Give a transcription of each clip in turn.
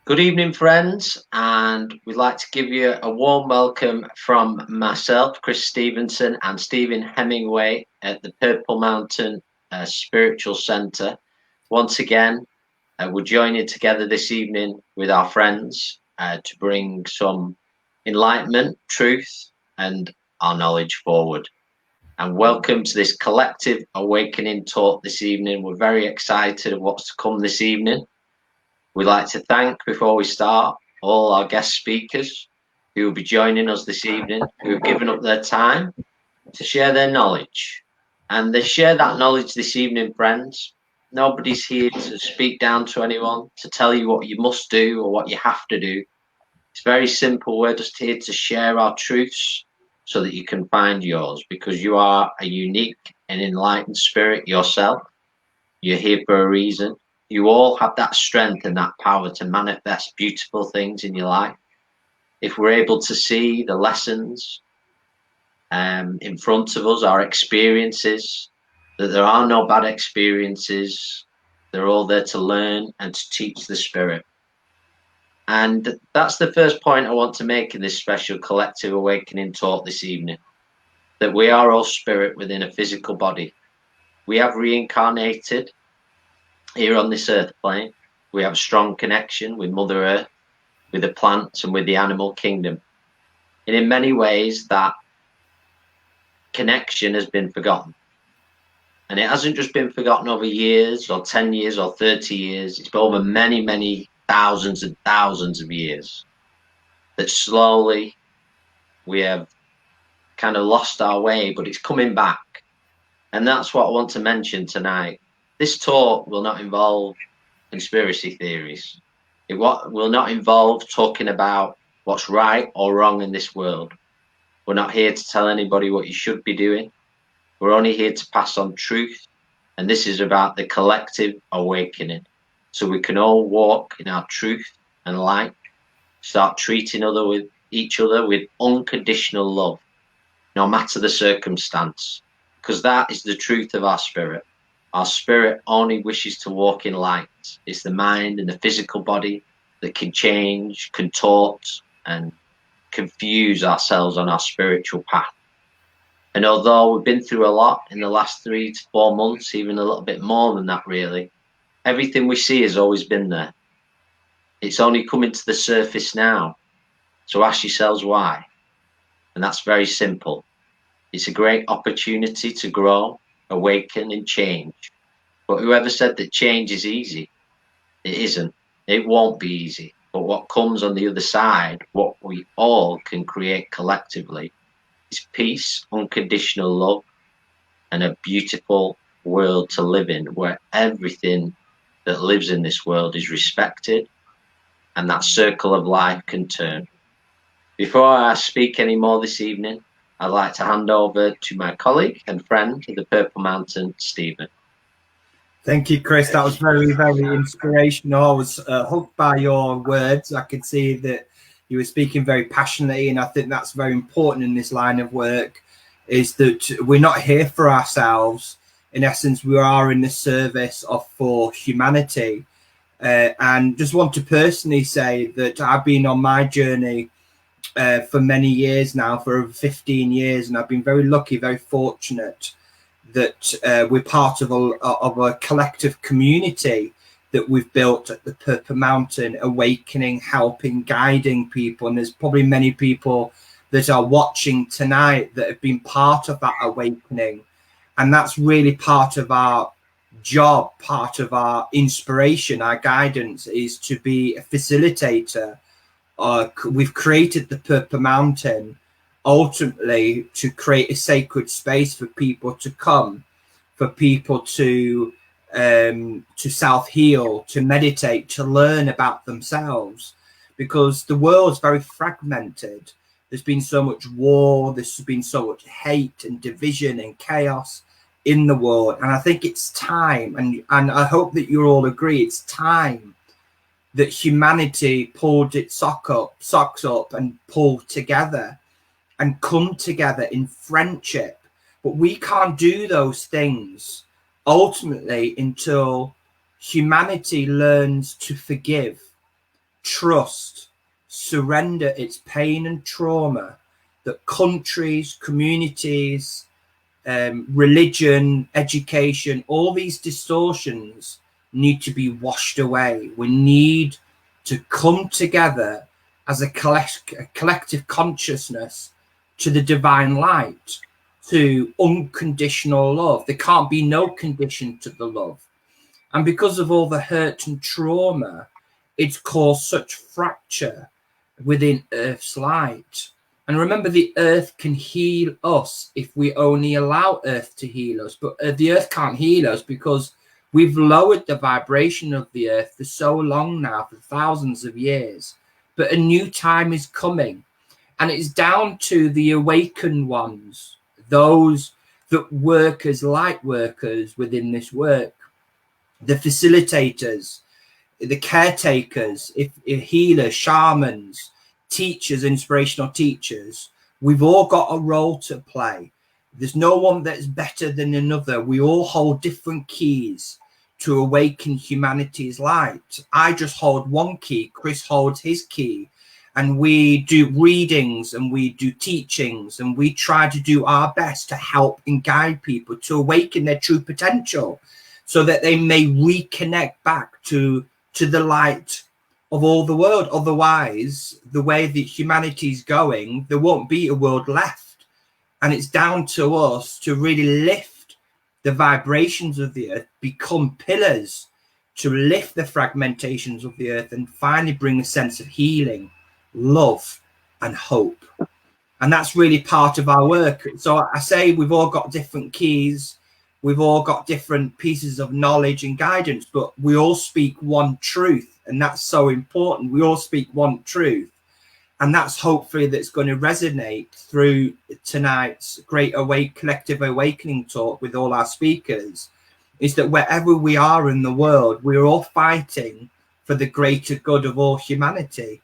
Good evening, friends, and we'd like to give you a warm welcome from myself, Chris Stevenson, and Stephen Hemingway at the Purple Mountain Spiritual Centre. Once again, we're joining together this evening with our friends to bring some enlightenment, truth, and our knowledge forward. And welcome to this collective awakening talk this evening. We're very excited of what's to come this evening. We'd like to thank, before we start, all our guest speakers who will be joining us this evening, who have given up their time to share their knowledge. And they share that knowledge this evening, friends. Nobody's here to speak down to anyone, to tell you what you must do or what you have to do. It's very simple. We're just here to share our truths so that you can find yours, because you are a unique and enlightened spirit yourself. You're here for a reason. You all have that strength and that power to manifest beautiful things in your life. If we're able to see the lessons in front of us, our experiences, that there are no bad experiences, they're all there to learn and to teach the spirit. And that's the first point I want to make in this special collective awakening talk this evening, that we are all spirit within a physical body. We have reincarnated here on this earth plane. We have a strong connection with Mother Earth, with the plants and with the animal kingdom. And in many ways, that connection has been forgotten. And it hasn't just been forgotten over years or 10 years or 30 years. It's been over many, many thousands and thousands of years that slowly we have kind of lost our way, but it's coming back. And that's what I want to mention tonight. This talk will not involve conspiracy theories. It will not involve talking about what's right or wrong in this world. We're not here to tell anybody what you should be doing. We're only here to pass on truth. And this is about the collective awakening. So we can all walk in our truth and light, start treating each other with unconditional love, no matter the circumstance, because that is the truth of our spirit. Our spirit only wishes to walk in light. It's the mind and the physical body that can change, contort, and confuse ourselves on our spiritual path. And although we've been through a lot in the last 3 to 4 months, even a little bit more than that really, everything we see has always been there. It's only coming to the surface now. So ask yourselves why. And that's very simple. It's a great opportunity to grow, awaken and change. But whoever said that change is easy? It isn't. It won't be easy. But what comes on the other side, what we all can create collectively, is peace, unconditional love, and a beautiful world to live in, where everything that lives in this world is respected and that circle of life can turn. Before I speak any more this evening, I'd like to hand over to my colleague and friend of the Purple Mountain, Stephen. Thank you, Chris. That was very, very inspirational. I was hooked by your words. I could see that you were speaking very passionately, and I think that's very important in this line of work, is that we're not here for ourselves. In essence, we are in the service for humanity. And just want to personally say that I've been on my journey for many years now, for over 15 years, and I've been very lucky, very fortunate that we're part of a collective community that we've built at the Purple Mountain, awakening, helping, guiding people. And there's probably many people that are watching tonight that have been part of that awakening. And that's really part of our job, part of our inspiration, our guidance is to be a facilitator. We've created the Purple Mountain ultimately to create a sacred space for people to come, for people to self-heal, to meditate, to learn about themselves, because the world's very fragmented. There's been so much war, there's been so much hate and division and chaos in the world, and I think it's time, and I hope that you all agree, it's time that humanity pulled its socks up and pulled together and come together in friendship. But we can't do those things ultimately until humanity learns to forgive. trust, surrender its pain and trauma that countries, communities, religion, education, all these distortions need to be washed away. We need to come together as a collective consciousness to the divine light, to unconditional love. There can't be no condition to the love. And because of all the hurt and trauma, it's caused such fracture within Earth's light. And remember, the Earth can heal us if we only allow Earth to heal us. But the Earth can't heal us because we've lowered the vibration of the Earth for so long now, for thousands of years. But a new time is coming. And it's down to the awakened ones, those that work as light workers within this work, the facilitators, the caretakers, if healers, shamans, teachers, inspirational teachers. We've all got a role to play. There's no one that's better than another. We all hold different keys to awaken humanity's light. I just hold one key, Chris holds his key, and we do readings and we do teachings and we try to do our best to help and guide people to awaken their true potential so that they may reconnect back to the light of all the world. Otherwise, the way that humanity's going, there won't be a world left. And it's down to us to really lift the vibrations of the earth, become pillars to lift the fragmentations of the earth and finally bring a sense of healing, love and hope. And that's really part of our work. So I say we've all got different keys, we've all got different pieces of knowledge and guidance, but we all speak one truth, and that's so important. We all speak one truth, and that's hopefully that's going to resonate through tonight's great collective awakening talk with all our speakers, is that wherever we are in the world, we're all fighting for the greater good of all humanity.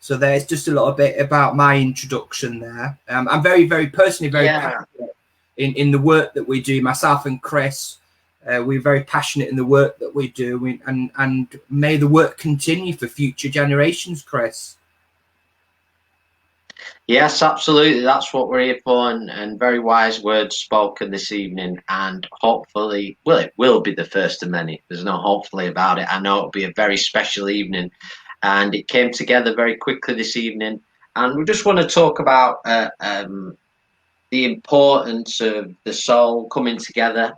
So there's just a little bit about my introduction there. I'm very, very personally very passionate in the work that we do. Myself and Chris, we're very passionate in the work that we do, and may the work continue for future generations, Chris. Yes, absolutely. That's what we're here for, and very wise words spoken this evening. And hopefully, well, it will be the first of many. There's no hopefully about it. I know it'll be a very special evening, and it came together very quickly this evening. And we just want to talk about the importance of the soul coming together,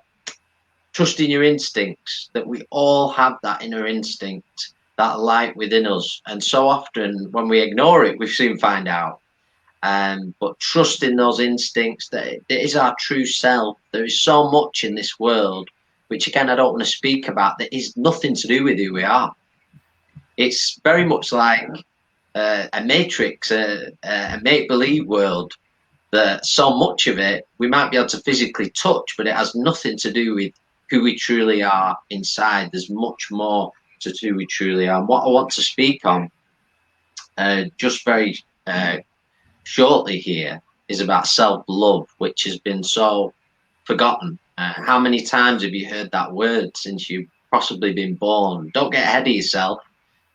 trusting your instincts, that we all have that inner instinct, that light within us. And so often when we ignore it, we soon find out. But trusting those instincts, that it is our true self. There is so much in this world, which again, I don't want to speak about, that is nothing to do with who we are. It's very much like a matrix, a make-believe world, that so much of it we might be able to physically touch, but it has nothing to do with who we truly are inside. There's much more to who we truly are. And what I want to speak on just very shortly here is about self-love, which has been so forgotten. How many times have you heard that word since you've possibly been born? Don't get ahead of yourself.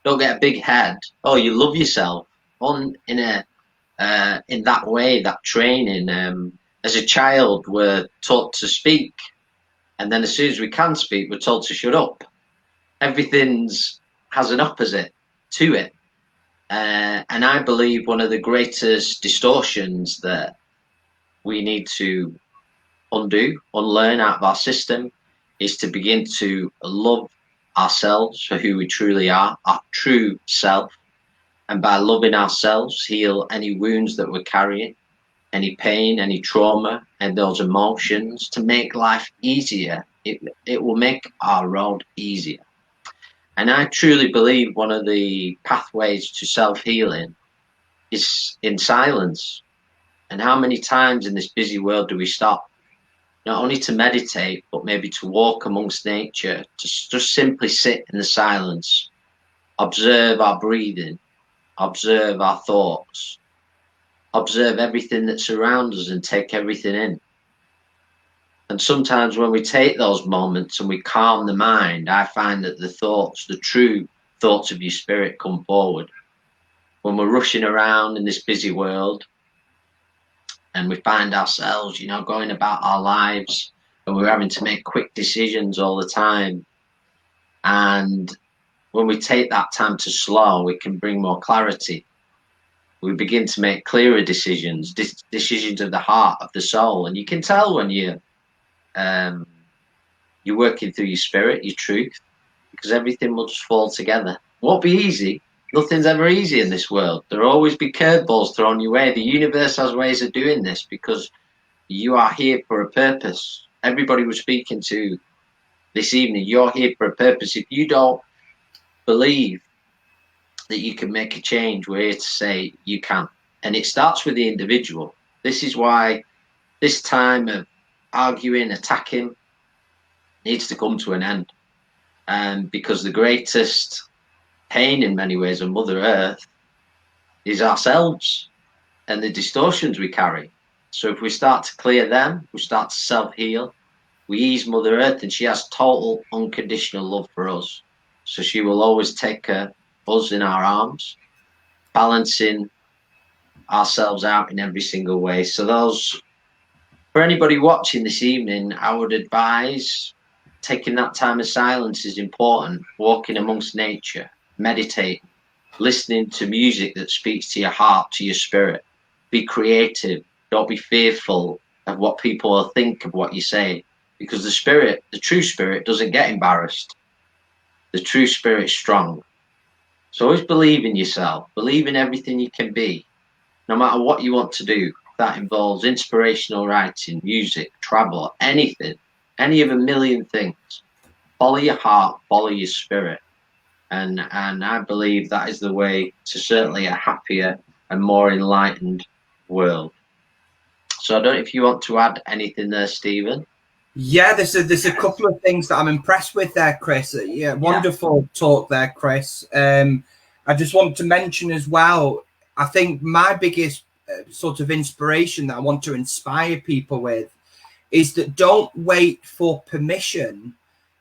Don't get a big head. Oh, you love yourself. In that way, that training. As a child, we're taught to speak, and then as soon as we can speak, we're told to shut up. Everything has an opposite to it. And I believe one of the greatest distortions that we need to unlearn out of our system, is to begin to love ourselves for who we truly are, our true self. And by loving ourselves, heal any wounds that we're carrying, any pain, any trauma, and those emotions, to make life easier. It will make our road easier. And I truly believe one of the pathways to self-healing is in silence. And how many times in this busy world do we stop, not only to meditate, but maybe to walk amongst nature, to just simply sit in the silence, observe our breathing, observe our thoughts, observe everything that surrounds us and take everything in. And sometimes when we take those moments and we calm the mind, I find that the thoughts, the true thoughts of your spirit come forward. When we're rushing around in this busy world and we find ourselves, you know, going about our lives and we're having to make quick decisions all the time. And when we take that time to slow, we can bring more clarity. We begin to make clearer decisions, decisions of the heart, of the soul. And you can tell when you're working through your spirit, your truth, because everything will just fall together. It won't be easy. Nothing's ever easy in this world. There'll always be curveballs thrown your way. The universe has ways of doing this because you are here for a purpose. Everybody we're speaking to this evening, you're here for a purpose. If you don't believe that you can make a change, we're here to say you can. And it starts with the individual. This is why this time of arguing, attacking, needs to come to an end. Because the greatest pain in many ways on Mother Earth is ourselves and the distortions we carry. So if we start to clear them, we start to self-heal, we ease Mother Earth, and she has total unconditional love for us. So she will always take us in our arms, balancing ourselves out in every single way. So for anybody watching this evening, I would advise taking that time of silence is important. Walking amongst nature, meditating, listening to music that speaks to your heart, to your spirit. Be creative. Don't be fearful of what people will think of what you say, because the true spirit doesn't get embarrassed. The true spirit's strong. So always believe in yourself, believe in everything you can be, no matter what you want to do. That involves inspirational writing, music, travel, anything, any of a million things. Follow your heart, follow your spirit. And I believe that is the way to certainly a happier and more enlightened world. So I don't know if you want to add anything there, Stephen. Yeah, there's a couple of things that I'm impressed with there, Chris. Yeah, wonderful talk there, Chris. I just want to mention as well, I think my biggest sort of inspiration that I want to inspire people with is that don't wait for permission.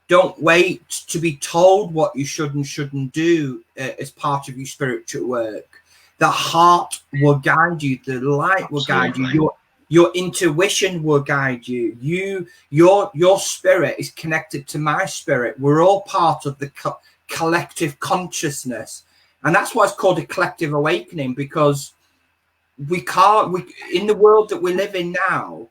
Don't wait to be told what you should and shouldn't do as part of your spiritual work. The heart will guide you. The light will guide you. Your intuition will guide you. Your spirit is connected to my spirit. We're all part of the collective consciousness. And that's why it's called a collective awakening, because in the world that we live in now,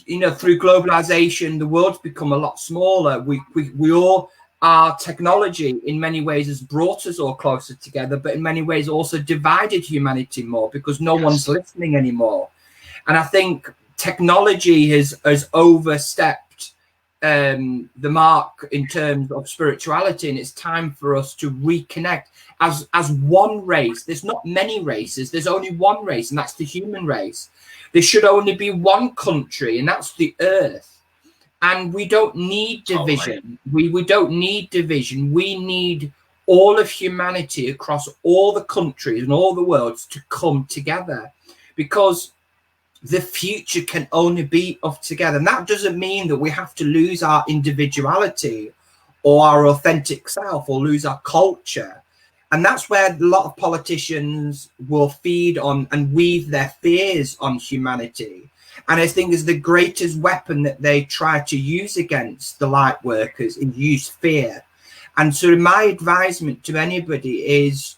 you know, through globalization, the world's become a lot smaller. We all, our technology in many ways has brought us all closer together, but in many ways also divided humanity more, because no one's listening anymore. And I think technology has overstepped the mark in terms of spirituality, and it's time for us to reconnect as one race. There's not many races. There's only one race, and that's the human race. There should only be one country, and that's the earth. And we don't need division. We don't need division. We need all of humanity across all the countries and all the worlds to come together, because the future can only be of together. And that doesn't mean that we have to lose our individuality or our authentic self or lose our culture. And that's where a lot of politicians will feed on and weave their fears on humanity. And I think is the greatest weapon that they try to use against the light workers is use fear. And so my advisement to anybody is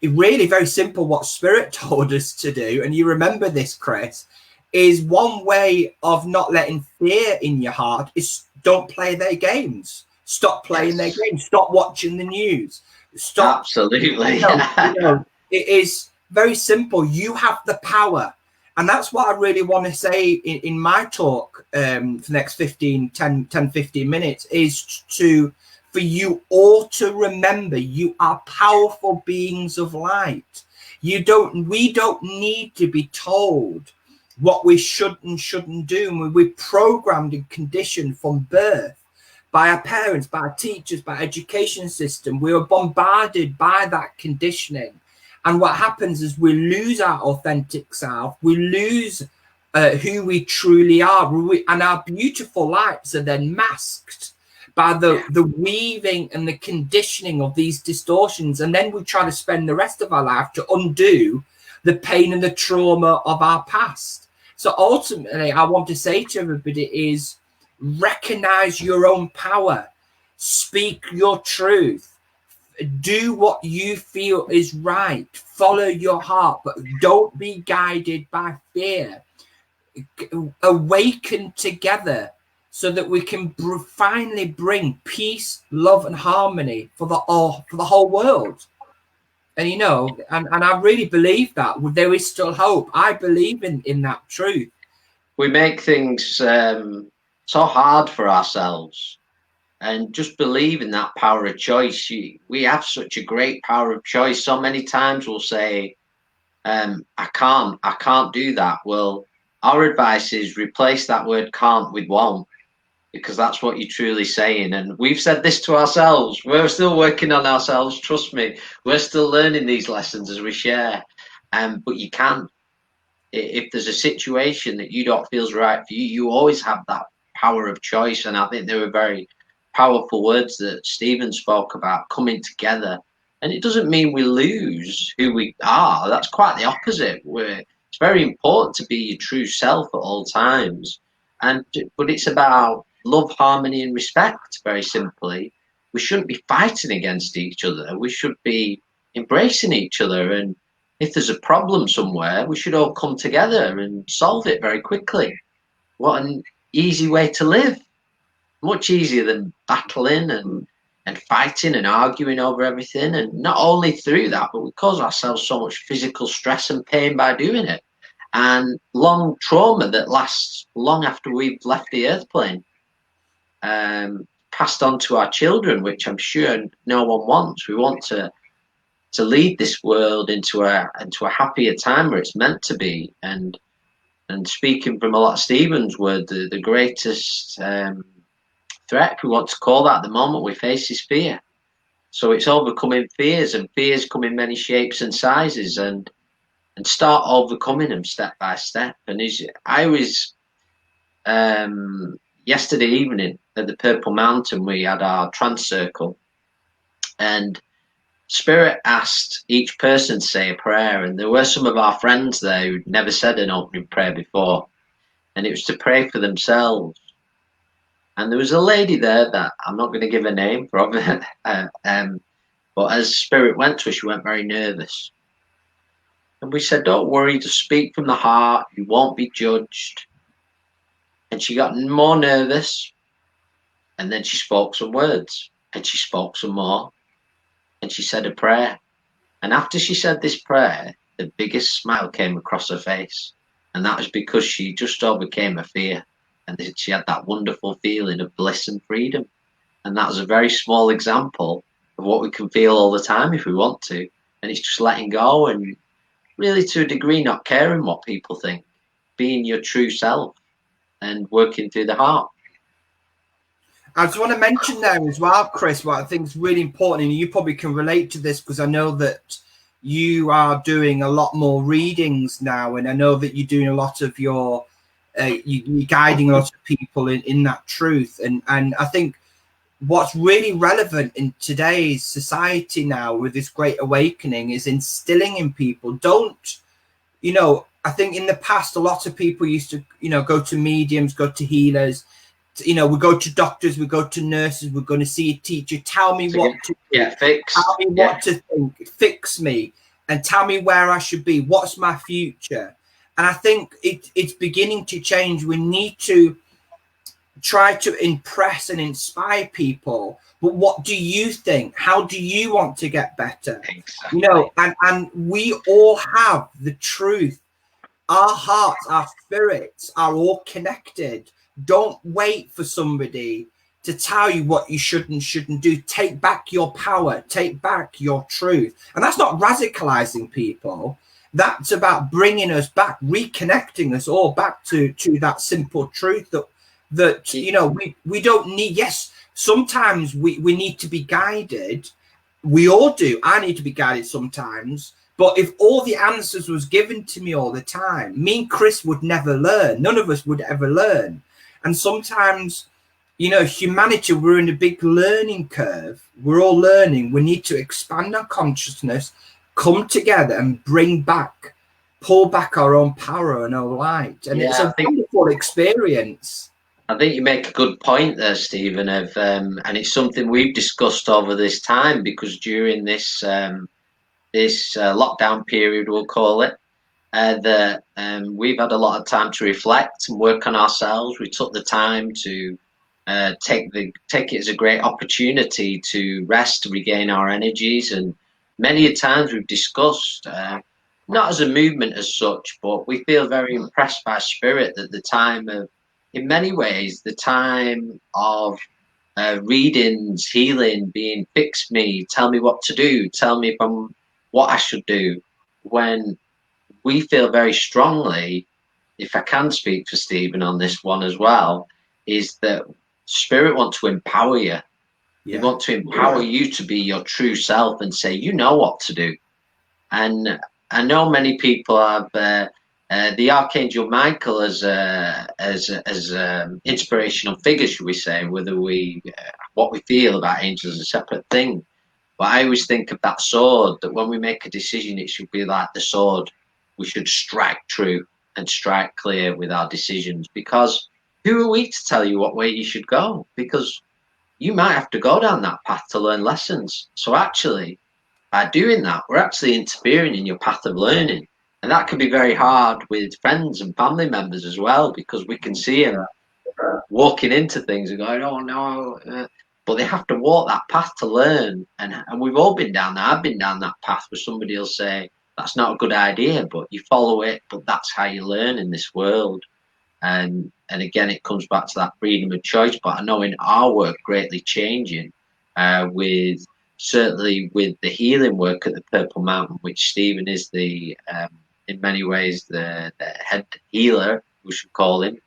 really very simple. What Spirit told us to do, and you remember this, Chris, is one way of not letting fear in your heart is don't play their games. Stop playing their games. Stop watching the news. Stop. Absolutely. You know, it is very simple. You have the power. And that's what I really want to say in my talk for the next 15 minutes is for you all to remember you are powerful beings of light. We don't need to be told what we should and shouldn't do. We're programmed and conditioned from birth by our parents, by our teachers, by our education system. We are bombarded by that conditioning. And what happens is we lose our authentic self. We lose who we truly are. And our beautiful lights are then masked by the weaving and the conditioning of these distortions. And then we try to spend the rest of our life to undo the pain and the trauma of our past. So ultimately, I want to say to everybody is recognize your own power, speak your truth, do what you feel is right, follow your heart, but don't be guided by fear. Awaken together so that we can finally bring peace, love, and harmony for the whole world. And you know, and I really believe that there is still hope. I believe in that truth. We make things so hard for ourselves, and just believe in that power of choice. We have such a great power of choice. So many times we'll say, I can't do that. Well, our advice is replace that word can't with won't, because that's what you're truly saying. And we've said this to ourselves. We're still working on ourselves. Trust me, we're still learning these lessons as we share. But you can. If there's a situation that you don't feels right for you, you always have that power of choice. And I think they were very powerful words that Stephen spoke about, coming together. And it doesn't mean we lose who we are. That's quite the opposite. It's very important to be your true self at all times. But it's about love, harmony, and respect, very simply. We shouldn't be fighting against each other. We should be embracing each other. And if there's a problem somewhere, we should all come together and solve it very quickly. What an easy way to live. Much easier than battling and fighting and arguing over everything. And not only through that, but we cause ourselves so much physical stress and pain by doing it. And long trauma that lasts long after we've left the earth plane, passed on to our children, which I'm sure no one wants. We want to lead this world into a happier time where it's meant to be. And speaking from a lot of Stephen's word, the greatest threat, we want to call that at the moment we face, is fear. So it's overcoming fears, and fears come in many shapes and sizes, and start overcoming them step by step. And I was yesterday evening at the Purple Mountain, we had our trance circle, and Spirit asked each person to say a prayer, and there were some of our friends there who'd never said an opening prayer before, and it was to pray for themselves. And there was a lady there that I'm not going to give her name, but as Spirit went to her, she went very nervous. And we said, don't worry, just speak from the heart, you won't be judged. And she got more nervous, and then she spoke some words, and she spoke some more, and she said a prayer. And after she said this prayer, the biggest smile came across her face. And that was because she just overcame her fear. And she had that wonderful feeling of bliss and freedom. And that was a very small example of what we can feel all the time if we want to. And it's just letting go and really, to a degree, not caring what people think. Being your true self and working through the heart. I just want to mention there as well, Chris, what I think is really important, and you probably can relate to this because I know that you are doing a lot more readings now, and I know that you're doing a lot of you're guiding a lot of people in that truth. And I think what's really relevant in today's society now with this great awakening is instilling in people, I think in the past, a lot of people used to, go to mediums, go to healers, we go to doctors, we go to nurses, we're going to see a teacher, tell me what to do, fix. Tell me what to think, fix me, and tell me where I should be, what's my future. And I think it's beginning to change. We need to try to impress and inspire people, but what do you think? How do you want to get better? Exactly. And we all have the truth. Our hearts, our spirits are all connected. Don't wait for somebody to tell you what you should and shouldn't do. Take back your power, take back your truth. And that's not radicalizing people. That's about bringing us back, reconnecting us all back to that simple truth that we don't need. Yes, sometimes we need to be guided. We all do. I need to be guided sometimes. But if all the answers was given to me all the time, me and Chris would never learn. None of us would ever learn. And sometimes, humanity, we're in a big learning curve. We're all learning. We need to expand our consciousness, come together and pull back our own power and our light. And it's a wonderful experience. I think you make a good point there, Stephen, and it's something we've discussed over this time, because during this lockdown period, we'll call it, that we've had a lot of time to reflect and work on ourselves. We took the time to take it as a great opportunity to rest, to regain our energies, and many times we've discussed, not as a movement as such, but we feel very impressed by spirit that the time of, in many ways, the time of readings, healing, being fix me, tell me what to do, tell me what I should do, when we feel very strongly, if I can speak for Stephen on this one as well, is that spirit want to empower you. They want to empower you to be your true self and say, you know what to do. And I know many people have the Archangel Michael as inspirational figure, should we say, whether what we feel about angels is a separate thing. But I always think of that sword, that when we make a decision, it should be like the sword. We should strike true and strike clear with our decisions, because who are we to tell you what way you should go? Because you might have to go down that path to learn lessons. So actually, by doing that, we're actually interfering in your path of learning. And that can be very hard with friends and family members as well, because we can see them walking into things and going, oh no, but they have to walk that path to learn. And we've all been down there. I've been down that path where somebody will say, that's not a good idea, but you follow it, but that's how you learn in this world. And again, it comes back to that freedom of choice. But I know in our work greatly changing, certainly with the healing work at the Purple Mountain, which Stephen is in many ways the head healer, we should call him,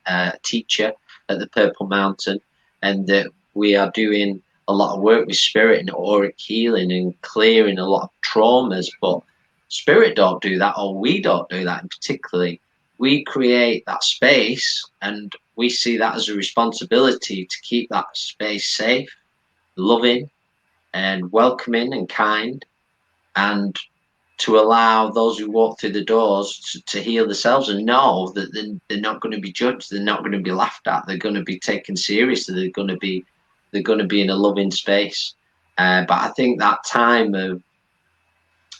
teacher at the Purple Mountain, and that we are doing a lot of work with spirit and auric healing and clearing a lot of traumas. But spirit don't do that, or we don't do that in particularly. We create that space, and we see that as a responsibility to keep that space safe, loving and welcoming and kind, and to allow those who walk through the doors to heal themselves and know that they're not going to be judged, they're not going to be laughed at, they're going to be taken seriously, they're going to be in a loving space. But I think that time of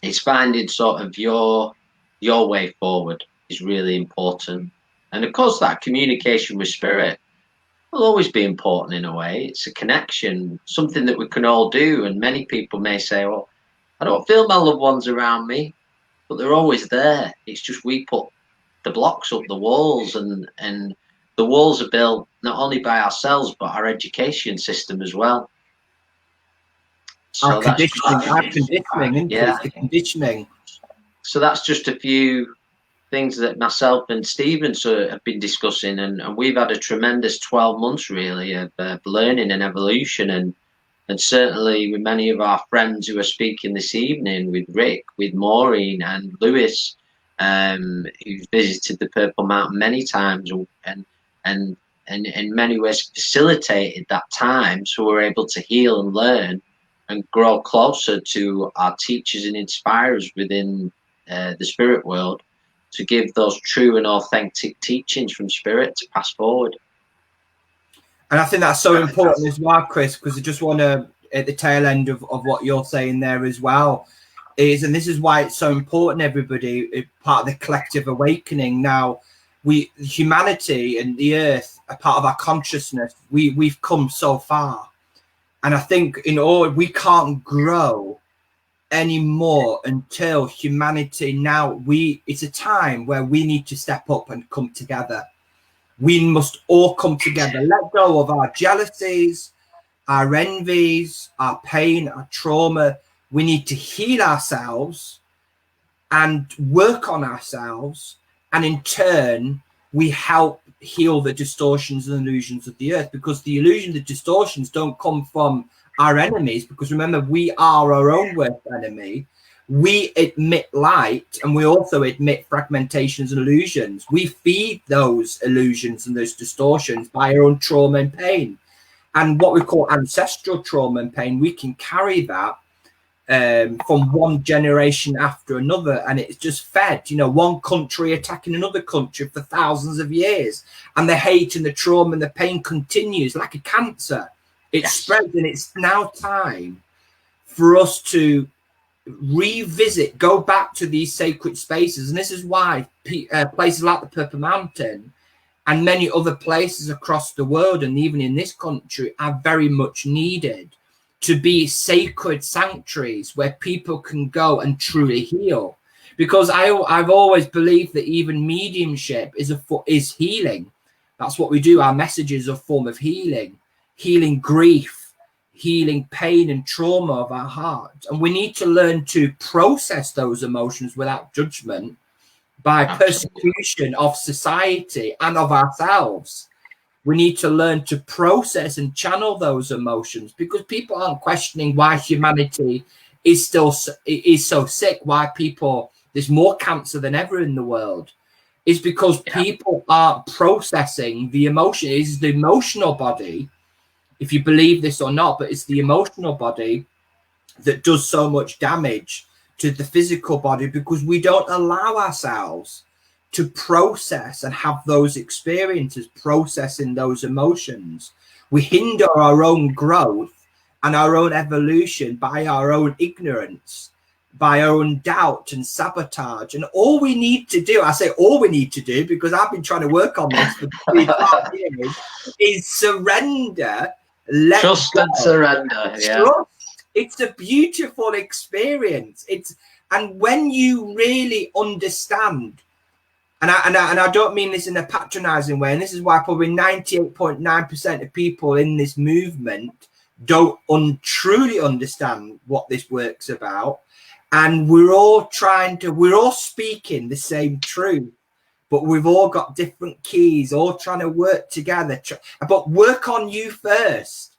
it's finding sort of your way forward is really important. And of course, that communication with spirit will always be important in a way. It's a connection, something that we can all do. And many people may say, well, I don't feel my loved ones around me, but they're always there. It's just we put the blocks up, the walls, and the walls are built not only by ourselves, but our education system as well. So our conditioning. So that's just a few things that myself and Stephen have been discussing, and we've had a tremendous 12 months really of learning and evolution, and certainly with many of our friends who are speaking this evening, with Rick, with Maureen and Lewis, who've visited the Purple Mountain many times, and in many ways facilitated that time, so we're able to heal and learn and grow closer to our teachers and inspirers within the spirit world, to give those true and authentic teachings from spirit to pass forward. And I think that's so important as well, Chris, because I just want to, at the tail end of what you're saying there as well, and this is why it's so important, everybody, part of the collective awakening. Now, humanity and the earth are part of our consciousness. We've come so far. And I think we can't grow anymore until humanity it's a time where we need to step up and come together. We must all come together, let go of our jealousies, our envies, our pain, our trauma. We need to heal ourselves and work on ourselves. And in turn, we help heal the distortions and illusions of the earth, because the illusion, the distortions don't come from our enemies, because remember, we are our own worst enemy. We admit light, and we also admit fragmentations and illusions. We feed those illusions and those distortions by our own trauma and pain. and what we call ancestral trauma and pain, we can carry that from one generation after another, and it's just fed, you know, one country attacking another country for thousands of years, and the hate and the trauma and the pain continues like a cancer. It spreads, and it's now time for us to revisit, go back to these sacred spaces. And this is why places like the Purple Mountain and many other places across the world, and even in this country, are very much needed to be sacred sanctuaries where people can go and truly heal. Because I've always believed that even mediumship is healing. That's what we do. Our message is a form of healing grief, healing pain and trauma of our heart. And we need to learn to process those emotions without judgment by persecution of society and of ourselves. We need to learn to process and channel those emotions, because people aren't questioning why humanity is so sick, why there's more cancer than ever in the world. It's because people aren't processing the emotion. It is the emotional body, if you believe this or not, but it's the emotional body that does so much damage to the physical body, because we don't allow ourselves to process and have those experiences, processing those emotions. We hinder our own growth and our own evolution by our own ignorance, by our own doubt and sabotage. And all we need to do, I say all we need to do, because I've been trying to work on this for 3.5 years, is surrender, trust and surrender. Trust. It's a beautiful experience. And when you really understand, and I don't mean this in a patronizing way, and this is why probably 98.9% of people in this movement don't truly understand what this work's about. And we're all speaking the same truth, but we've all got different keys, all trying to work together. But work on you first.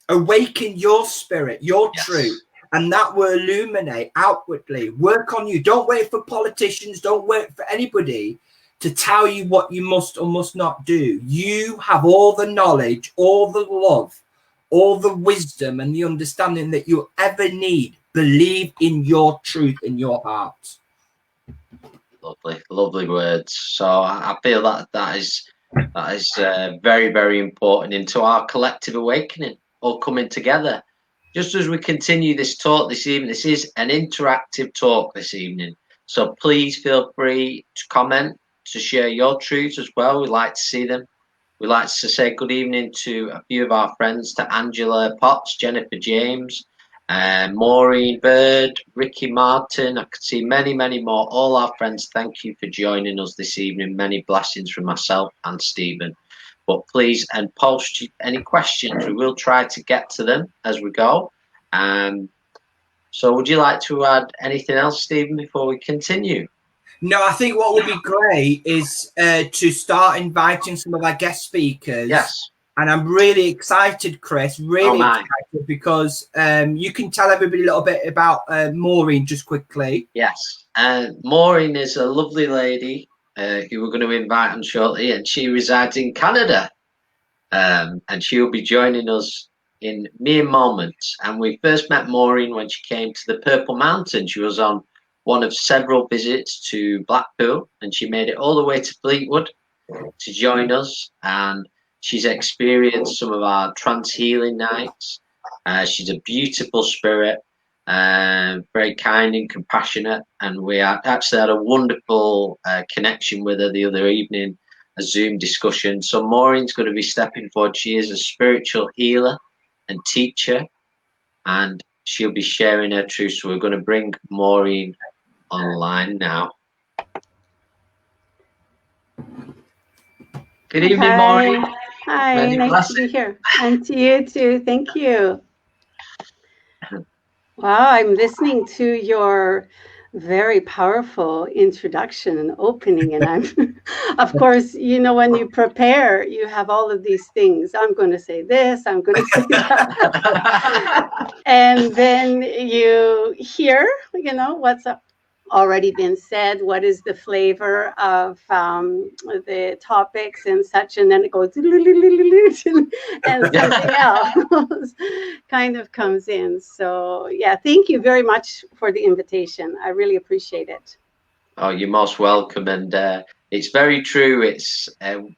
Awaken your spirit, your truth, and that will illuminate outwardly. Work on you. Don't wait for politicians. Don't wait for anybody to tell you what you must or must not do. You have all the knowledge, all the love, all the wisdom and the understanding that you ever need. Believe in your truth in your heart. Lovely words. So I feel that is very, very important into our collective awakening, all coming together. Just as we continue this talk this evening, this is an interactive talk this evening. So please feel free to comment, to share your truths as well. We'd like to see them. We'd like to say good evening to a few of our friends, to Angela Potts, Jennifer James, Maureen Bird, Ricky Martin. I could see many, many more. All our friends, thank you for joining us this evening. Many blessings from myself and Stephen. But please, and post any questions. We will try to get to them as we go. So would you like to add anything else, Stephen, before we continue? No, I think what would be great is to start inviting some of our guest speakers. Yes. And I'm really excited, Chris, excited, because you can tell everybody a little bit about Maureen just quickly. Yes. Maureen is a lovely lady who we're going to invite on shortly, and she resides in Canada. And she'll be joining us in mere moments. And we first met Maureen when she came to the Purple Mountain. She was on one of several visits to Blackpool, and she made it all the way to Fleetwood to join us. And she's experienced some of our trance healing nights. She's a beautiful spirit, very kind and compassionate. And we actually had a wonderful connection with her the other evening, a Zoom discussion. So Maureen's going to be stepping forward. She is a spiritual healer and teacher, and she'll be sharing her truth. So we're going to bring Maureen online now. Good evening, Maureen. Hi, nice to be here. And to you too. Thank you. Wow, I'm listening to your very powerful introduction and opening, and I'm of course, you know, when you prepare, you have all of these things. I'm going to say this, I'm going to say that. And then you hear, you know, what's up already been said. What is the flavor of the topics and such? And then it goes and something else kind of comes in. So yeah, thank you very much for the invitation. I really appreciate it. Oh, you're most welcome. And it's very true. It's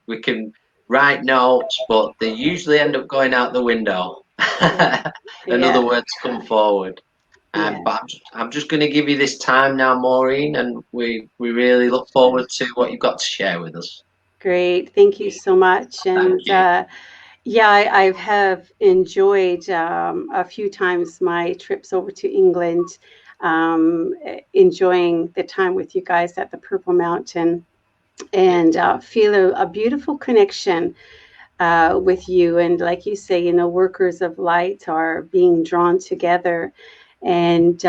we can write notes, but they usually end up going out the window. Yeah. And other words come forward. Yeah. But I'm just going to give you this time now, Maureen, and we really look forward to what you've got to share with us. Great. Thank you so much. And yeah, I have enjoyed a few times my trips over to England, enjoying the time with you guys at the Purple Mountain, and feel a beautiful connection with you. And like you say, workers of light are being drawn together. And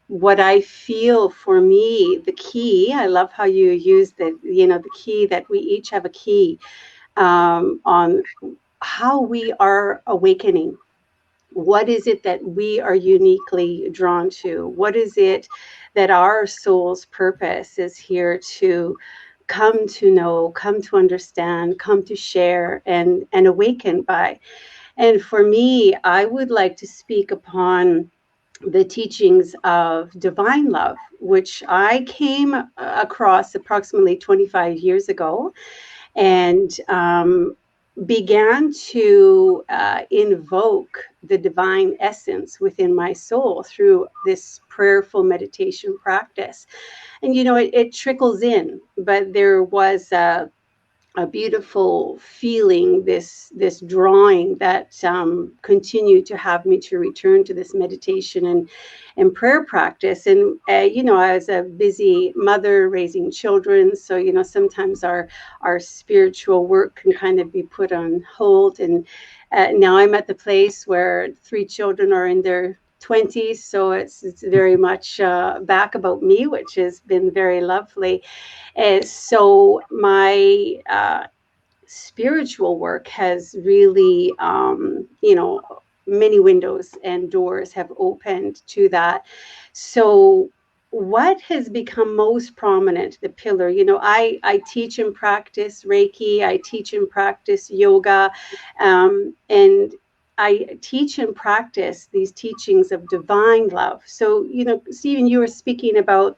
what I feel for me, the key, I love how you use the key, that we each have a key on how we are awakening. What is it that we are uniquely drawn to? What is it that our soul's purpose is here to come to know, come to understand, come to share, and awaken by? And for me, I would like to speak upon the teachings of divine love, which I came across approximately 25 years ago, and began to invoke the divine essence within my soul through this prayerful meditation practice. And it trickles in, but there was a beautiful feeling, this drawing that continued to have me to return to this meditation and prayer practice. And I was a busy mother raising children, so sometimes our spiritual work can kind of be put on hold. And now I'm at the place where 3 children are in their 20s, so it's very much back about me, which has been very lovely. So my spiritual work has really, many windows and doors have opened to that. So what has become most prominent, the pillar, I teach and practice Reiki, I teach and practice yoga, and I teach and practice these teachings of divine love. So, Stephen, you were speaking about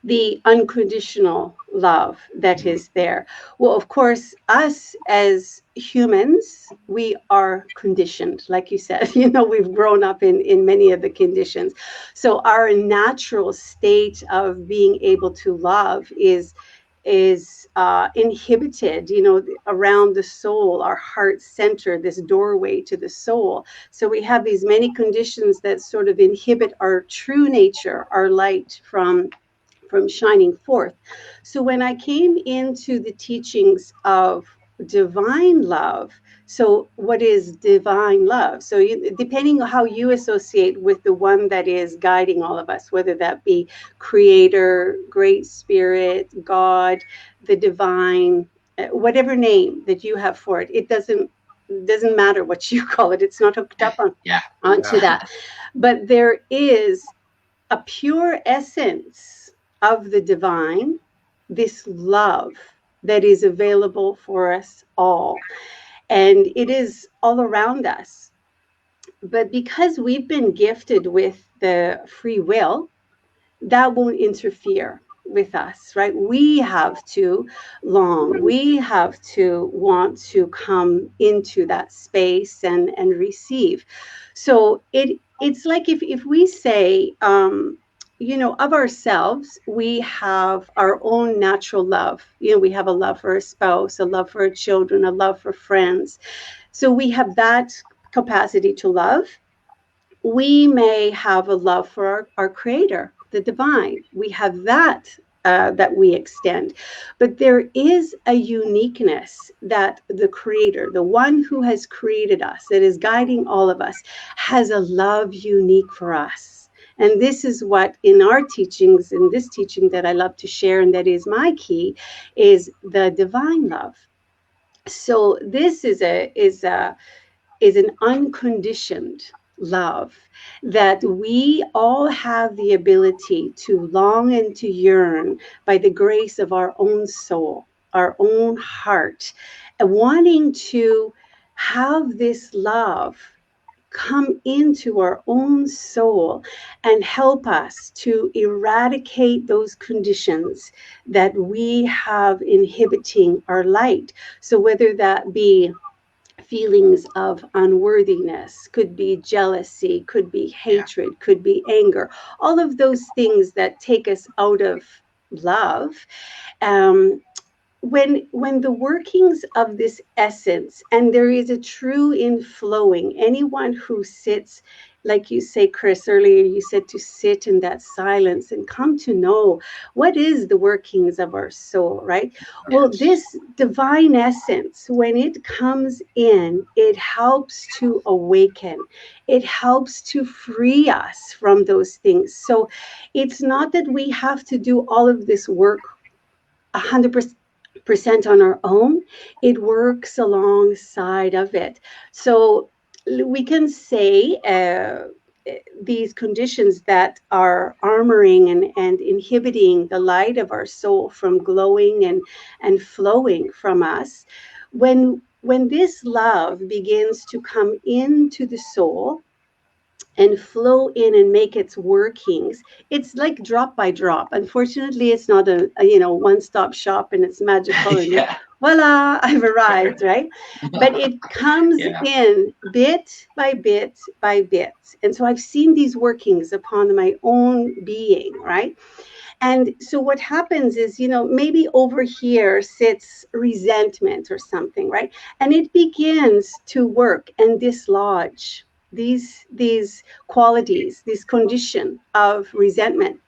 the unconditional love that is there. Well, of course, us as humans, we are conditioned, like you said. We've grown up in many of the conditions. So our natural state of being able to love is inhibited, around the soul, our heart center, this doorway to the soul. So we have these many conditions that sort of inhibit our true nature, our light from shining forth. So when I came into the teachings of divine love, so what is divine love? So depending on how you associate with the one that is guiding all of us, whether that be creator, great spirit, God, the divine, whatever name that you have for it, it doesn't matter what you call it. It's not hooked up onto that. But there is a pure essence of the divine, this love that is available for us all. And it is all around us. But because we've been gifted with the free will, that won't interfere with us, right? We have to long, we have to want to come into that space and receive. So it's like if we say, of ourselves, we have our own natural love. We have a love for a spouse, a love for our children, a love for friends. So we have that capacity to love. We may have a love for our creator, the divine. We have that we extend. But there is a uniqueness that the creator, the one who has created us, that is guiding all of us, has a love unique for us. And this is what in our teachings, in this teaching that I love to share, and that is my key, is the divine love. So this is an unconditioned love, that we all have the ability to long and to yearn by the grace of our own soul, our own heart, and wanting to have this love come into our own soul and help us to eradicate those conditions that we have inhibiting our light. So whether that be feelings of unworthiness, could be jealousy, could be hatred, could be anger, all of those things that take us out of love. um, when the workings of this essence, and there is a true inflowing, anyone who sits, like you say, Chris, earlier you said to sit in that silence and come to know what is the workings of our soul, right? Well, this divine essence, when it comes in, it helps to awaken, it helps to free us from those things. So it's not that we have to do all of this work 100% on our own. It works alongside of it. So we can say these conditions that are armoring and inhibiting the light of our soul from glowing and flowing from us, when this love begins to come into the soul and flow in and make its workings, it's like drop by drop. Unfortunately, it's not a one-stop shop and it's magical and voila, I've arrived, right? But it comes in bit by bit by bit. And so I've seen these workings upon my own being, right? And so what happens is, maybe over here sits resentment or something, right? And it begins to work and dislodge these qualities, this condition of resentment,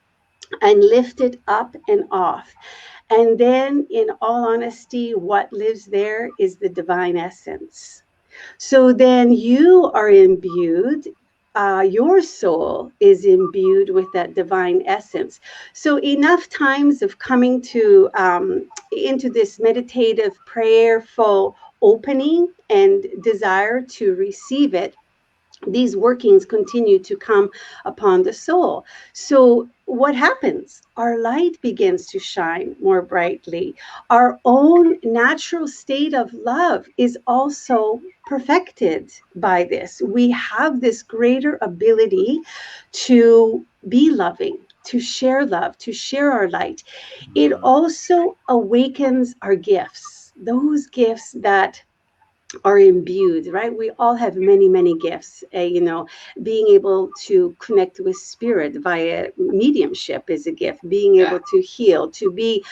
and lift it up and off. And then, in all honesty, what lives there is the divine essence. So then you are imbued, your soul is imbued with that divine essence. So enough times of coming to into this meditative, prayerful opening and desire to receive it, these workings continue to come upon the soul. So what happens? Our light begins to shine more brightly. Our own natural state of love is also perfected by this. We have this greater ability to be loving, to share love, to share our light. It also awakens our gifts, those gifts that are imbued, right? We all have many, many gifts. Being able to connect with spirit via mediumship is a gift. Being able to heal, to be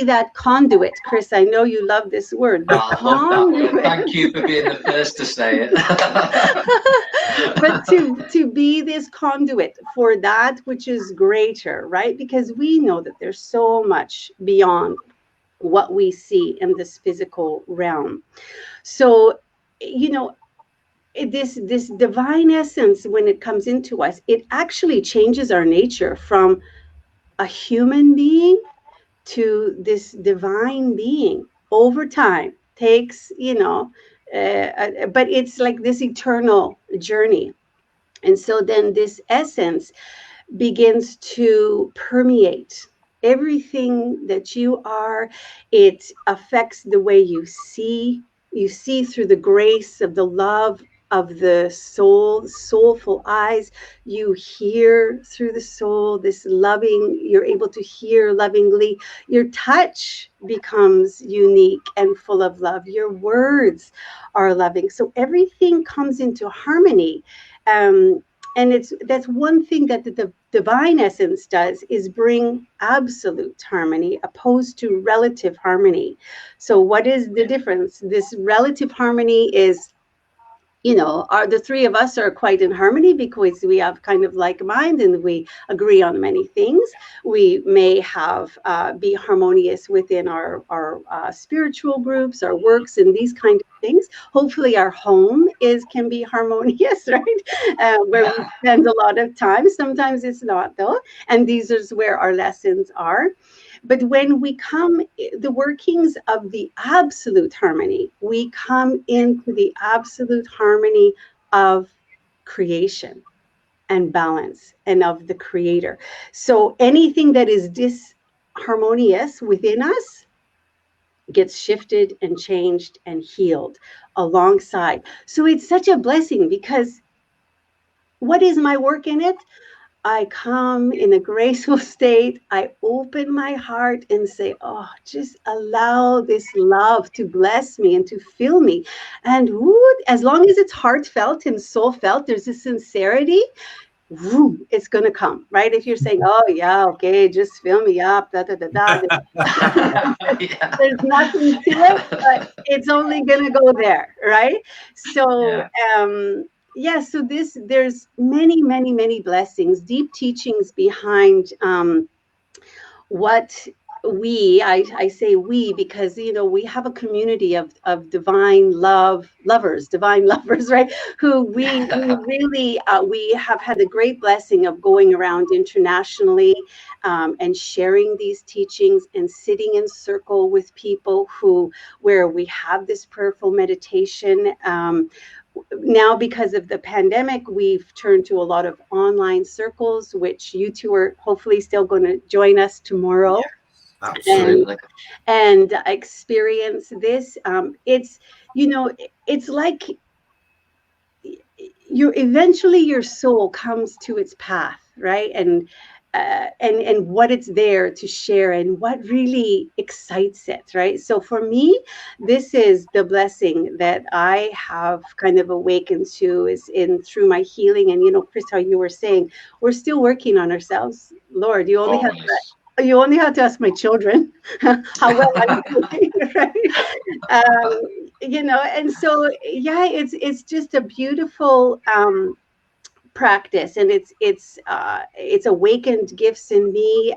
that conduit. Chris, I know you love this word. The conduit. Thank you for being the first to say it. But to be this conduit for that which is greater, right? Because we know that there's so much beyond what we see in this physical realm. So, this divine essence, when it comes into us, it actually changes our nature from a human being to this divine being over time. Takes, but it's like this eternal journey. And so then this essence begins to permeate everything that you are. It affects the way you see. You see through the grace of the love of the soul, soulful eyes. You hear through the soul, this loving, you're able to hear lovingly. Your touch becomes unique and full of love. Your words are loving. So everything comes into harmony. And that's one thing that the divine essence does, is bring absolute harmony opposed to relative harmony. So what is the difference? This relative harmony is, the three of us are quite in harmony because we have kind of like mind and we agree on many things. We may have be harmonious within our spiritual groups, our works, and these kind of things. Hopefully our home can be harmonious, right? Where we spend a lot of time. Sometimes it's not, though. And these is where our lessons are. But when we come, the workings of the absolute harmony, we come into the absolute harmony of creation and balance and of the creator. So anything that is disharmonious within us gets shifted and changed and healed alongside. So it's such a blessing, because what is my work in it? I come in a graceful state. I open my heart and say, oh, just allow this love to bless me and to fill me. And as long as it's heartfelt and soul felt, there's a sincerity, it's going to come, right? If you're saying, oh, yeah, okay, just fill me up, da, da, da, da. There's nothing to it, but it's only going to go there, right? So, so there's many, many, many blessings, deep teachings behind what I say we, because, we have a community of divine lovers, right? Who we really, we have had the great blessing of going around internationally and sharing these teachings and sitting in circle with people where we have this prayerful meditation. Now, because of the pandemic, we've turned to a lot of online circles, which you two are hopefully still going to join us tomorrow. Yeah, absolutely. And experience this. It's like eventually your soul comes to its path, right? And what it's there to share and what really excites it, right? So for me, this is the blessing that I have kind of awakened to, is through my healing. And Chris, how you were saying, we're still working on ourselves. Lord, you only have to ask my children how well I'm doing, right? And so it's just a beautiful practice, and it's awakened gifts in me.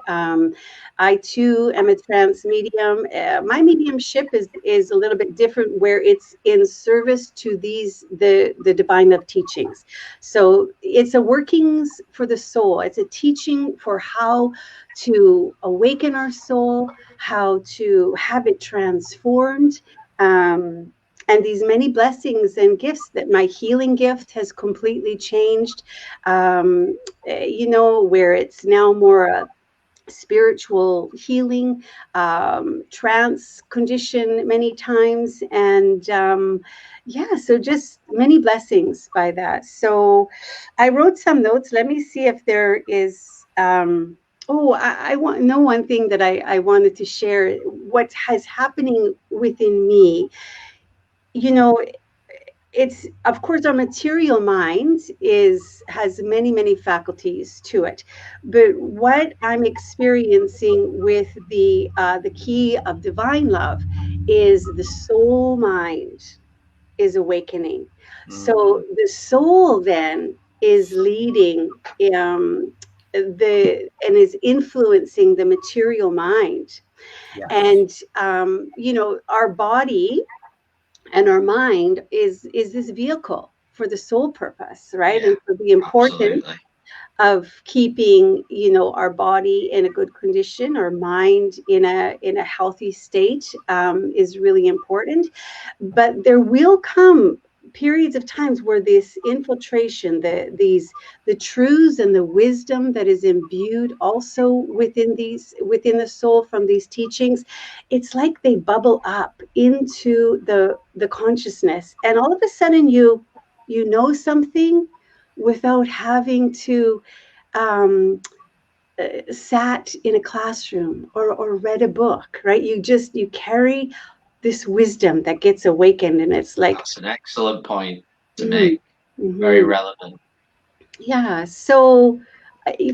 I too am a trance medium. My mediumship is a little bit different, where it's in service to the divine love teachings. So it's a workings for the soul. It's a teaching for how to awaken our soul, how to have it transformed. And these many blessings and gifts that my healing gift has completely changed, where it's now more a spiritual healing, trance condition many times. And so just many blessings by that. So I wrote some notes. Let me see if there is... I want to know one thing that I wanted to share, what has happening within me. It's, of course, our material mind has many, many faculties to it, but what I'm experiencing with the key of divine love is the soul mind is awakening. So the soul then is leading and is influencing the material mind. Yes. And our body and our mind is this vehicle for the soul purpose, right? And for the importance of keeping, our body in a good condition, our mind in a healthy state, is really important. But there will come periods of times where this infiltration, the truths and the wisdom that is imbued also within the soul from these teachings, it's like they bubble up into the consciousness, and all of a sudden you know something without having to sat in a classroom or read a book, right? You carry this wisdom that gets awakened, and it's like... That's an excellent point to make. Very relevant. Yeah. So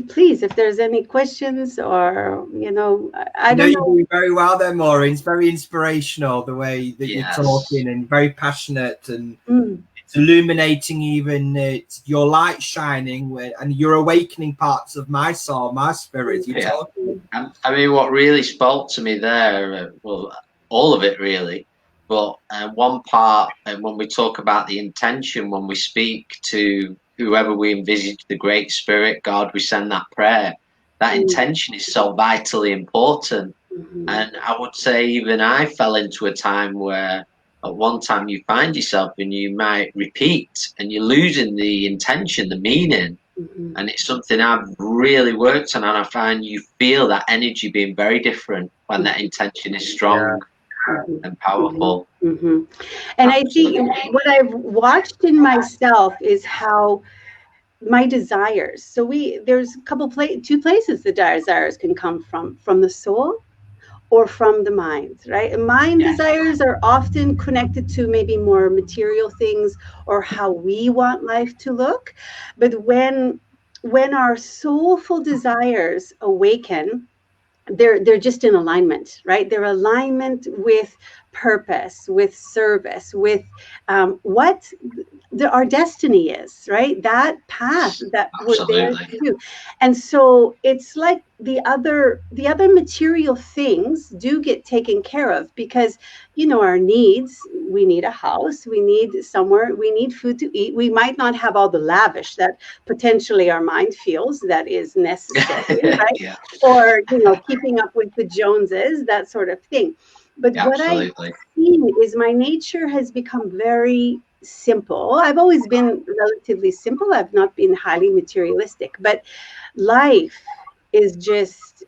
please, if there's any questions, or I don't know. You're doing very well there, Maureen. It's very inspirational the way that you're talking, and very passionate, and it's illuminating. Even it's your light shining, and you're awakening parts of my soul, my spirit. You're talking. I mean, what really spoke to me there, all of it really, but one part, and when we talk about the intention, when we speak to whoever we envisage, the Great Spirit, God, we send that prayer. That intention is so vitally important. And I would say even I fell into a time where at one time you find yourself and you might repeat and you're losing the intention, the meaning. And it's something I've really worked on, and I find you feel that energy being very different when that intention is strong and powerful. And Absolutely. I think what I've watched in myself is how my desires. So there's a couple two places the desires can come from the soul or from the mind, right? And mind desires are often connected to maybe more material things or how we want life to look. But when our soulful desires awaken, they're just in alignment, right? They're alignment with purpose, with service, with what our destiny is, right? That path that we're there to do. And so it's like the other material things do get taken care of because, you know, our needs, we need a house, we need somewhere, we need food to eat. We might not have all the lavish that potentially our mind feels that is necessary, right? Or, you know, keeping up with the Joneses, that sort of thing. But what I've seen is my nature has become very simple. I've always been relatively simple. I've not been highly materialistic, but life is just,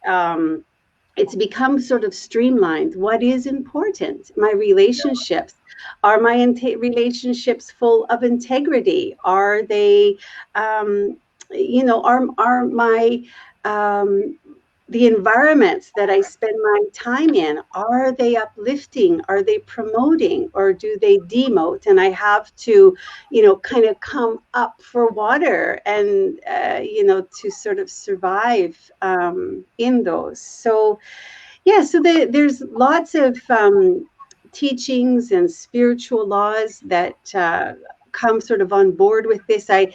it's become sort of streamlined. What is important? My relationships. Are my relationships full of integrity? Are they, you know, are my, the environments that I spend my time in, are they uplifting? Are they promoting, or do they demote? And I have to, you know, kind of come up for water and, you know, to sort of survive in those. So, yeah, so there's lots of teachings and spiritual laws that come sort of on board with this. I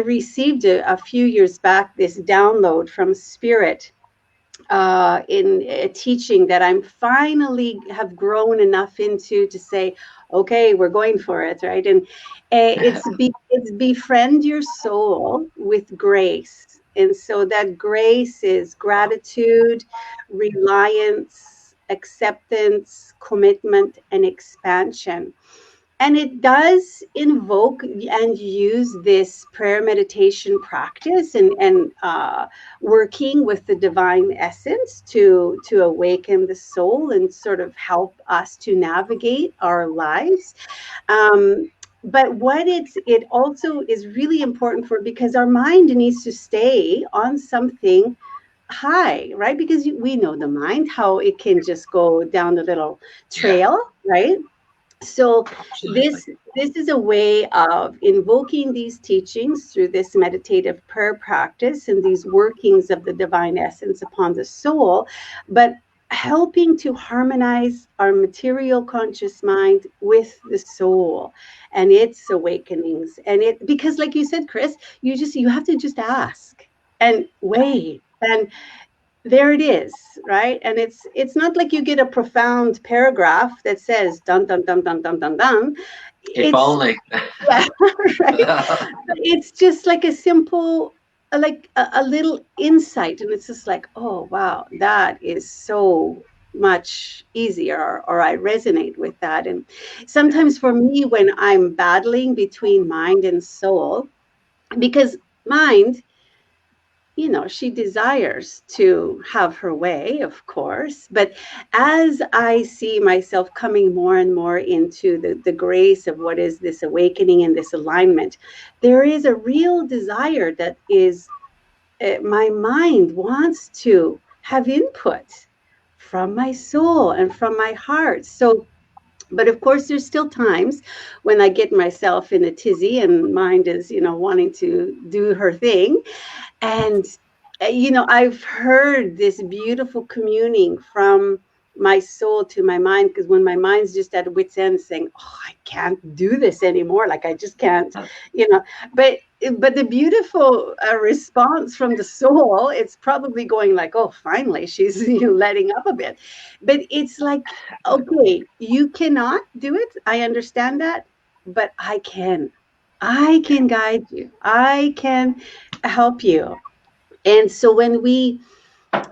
received a few years back this download from Spirit in a teaching that I'm finally have grown enough into to say, okay, we're going for it, right? And it's befriend your soul with grace. And so that grace is gratitude, reliance, acceptance, commitment, and expansion. And it does invoke and use this prayer meditation practice and working with the divine essence to awaken the soul and sort of help us to navigate our lives. But what it also is really important for, because our mind needs to stay on something high, right? Because we know the mind, how it can just go down a little trail, right? So this is a way of invoking these teachings through this meditative prayer practice and these workings of the divine essence upon the soul, but helping to harmonize our material conscious mind with the soul and its awakenings. And it, because like you said, Chris, you have to just ask and wait, and there it is, right? And it's not like you get a profound paragraph that says dun dun dun dun dun dun dun. If only. Yeah, right. It's just like a simple, like a little insight, and it's just like, oh wow, that is so much easier, or I resonate with that. And sometimes for me, when I'm battling between mind and soul, because mind, you know, she desires to have her way, of course. But as I see myself coming more and more into the grace of what is this awakening and this alignment, there is a real desire that is, my mind wants to have input from my soul and from my heart. So, but of course, there's still times when I get myself in a tizzy and mind is, you know, wanting to do her thing. And, you know, I've heard this beautiful communing from my soul to my mind, because when my mind's just at wit's end saying, oh, I can't do this anymore, like I just can't, you know, but the beautiful response from the soul, it's probably going like, oh, finally she's, you know, letting up a bit. But it's like, okay, you cannot do it, I understand that, but I can guide you, I can help you. And so when we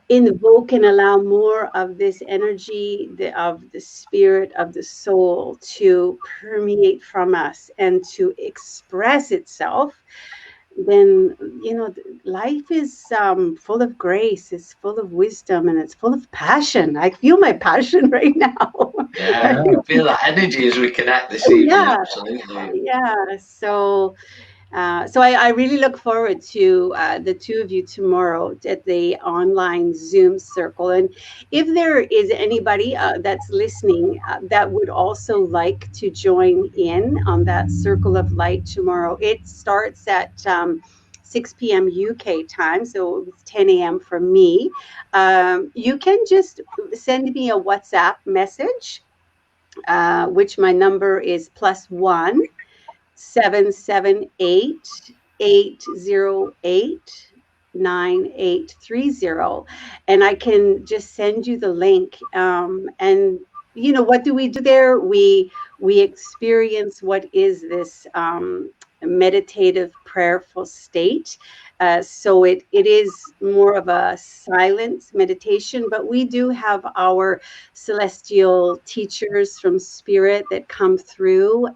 invoke and allow more of this energy of the spirit of the soul to permeate from us and to express itself, then life is full of grace, it's full of wisdom, and it's full of passion. I feel my passion right now. Yeah, I feel that energy as we connect this evening. Yeah, Absolutely. yeah. So I really look forward to the two of you tomorrow at the online Zoom circle. And if there is anybody that's listening that would also like to join in on that circle of light tomorrow, it starts at 6 p.m. UK time, so it's 10 a.m. for me. You can just send me a WhatsApp message, which my number is +1 778-808-9830, and I can just send you the link. And what do we do there? We experience what is this meditative, prayerful state. So it is more of a silent meditation, but we do have our celestial teachers from spirit that come through.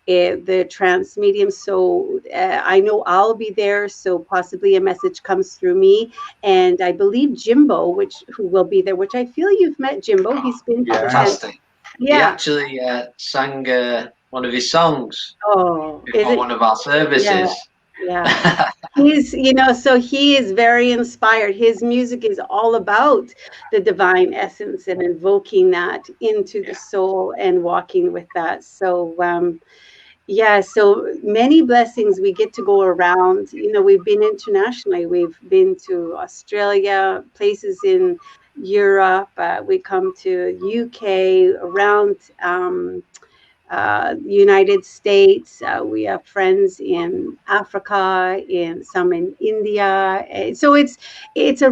The trance medium. So I know I'll be there. So possibly a message comes through me, and I believe Jimbo, who will be there. Which I feel you've met Jimbo. He's been fantastic. Yeah, he actually sang one of his songs. Oh, before one of our services. Yeah. He's, so he is very inspired. His music is all about the divine essence and invoking that into the soul and walking with that. So, so many blessings. We get to go around. We've been internationally. We've been to Australia, places in Europe. We come to UK, around United States. We have friends in Africa, some in India. So it's a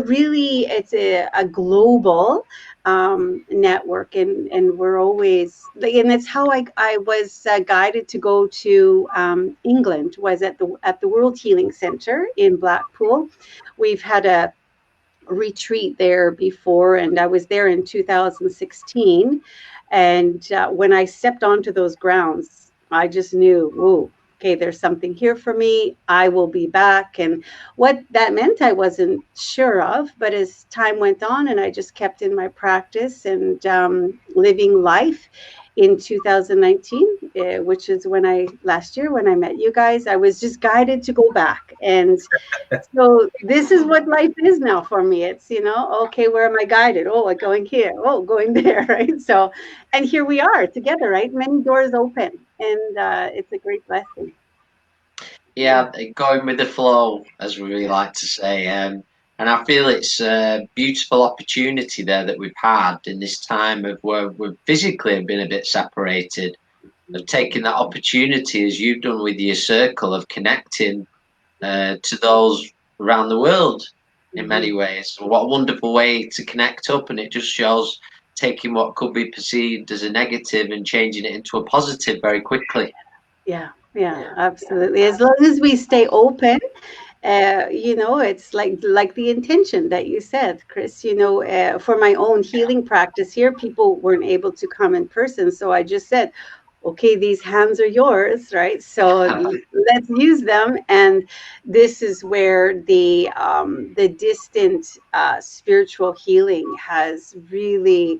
global network, and we're always, and it's how I was guided to go to England, was at the World Healing Center in Blackpool. We've had a retreat there before, and I was there in 2016. And when I stepped onto those grounds, I just knew, oh, okay, there's something here for me. I will be back. And what that meant, I wasn't sure of. But as time went on, and I just kept in my practice and living life, in 2019, which is last year when I met you guys, I was just guided to go back. And so this is what life is now for me. It's, okay, where am I guided? Oh, I'm going here. Oh, going there, right? So, and here we are together, right? Many doors open, and it's a great blessing. Yeah, going with the flow, as we really like to say. And I feel it's a beautiful opportunity there that we've had in this time of where we've physically been a bit separated, of taking that opportunity, as you've done with your circle, of connecting to those around the world in many ways. What a wonderful way to connect up, and it just shows taking what could be perceived as a negative and changing it into a positive very quickly. Yeah, absolutely. As long as we stay open, it's like the intention that you said, Chris. For my own healing practice here, people weren't able to come in person, so I just said, okay, these hands are yours, right? So let's use them. And this is where the distant spiritual healing has really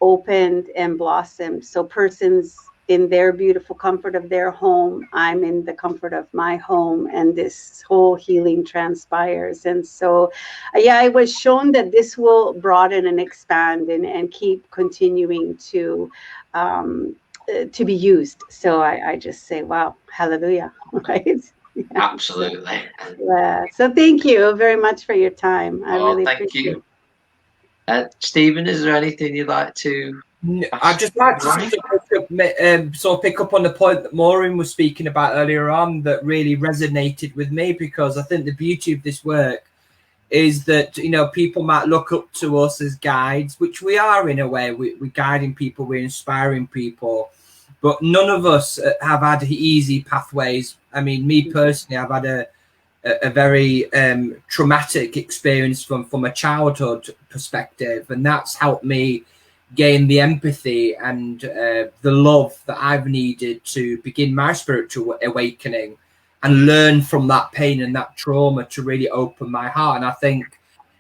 opened and blossomed. So persons in their beautiful comfort of their home, I'm in the comfort of my home, and this whole healing transpires. And so, I was shown that this will broaden and expand and keep continuing to be used. So I just say, wow, hallelujah, right? Absolutely. So thank you very much for your time. I really appreciate you. Stephen, is there anything you'd like to? I'd just like to sort of pick up on the point that Maureen was speaking about earlier on, that really resonated with me, because I think the beauty of this work is that, people might look up to us as guides, which we are in a way. We're guiding people, we're inspiring people, but none of us have had easy pathways. I mean, me personally, I've had a very traumatic experience from a childhood perspective, and that's helped me gain the empathy and the love that I've needed to begin my spiritual awakening and learn from that pain and that trauma to really open my heart. And I think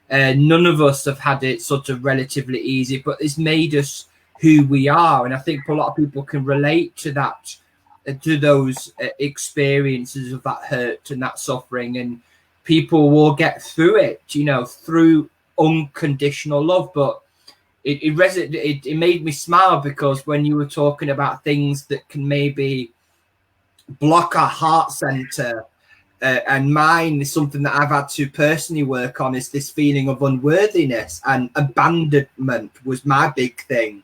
none of us have had it sort of relatively easy, but it's made us who we are. And I think a lot of people can relate to that, to those experiences of that hurt and that suffering, and people will get through it, you know, through unconditional love. But it made me smile, because when you were talking about things that can maybe block our heart center, and mine is something that I've had to personally work on, is this feeling of unworthiness, and abandonment was my big thing.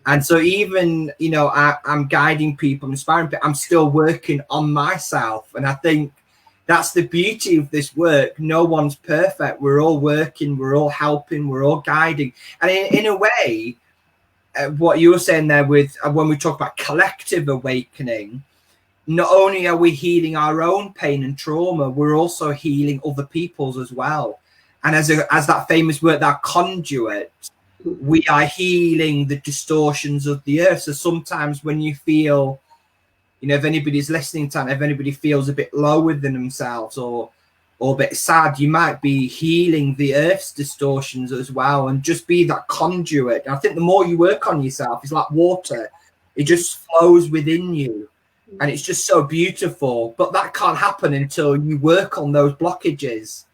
And so even, you know, I'm guiding people, inspiring people, I'm still working on myself. And I think that's the beauty of this work. No one's perfect. We're all working, we're all helping, we're all guiding. And in a way, what you were saying there with when we talk about collective awakening, not only are we healing our own pain and trauma, we're also healing other people's as well. And as that famous word, that conduit, we are healing the distortions of the earth. So sometimes when you feel, you know, if anybody's listening to it, if anybody feels a bit low within themselves or a bit sad, you might be healing the earth's distortions as well, and just be that conduit. And I think the more you work on yourself, it's like water. It just flows within you. And it's just so beautiful. But that can't happen until you work on those blockages.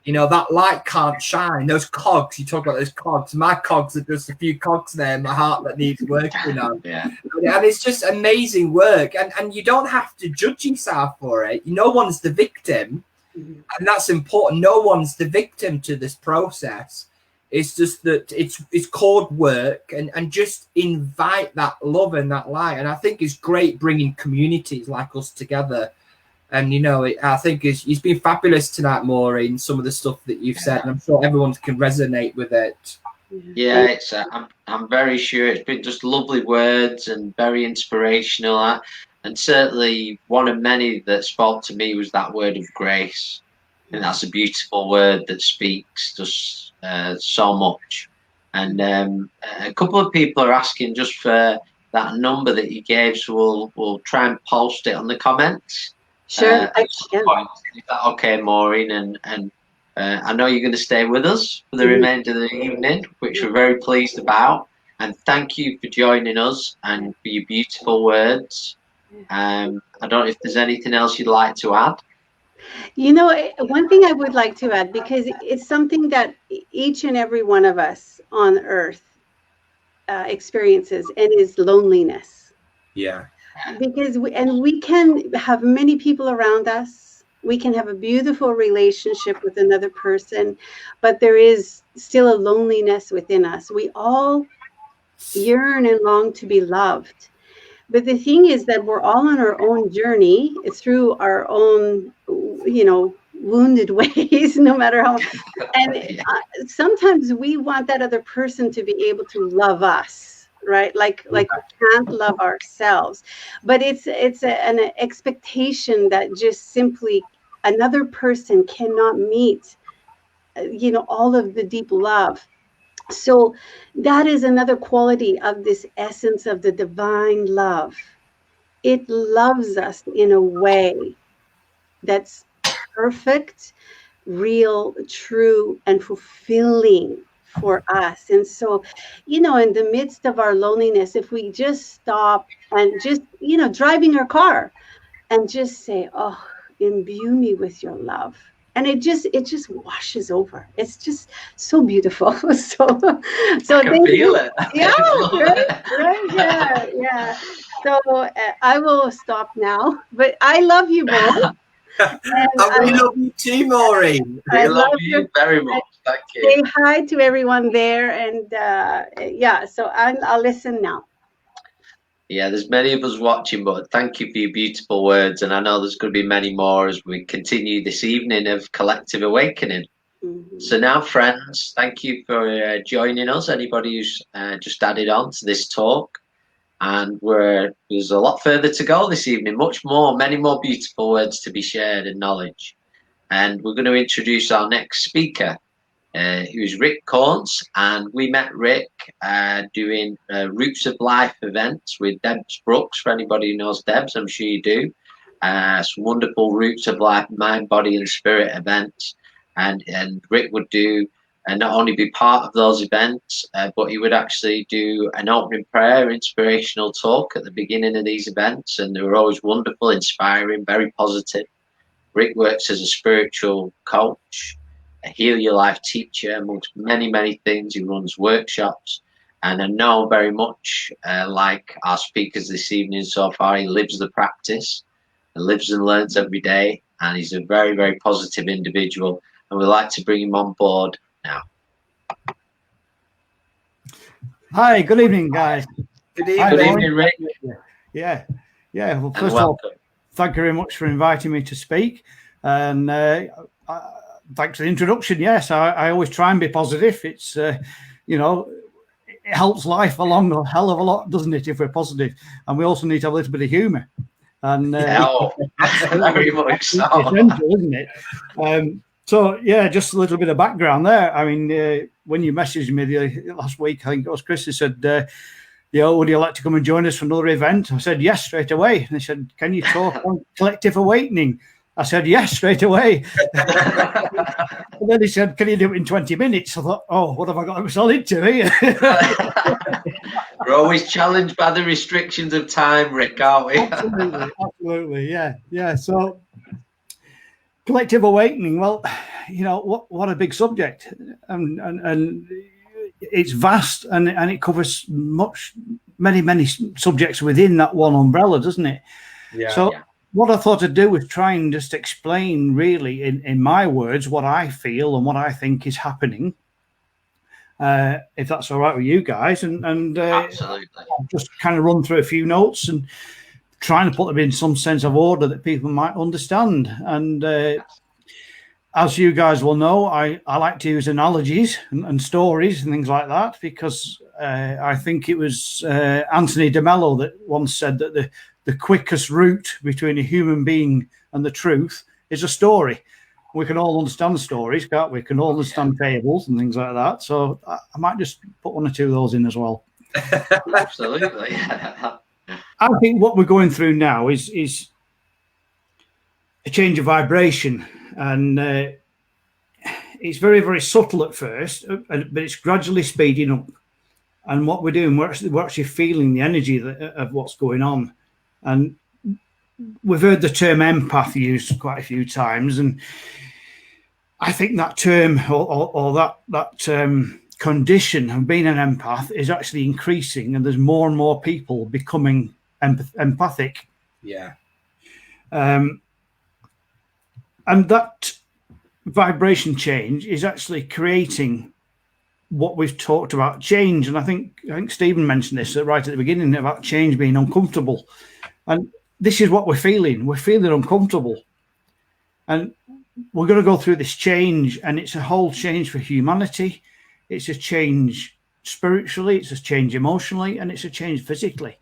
You know, that light can't shine. Those cogs, you talk about those cogs. My cogs are just a few cogs there in my heart that needs working on. Yeah. And it's just amazing work. And you don't have to judge yourself for it. No one's the victim. And that's important. No one's the victim to this process. It's just that it's called work, and just invite that love and that light. And I think it's great bringing communities like us together. And, you know, I think it's been fabulous tonight, Maureen, some of the stuff that you've said. And I'm sure everyone can resonate with it. Yeah, it's I'm very sure it's been just lovely words and very inspirational. And certainly one of many that spoke to me was that word of grace. And that's a beautiful word that speaks just so much. And a couple of people are asking just for that number that you gave, so we'll try and post it on the comments. Sure. At some point. Is that okay, Maureen? And I know you're going to stay with us for the remainder of the evening, which we're very pleased about. And thank you for joining us and for your beautiful words. I don't know if there's anything else you'd like to add. You know, one thing I would like to add, because it's something that each and every one of us on earth experiences, and is loneliness. Yeah. Because we can have many people around us. We can have a beautiful relationship with another person, but there is still a loneliness within us. We all yearn and long to be loved. But the thing is that we're all on our own journey through our own, you know, wounded ways, no matter how. And sometimes we want that other person to be able to love us, right? Like we can't love ourselves. But it's an expectation that just simply another person cannot meet, you know, all of the deep love. So that is another quality of this essence of the divine love. It loves us in a way that's perfect, real, true, and fulfilling for us. And so, you know, in the midst of our loneliness, if we just stop and just, you know, driving our car and just say, oh, imbue me with your love. And it just washes over. It's just so beautiful. So I can feel it. Yeah, right, yeah. So I will stop now. But I love you both. And we love you too, Maureen. I love you very much. Thank you. Say hi to everyone there, and yeah. So I'll listen now. Yeah, there's many of us watching, but thank you for your beautiful words. And I know there's going to be many more as we continue this evening of collective awakening. So now, friends, thank you for joining us. Anybody who's just added on to this talk. And there's a lot further to go this evening, much more, many more beautiful words to be shared and knowledge. and we're going to introduce our next speaker, who's Rick Caunce, and we met Rick doing Roots of Life events with Debs Brooks. For anybody who knows Debs, I'm sure you do. Some wonderful Roots of Life, mind, body, and spirit events, and Rick would do and not only be part of those events, but he would actually do an opening prayer, inspirational talk at the beginning of these events, and they were always wonderful, inspiring, very positive. Rick works as a spiritual coach, a Heal Your Life teacher, amongst many, many things. He runs workshops, and I know very much, like our speakers this evening so far, he lives the practice and lives and learns every day, and he's a very, very positive individual, and we'd like to bring him on board now. Hi, good evening, guys. Good evening. Hi, Good evening, Rick. Yeah. Well, first of all, thank you very much for inviting me to speak. And thanks for the introduction. Yes, I always try and be positive. It's, you know, it helps life along a hell of a lot, doesn't it, if we're positive? And we also need to have a little bit of humour. And very much so. Essential, isn't it? So, yeah, just a little bit of background there. I mean, when you messaged me the last week, I think it was Chris, who said, you know, would you like to come and join us for another event? I said, yes, straight away. And they said, can you talk on collective awakening? I said, yes, straight away. And then he said, can you do it in 20 minutes? I thought, oh, what have I got myself into here? We're always challenged by the restrictions of time, Rick, aren't we? Absolutely, yeah. So, collective awakening, well, you know, what a big subject. And it's vast, and it covers many subjects within that one umbrella, doesn't it? Yeah. So what I thought I'd do was try and just explain, really, in my words, what I feel and what I think is happening. If that's all right with you guys, and Absolutely. I'll just kind of run through a few notes and trying to put them in some sense of order that people might understand. And as you guys will know, I like to use analogies and stories and things like that, because I think it was Anthony de Mello that once said that the quickest route between a human being and the truth is a story. We can all understand stories, can't we? We can all understand fables and things like that. So I might just put one or two of those in as well. Absolutely. I think what we're going through now is a change of vibration, and it's very, very subtle at first, but it's gradually speeding up. And what we're doing, we're actually feeling the energy of what's going on. And we've heard the term empath used quite a few times, and I think that term or that condition of being an empath is actually increasing, and there's more and more people becoming empathic. Yeah. And that vibration change is actually creating what we've talked about, change. And I think Stephen mentioned this right at the beginning about change being uncomfortable. And this is what we're feeling. We're feeling uncomfortable. And we're going to go through this change, and it's a whole change for humanity. It's a change spiritually, it's a change emotionally, and it's a change physically.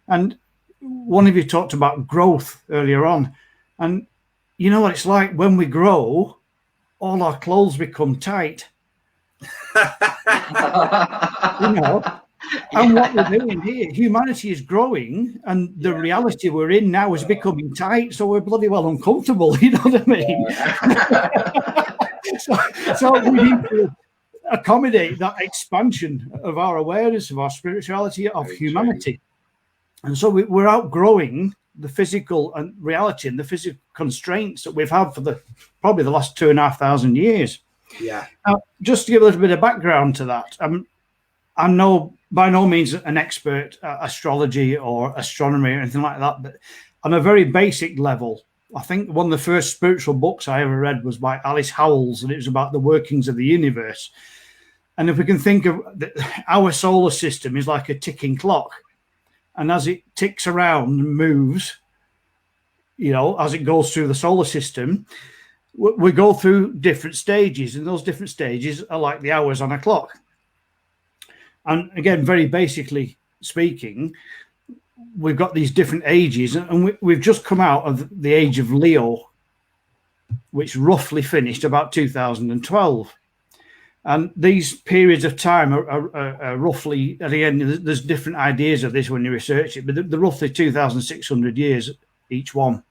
And one of you talked about growth earlier on. And you know what it's like when we grow, all our clothes become tight. You know, and what we're doing here, humanity is growing, and the reality we're in now is becoming tight, so we're bloody well uncomfortable. You know what I mean? so we need to accommodate that expansion of our awareness, of our spirituality, of humanity. And so we're outgrowing the physical and reality and the physical constraints that we've had for probably the last 2,500 years. Yeah. Now, just to give a little bit of background to that, I'm by no means an expert at astrology or astronomy or anything like that, but on a very basic level, I think one of the first spiritual books I ever read was by Alice Howells, and it was about the workings of the universe. And if we can think of our solar system is like a ticking clock, and as it ticks around and moves, you know, as it goes through the solar system, we go through different stages, and those different stages are like the hours on a clock. And again, very basically speaking, we've got these different ages, and we've just come out of the age of Leo. which roughly finished about 2012. And these periods of time are roughly, and again, there's different ideas of this when you research it, but they're roughly 2,600 years each one.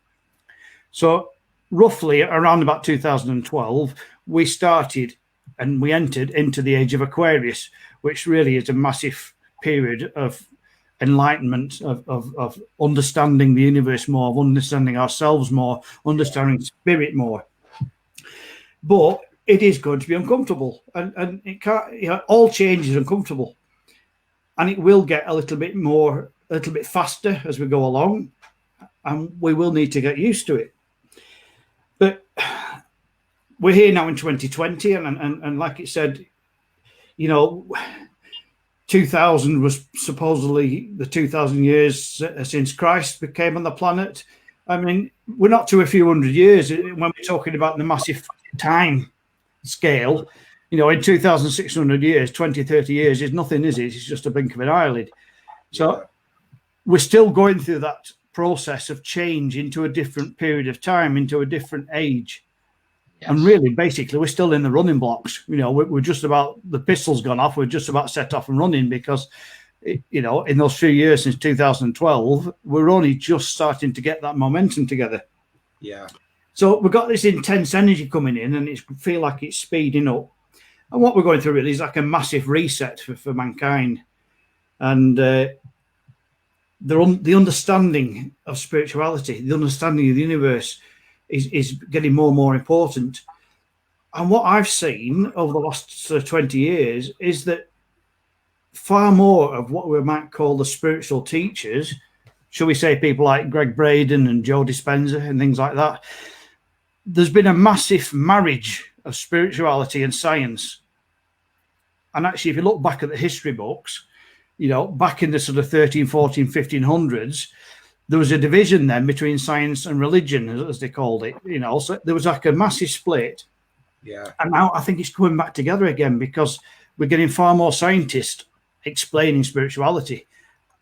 So roughly around about 2012, we started and we entered into the age of Aquarius, which really is a massive period of enlightenment, of understanding the universe more, of understanding ourselves more, understanding spirit more. But it is going to be uncomfortable, and it can't, you know, all change is uncomfortable, and it will get a little bit faster as we go along, and we will need to get used to it. But we're here now in 2020, and like it said, you know, 2000 was supposedly the 2,000 years since Christ came on the planet. I mean, we're not to a few hundred years when we're talking about the massive time scale. You know, in 2,600 years, 20, 30 years is nothing, is it? It's just a blink of an eyelid. So we're still going through that process of change into a different period of time, into a different age. Yes. And really, basically, we're still in the running blocks. You know, we're just about, the pistol's gone off. We're just about set off and running because, you know, in those few years since 2012, we're only just starting to get that momentum together. Yeah. So we've got this intense energy coming in, and it feel like it's speeding up. And what we're going through really is like a massive reset for mankind. And the understanding of spirituality, the understanding of the universe is getting more and more important. And what I've seen over the last sort of 20 years is that far more of what we might call the spiritual teachers, shall we say people like Greg Braden and Joe Dispenza and things like that, there's been a massive marriage of spirituality and science. And actually, if you look back at the history books, you know, back in the sort of 13, 14, 1500s, there was a division then between science and religion, as they called it, you know, so there was like a massive split. Yeah. And now I think it's coming back together again because we're getting far more scientists explaining spirituality,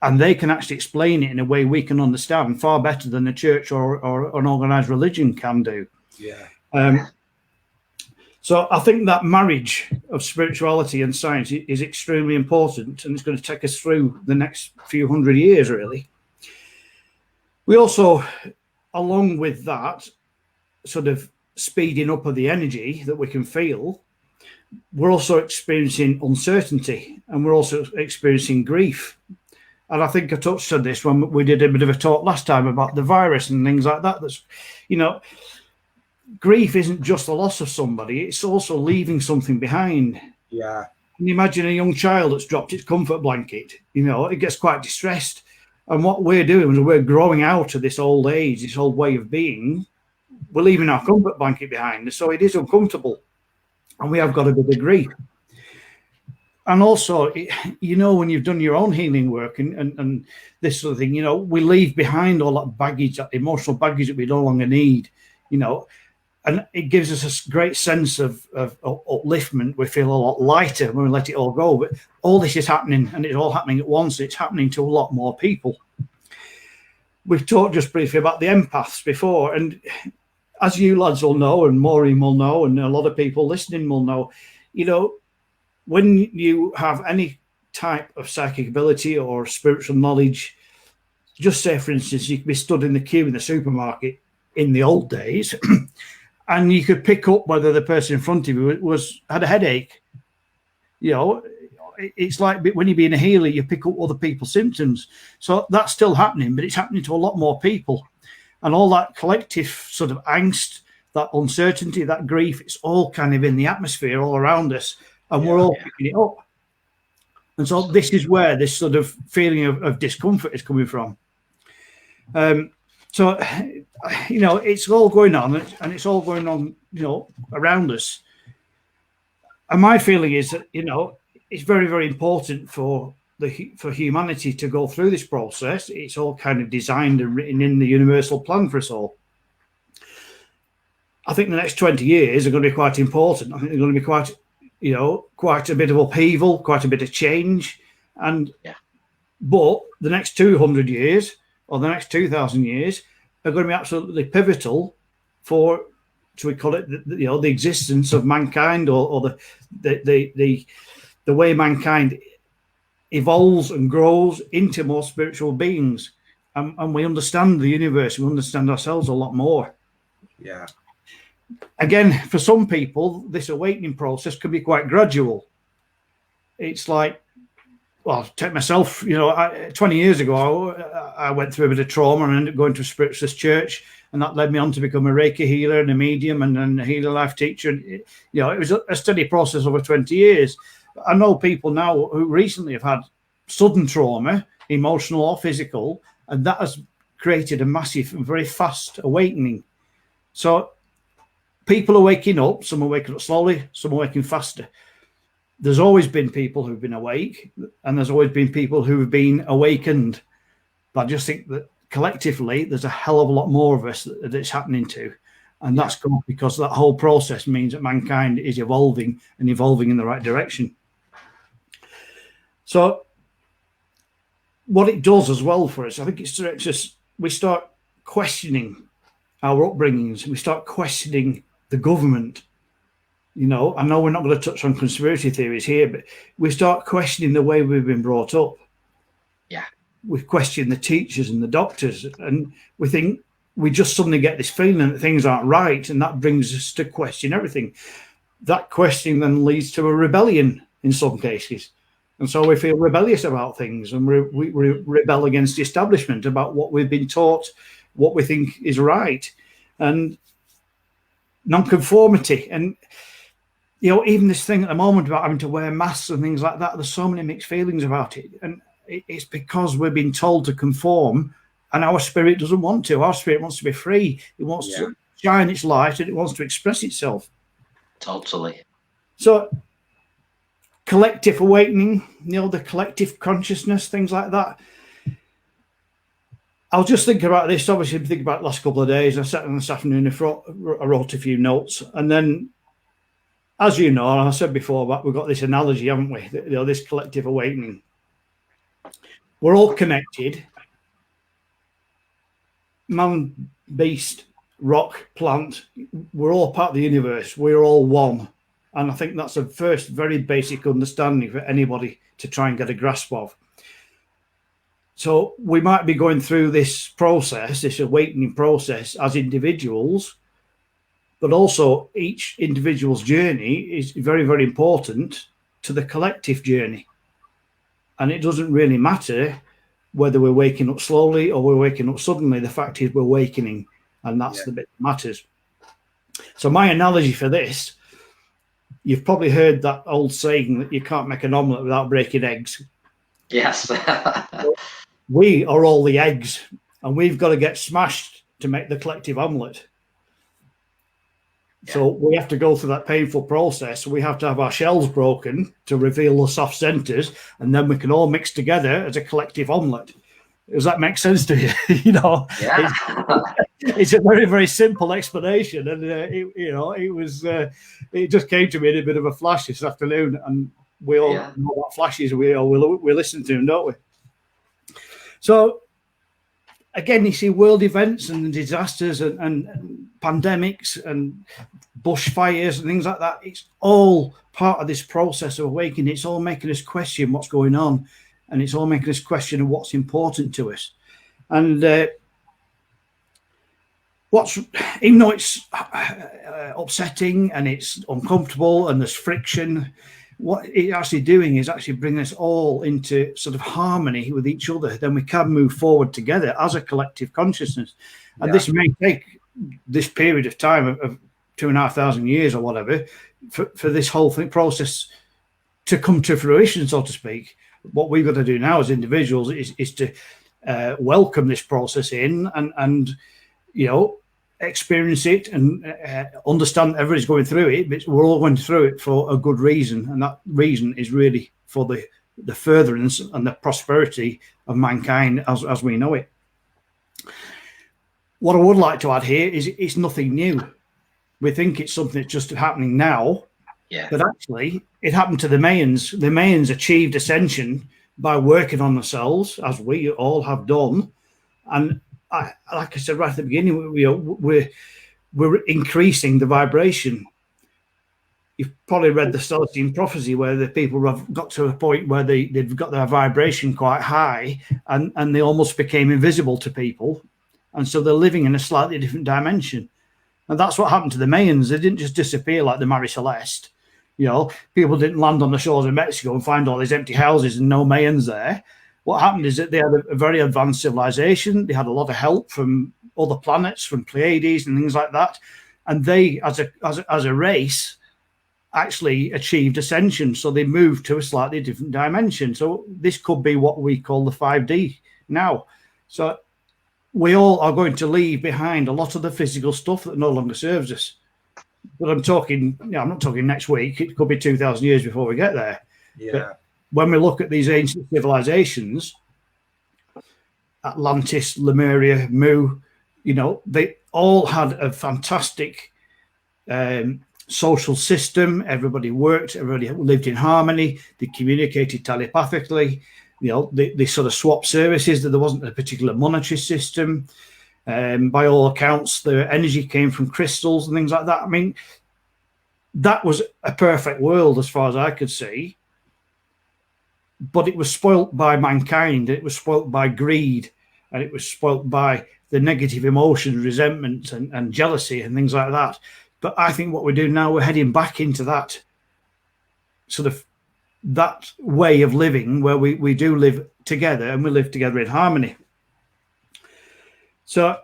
and they can actually explain it in a way we can understand far better than the church or an organized religion can do. Yeah. So I think that marriage of spirituality and science is extremely important, and it's going to take us through the next few hundred years, really. We also, along with that sort of speeding up of the energy that we can feel, we're also experiencing uncertainty, and we're also experiencing grief. And I think I touched on this when we did a bit of a talk last time about the virus and things like that. That's, you know, grief isn't just the loss of somebody, it's also leaving something behind. Yeah. Can you imagine a young child that's dropped its comfort blanket? You know, it gets quite distressed. And what we're doing is we're growing out of this old age, this old way of being. We're leaving our comfort blanket behind. So it is uncomfortable. And we have got a bit of grief. And also, you know, when you've done your own healing work and this sort of thing, you know, we leave behind all that baggage, that emotional baggage that we no longer need, you know, and it gives us a great sense of upliftment. We feel a lot lighter when we let it all go. But all this is happening, and it's all happening at once. It's happening to a lot more people. We've talked just briefly about the empaths before, and as you lads will know, and Maureen will know, and a lot of people listening will know, you know, when you have any type of psychic ability or spiritual knowledge, just say, for instance, you could be stood in the queue in the supermarket in the old days, and you could pick up whether the person in front of you had a headache. You know, it's like when you're being a healer, you pick up other people's symptoms. So that's still happening, but it's happening to a lot more people. And all that collective sort of angst, that uncertainty, that grief, it's all kind of in the atmosphere all around us, and we're all picking it up. And so this is where this sort of feeling of discomfort is coming from. So, you know, it's all going on, and it's all going on, you know, around us. And my feeling is that, you know, it's very, very important for humanity to go through this process. It's all kind of designed and written in the universal plan for us all. I think the next 20 years are going to be quite important. I think they're going to be quite, you know, quite a bit of upheaval, quite a bit of change. And but the next 200 years or the next 2,000 years are going to be absolutely pivotal for should we call it, the existence of mankind, or the way mankind evolves and grows into more spiritual beings, and we understand the universe, we understand ourselves a lot more. Yeah. Again, for some people, this awakening process can be quite gradual. It's like, well, take myself, 20 years ago, I went through a bit of trauma and ended up going to a spiritualist church, and that led me on to become a Reiki healer and a medium and a healer life teacher. It was a steady process over 20 years. I know people now who recently have had sudden trauma, emotional or physical, and that has created a massive and very fast awakening. So people are waking up. Some are waking up slowly, some are waking faster. There's always been people who've been awake, and there's always been people who have been awakened. But I just think that collectively, there's a hell of a lot more of us that it's happening to. And that's good, because that whole process means that mankind is evolving and evolving in the right direction. So what it does as well for us, I think it's just, we start questioning our upbringings. We start questioning the government. I know we're not going to touch on conspiracy theories here, but we start questioning the way we've been brought up. Yeah. We question the teachers and the doctors, and we think we just suddenly get this feeling that things aren't right, and that brings us to question everything. That questioning then leads to a rebellion in some cases. And so we feel rebellious about things, and we rebel against the establishment about what we've been taught, what we think is right, and nonconformity. And even this thing at the moment about having to wear masks and things like that, there's so many mixed feelings about it. And it's because we've been told to conform, and our spirit doesn't want to. Our spirit wants to be free. It wants to shine its light, and it wants to express itself. Totally. So collective awakening, the collective consciousness, things like that. I was just thinking about this. Obviously, I've been thinking about the last couple of days. I sat in this afternoon, I wrote a few notes, and then, as you know, and I said before, but we've got this analogy, haven't we? This collective awakening. We're all connected. Man, beast, rock, plant. We're all part of the universe. We're all one. And I think that's a first very basic understanding for anybody to try and get a grasp of. So we might be going through this process, this awakening process, as individuals, but also each individual's journey is very, very important to the collective journey. And it doesn't really matter whether we're waking up slowly or we're waking up suddenly. The fact is we're awakening, and that's the bit that matters. So my analogy for this, you've probably heard that old saying that you can't make an omelette without breaking eggs. Yes. We are all the eggs, and we've got to get smashed to make the collective omelette. So we have to go through that painful process. We have to have our shells broken to reveal the soft centers, and then we can all mix together as a collective omelette. Does that make sense to you? Yeah. It's a very, very simple explanation, and it just came to me in a bit of a flash this afternoon, and we all know what flashes we listen to them, don't we? So again, you see world events and disasters and pandemics and bushfires and things like that. It's all part of this process of awakening. It's all making us question what's going on, and it's all making us question what's important to us. And even though it's upsetting and it's uncomfortable and there's friction, what it's actually doing is actually bringing us all into sort of harmony with each other. Then we can move forward together as a collective consciousness. And this may take this period of time of 2,500 years or whatever for this whole process to come to fruition, so to speak. What we've got to do now as individuals is to welcome this process in and experience it and understand everybody's going through it, but we're all going through it for a good reason, and that reason is really for the furtherance and the prosperity of mankind as we know it. What I would like to add here is it's nothing new. We think it's something that's just happening now, but actually it happened to the Mayans. The Mayans achieved ascension by working on themselves, as we all have done, and like I said right at the beginning, we're increasing the vibration. You've probably read the Celestine prophecy where the people have got to a point where they've got their vibration quite high and they almost became invisible to people. And so they're living in a slightly different dimension. And that's what happened to the Mayans. They didn't just disappear like the Mary Celeste. You know, people didn't land on the shores of Mexico and find all these empty houses and no Mayans there. What happened is that they had a very advanced civilization. They had a lot of help from other planets, from Pleiades and things like that. And they, as a race, actually achieved ascension. So they moved to a slightly different dimension. So this could be what we call the 5D now. So we all are going to leave behind a lot of the physical stuff that no longer serves us. But I'm not talking next week. It could be 2,000 years before we get there. Yeah. But when we look at these ancient civilizations, Atlantis, Lemuria, Mu, you know, they all had a fantastic social system. Everybody worked, everybody lived in harmony, they communicated telepathically, you know, they sort of swapped services, that there wasn't a particular monetary system. By all accounts, their energy came from crystals and things like that. I mean, that was a perfect world as far as I could see. But it was spoilt by mankind, it was spoilt by greed, and it was spoilt by the negative emotions, resentment and jealousy and things like that. But I think what we're doing now, we're heading back into that sort of that way of living where we do live together and we live together in harmony. So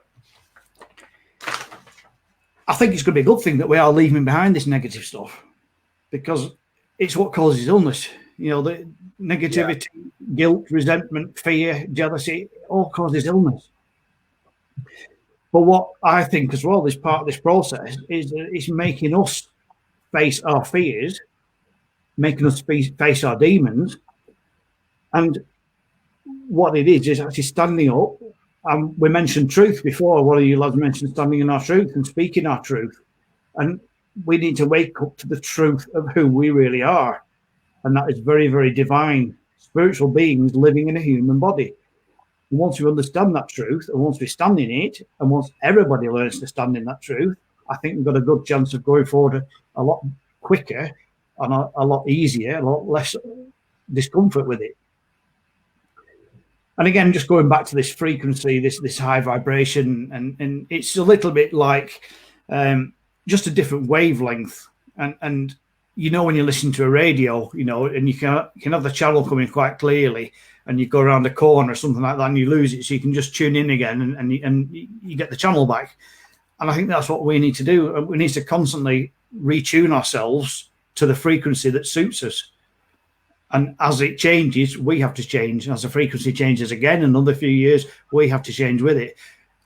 I think it's going to be a good thing that we are leaving behind this negative stuff, because it's what causes illness. You know, the negativity, guilt, resentment, fear, jealousy, all causes illness. But what I think as well is part of this process is that it's making us face our fears, making us face our demons. And what it is actually standing up. And we mentioned truth before. One of you lads mentioned standing in our truth and speaking our truth. And we need to wake up to the truth of who we really are. And that is very, very divine, spiritual beings living in a human body. And once we understand that truth, and once we stand in it, and once everybody learns to stand in that truth, I think we've got a good chance of going forward a lot quicker and a lot easier, a lot less discomfort with it. And again, just going back to this frequency, this high vibration, and it's a little bit like just a different wavelength. And you know, when you listen to a radio, you know, and you can have the channel coming quite clearly, and you go around a corner or something like that, and you lose it, so you can just tune in again, and you get the channel back. And I think that's what we need to do. We need to constantly retune ourselves to the frequency that suits us. And as it changes, we have to change. As the frequency changes again, another few years, we have to change with it.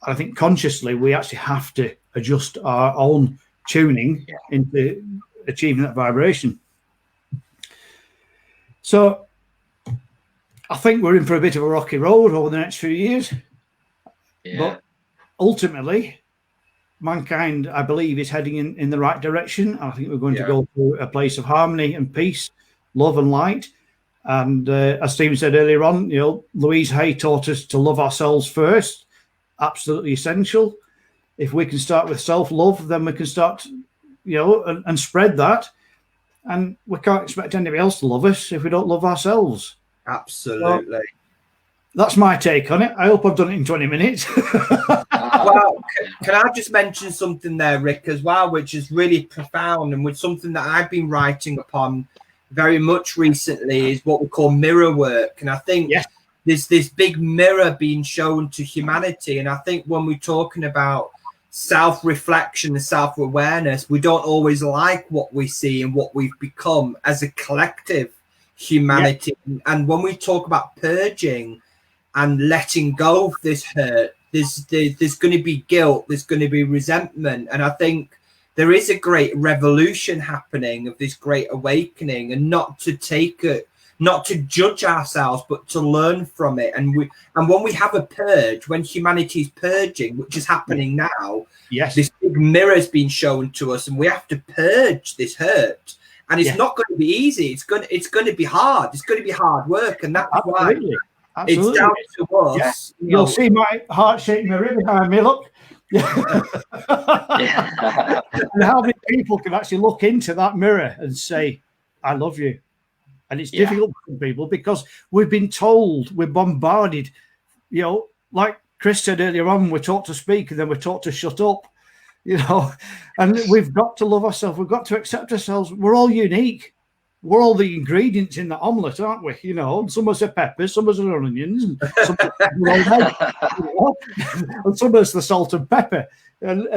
I think consciously, we actually have to adjust our own tuning into achieving that vibration. So I think we're in for a bit of a rocky road over the next few years. Yeah. But ultimately, mankind, I believe, is heading in the right direction. I think we're going to go to a place of harmony and peace, love and light. And as Stephen said earlier on, you know, Louise Hay taught us to love ourselves first. Absolutely essential. If we can start with self-love, then we can start, you know, and spread that. And we can't expect anybody else to love us if we don't love ourselves. Absolutely. So that's my take on it. I hope I've done it in 20 minutes. Well, can I just mention something there, Rick, as well, which is really profound, and with something that I've been writing upon very much recently, is what we call mirror work. And I think there's this big mirror being shown to humanity. And I think when we're talking about self-reflection and self-awareness, we don't always like what we see and what we've become as a collective humanity. And when we talk about purging and letting go of this hurt, there's going to be guilt, there's going to be resentment. And I think there is a great revolution happening of this great awakening, and not to take it, not to judge ourselves, but to learn from it. And when we have a purge, when humanity is purging, which is happening now, this big mirror is being shown to us, and we have to purge this hurt. And it's not going to be easy. It's going to be hard. It's going to be hard work, and that's why it's down to us. You'll see my heart shaking the river behind me. Look, Yeah. And how many people can actually look into that mirror and say, I love you? And it's difficult for people because we've been told, we're bombarded, you know, like Chris said earlier on, we're taught to speak and then we're taught to shut up, you know, and we've got to love ourselves. We've got to accept ourselves. We're all unique. We're all the ingredients in the omelette, aren't we? You know, some are the peppers, some are the onions, and some are and some are the salt and pepper. And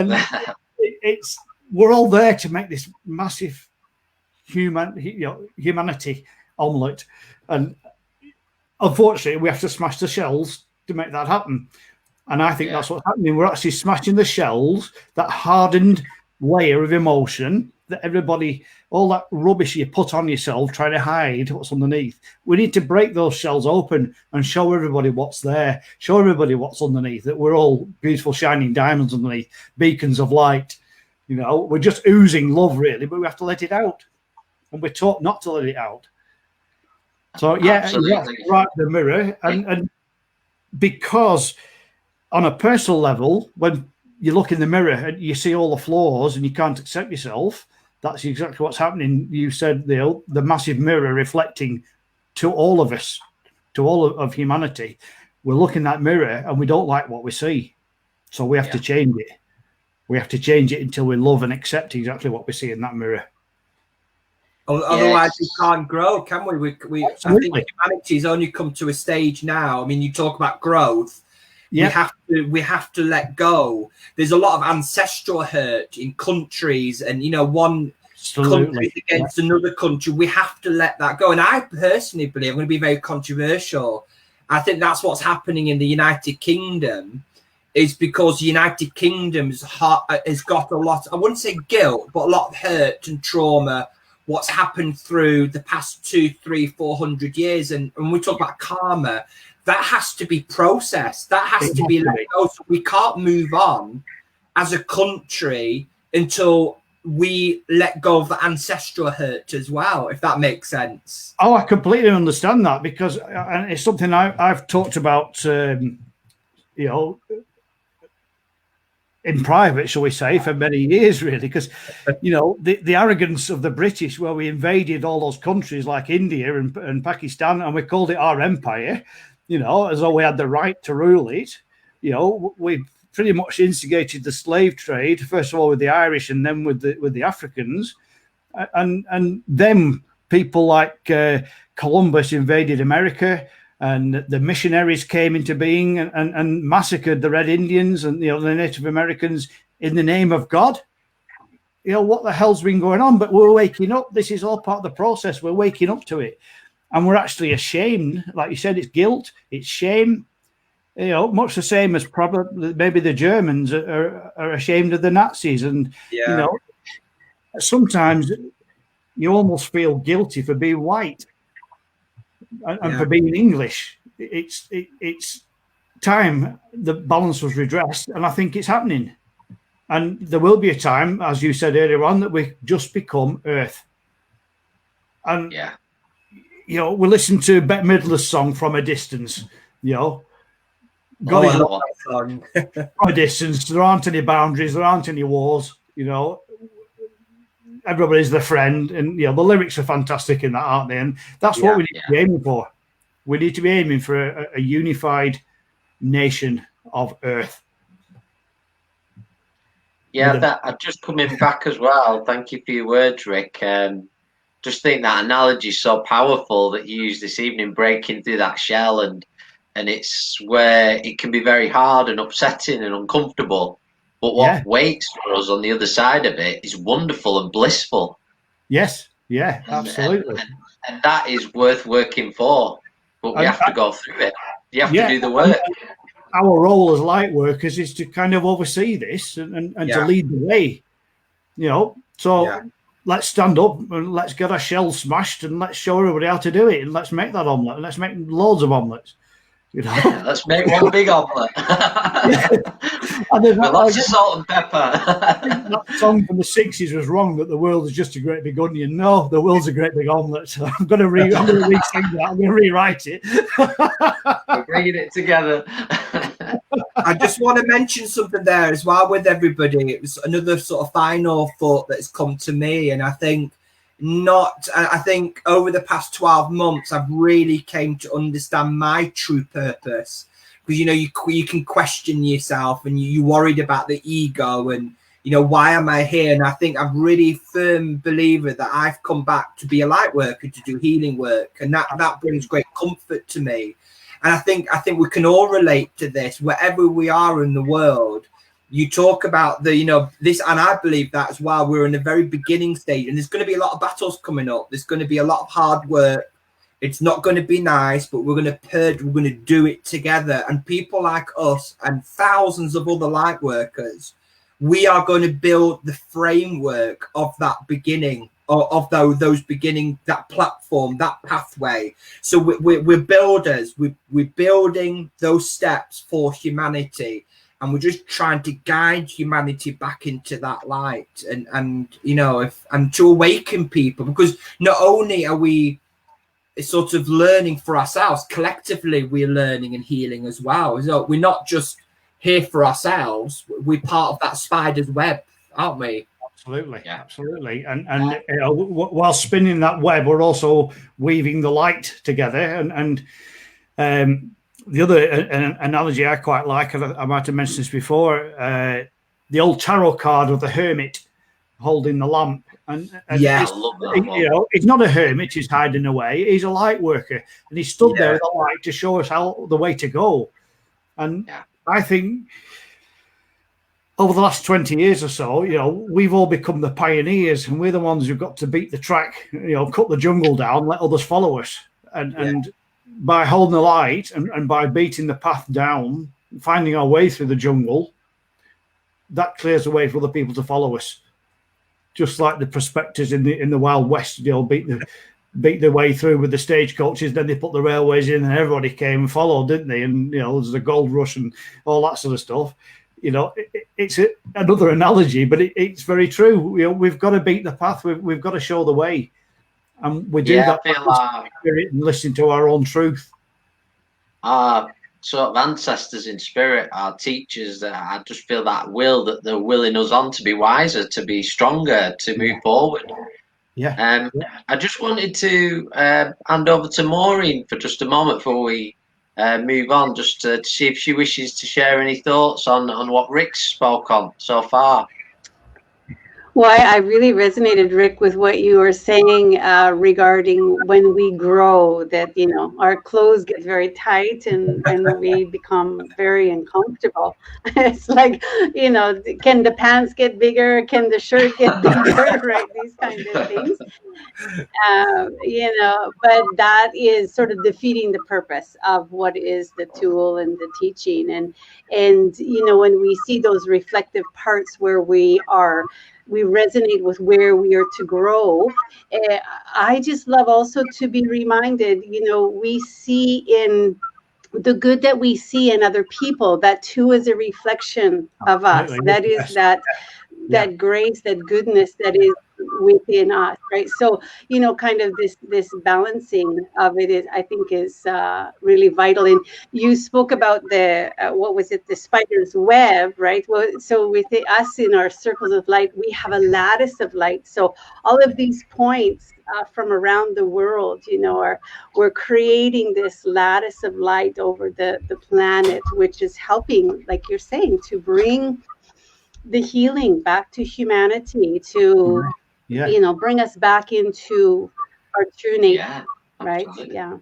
it's we're all there to make this massive humanity omelette. And unfortunately, we have to smash the shells to make that happen. And I think that's what's happening. We're actually smashing the shells, that hardened layer of emotion that everybody, all that rubbish you put on yourself trying to hide what's underneath. We need to break those shells open and show everybody what's there, show everybody what's underneath, that we're all beautiful shining diamonds underneath, beacons of light. You know, we're just oozing love, really, but we have to let it out. And we're taught not to let it out. So, yeah, right, the mirror. And because on a personal level, when you look in the mirror and you see all the flaws and you can't accept yourself, that's exactly what's happening. You said the massive mirror reflecting to all of us, to all of humanity. We're looking in that mirror and we don't like what we see. So we have to change it. We have to change it until we love and accept exactly what we see in that mirror. Otherwise, we can't grow, can we? I think humanity's only come to a stage now. I mean, you talk about growth. Yeah. We have to let go. There's a lot of ancestral hurt in countries, and you know, one country against another country. We have to let that go. And I personally believe, I'm going to be very controversial, I think that's what's happening in the United Kingdom, is because the United Kingdom has got a lot, I wouldn't say guilt, but a lot of hurt and trauma, what's happened through the past 200, 300, 400 years. And when we talk about karma, that has to be processed. That has to be let go. So we can't move on as a country until we let go of the ancestral hurt as well, if that makes sense. Oh, I completely understand that, because it's something I've talked about, you know, in private, shall we say, for many years, really, because, you know, the arrogance of the British, where we invaded all those countries like India and Pakistan, and we called it our empire, you know, as though we had the right to rule it. You know, we pretty much instigated the slave trade, first of all with the Irish and then with the Africans. And then people like Columbus invaded America, and the missionaries came into being and massacred the Red Indians and, you know, the Native Americans in the name of God. You know, what the hell's been going on? But we're waking up. This is all part of the process. We're waking up to it. And we're actually ashamed. Like you said, it's guilt, it's shame. You know, much the same as probably maybe the Germans are ashamed of the Nazis. And, you know, sometimes you almost feel guilty for being white and for being English. It's time the balance was redressed, and I think it's happening. And there will be a time, as you said earlier on, that we just become Earth. And you know, we listen to Bette Midler's song From a Distance, you know. From a distance, there aren't any boundaries, there aren't any walls, you know. Everybody's the friend, and, you know, the lyrics are fantastic in that, aren't they? And that's what we need to be aiming for. We need to be aiming for a unified nation of Earth. Yeah, that I've just coming back as well. Thank you for your words, Rick. Just think that analogy is so powerful that you used this evening, breaking through that shell, and it's where it can be very hard and upsetting and uncomfortable. But what waits for us on the other side of it is wonderful and blissful. Yes, yeah, absolutely. And that is worth working for. But we have to go through it. You have to do the work. Our role as light workers is to kind of oversee this and to lead the way. You know, so let's stand up and let's get our shells smashed and let's show everybody how to do it, and let's make that omelette, and let's make loads of omelettes. You know, let's make one big omelette. With lots of salt and pepper. I think that song from the 60s was wrong, that the world is just a great big onion. No, the world's a great big omelette. So I'm going to re-sing that. I'm going to rewrite it. We're bringing it together. I just want to mention something there as well with everybody. It was another sort of final thought that's come to me, and I think over the past 12 months, I've really came to understand my true purpose. Because, you can question yourself and you worried about the ego and, why am I here? And I think I'm really firm believer that I've come back to be a light worker, to do healing work. And that brings great comfort to me. And I think we can all relate to this wherever we are in the world. You talk about this, and I believe that as well. We're in the very beginning stage, and there's going to be a lot of battles coming up. There's going to be a lot of hard work. It's not going to be nice, but we're going to purge. We're going to do it together. And people like us and thousands of other light workers, we are going to build the framework of that beginning, of those beginning, that platform, that pathway. So we're builders. We're building those steps for humanity. And we're just trying to guide humanity back into that light and to awaken people, because not only are we sort of learning for ourselves, collectively we're learning and healing as well. So we're not just here for ourselves, we're part of that spider's web, aren't we? Absolutely, yeah. Absolutely. And while spinning that web, we're also weaving the light together. And the other analogy I quite like, I might have mentioned this before, the old tarot card of the hermit holding the lamp. And yeah, I love that. He's not a hermit, he's hiding away. He's a light worker. And he stood there with a light to show us the way to go. And I think over the last 20 years or so, we've all become the pioneers, and we're the ones who've got to beat the track, cut the jungle down, let others follow us. And by holding the light and by beating the path down, finding our way through the jungle, that clears the way for other people to follow us. Just like the prospectors in the Wild West, beat their way through with the stagecoaches, then they put the railways in and everybody came and followed, didn't they? And, there's the gold rush and all that sort of stuff. It's another analogy, but it's very true. We've got to beat the path. We've got to show the way. And we do that by spirit and listen to our own truth. Our sort of ancestors in spirit, our teachers, I just feel that they're willing us on to be wiser, to be stronger, to move forward. Yeah. I just wanted to hand over to Maureen for just a moment before we move on, just to see if she wishes to share any thoughts on what Rick spoke on so far. Well, I really resonated, Rick, with what you were saying regarding when we grow, that, our clothes get very tight and we become very uncomfortable. It's like, can the pants get bigger? Can the shirt get bigger? Right? These kind of things. But that is sort of defeating the purpose of what is the tool and the teaching. And when we see those reflective parts where we resonate with where we are to grow. I just love also to be reminded, we see in the good that we see in other people, that too is a reflection of us. That is that grace, that goodness that is within us, right? So, kind of this balancing of it I think is really vital. And you spoke about the the spider's web, right? Well, so with us in our circles of light, we have a lattice of light. So all of these points from around the world, we're creating this lattice of light over the planet, which is helping, like you're saying, to bring the healing back to humanity, to bring us back into our true nature, right? Yeah.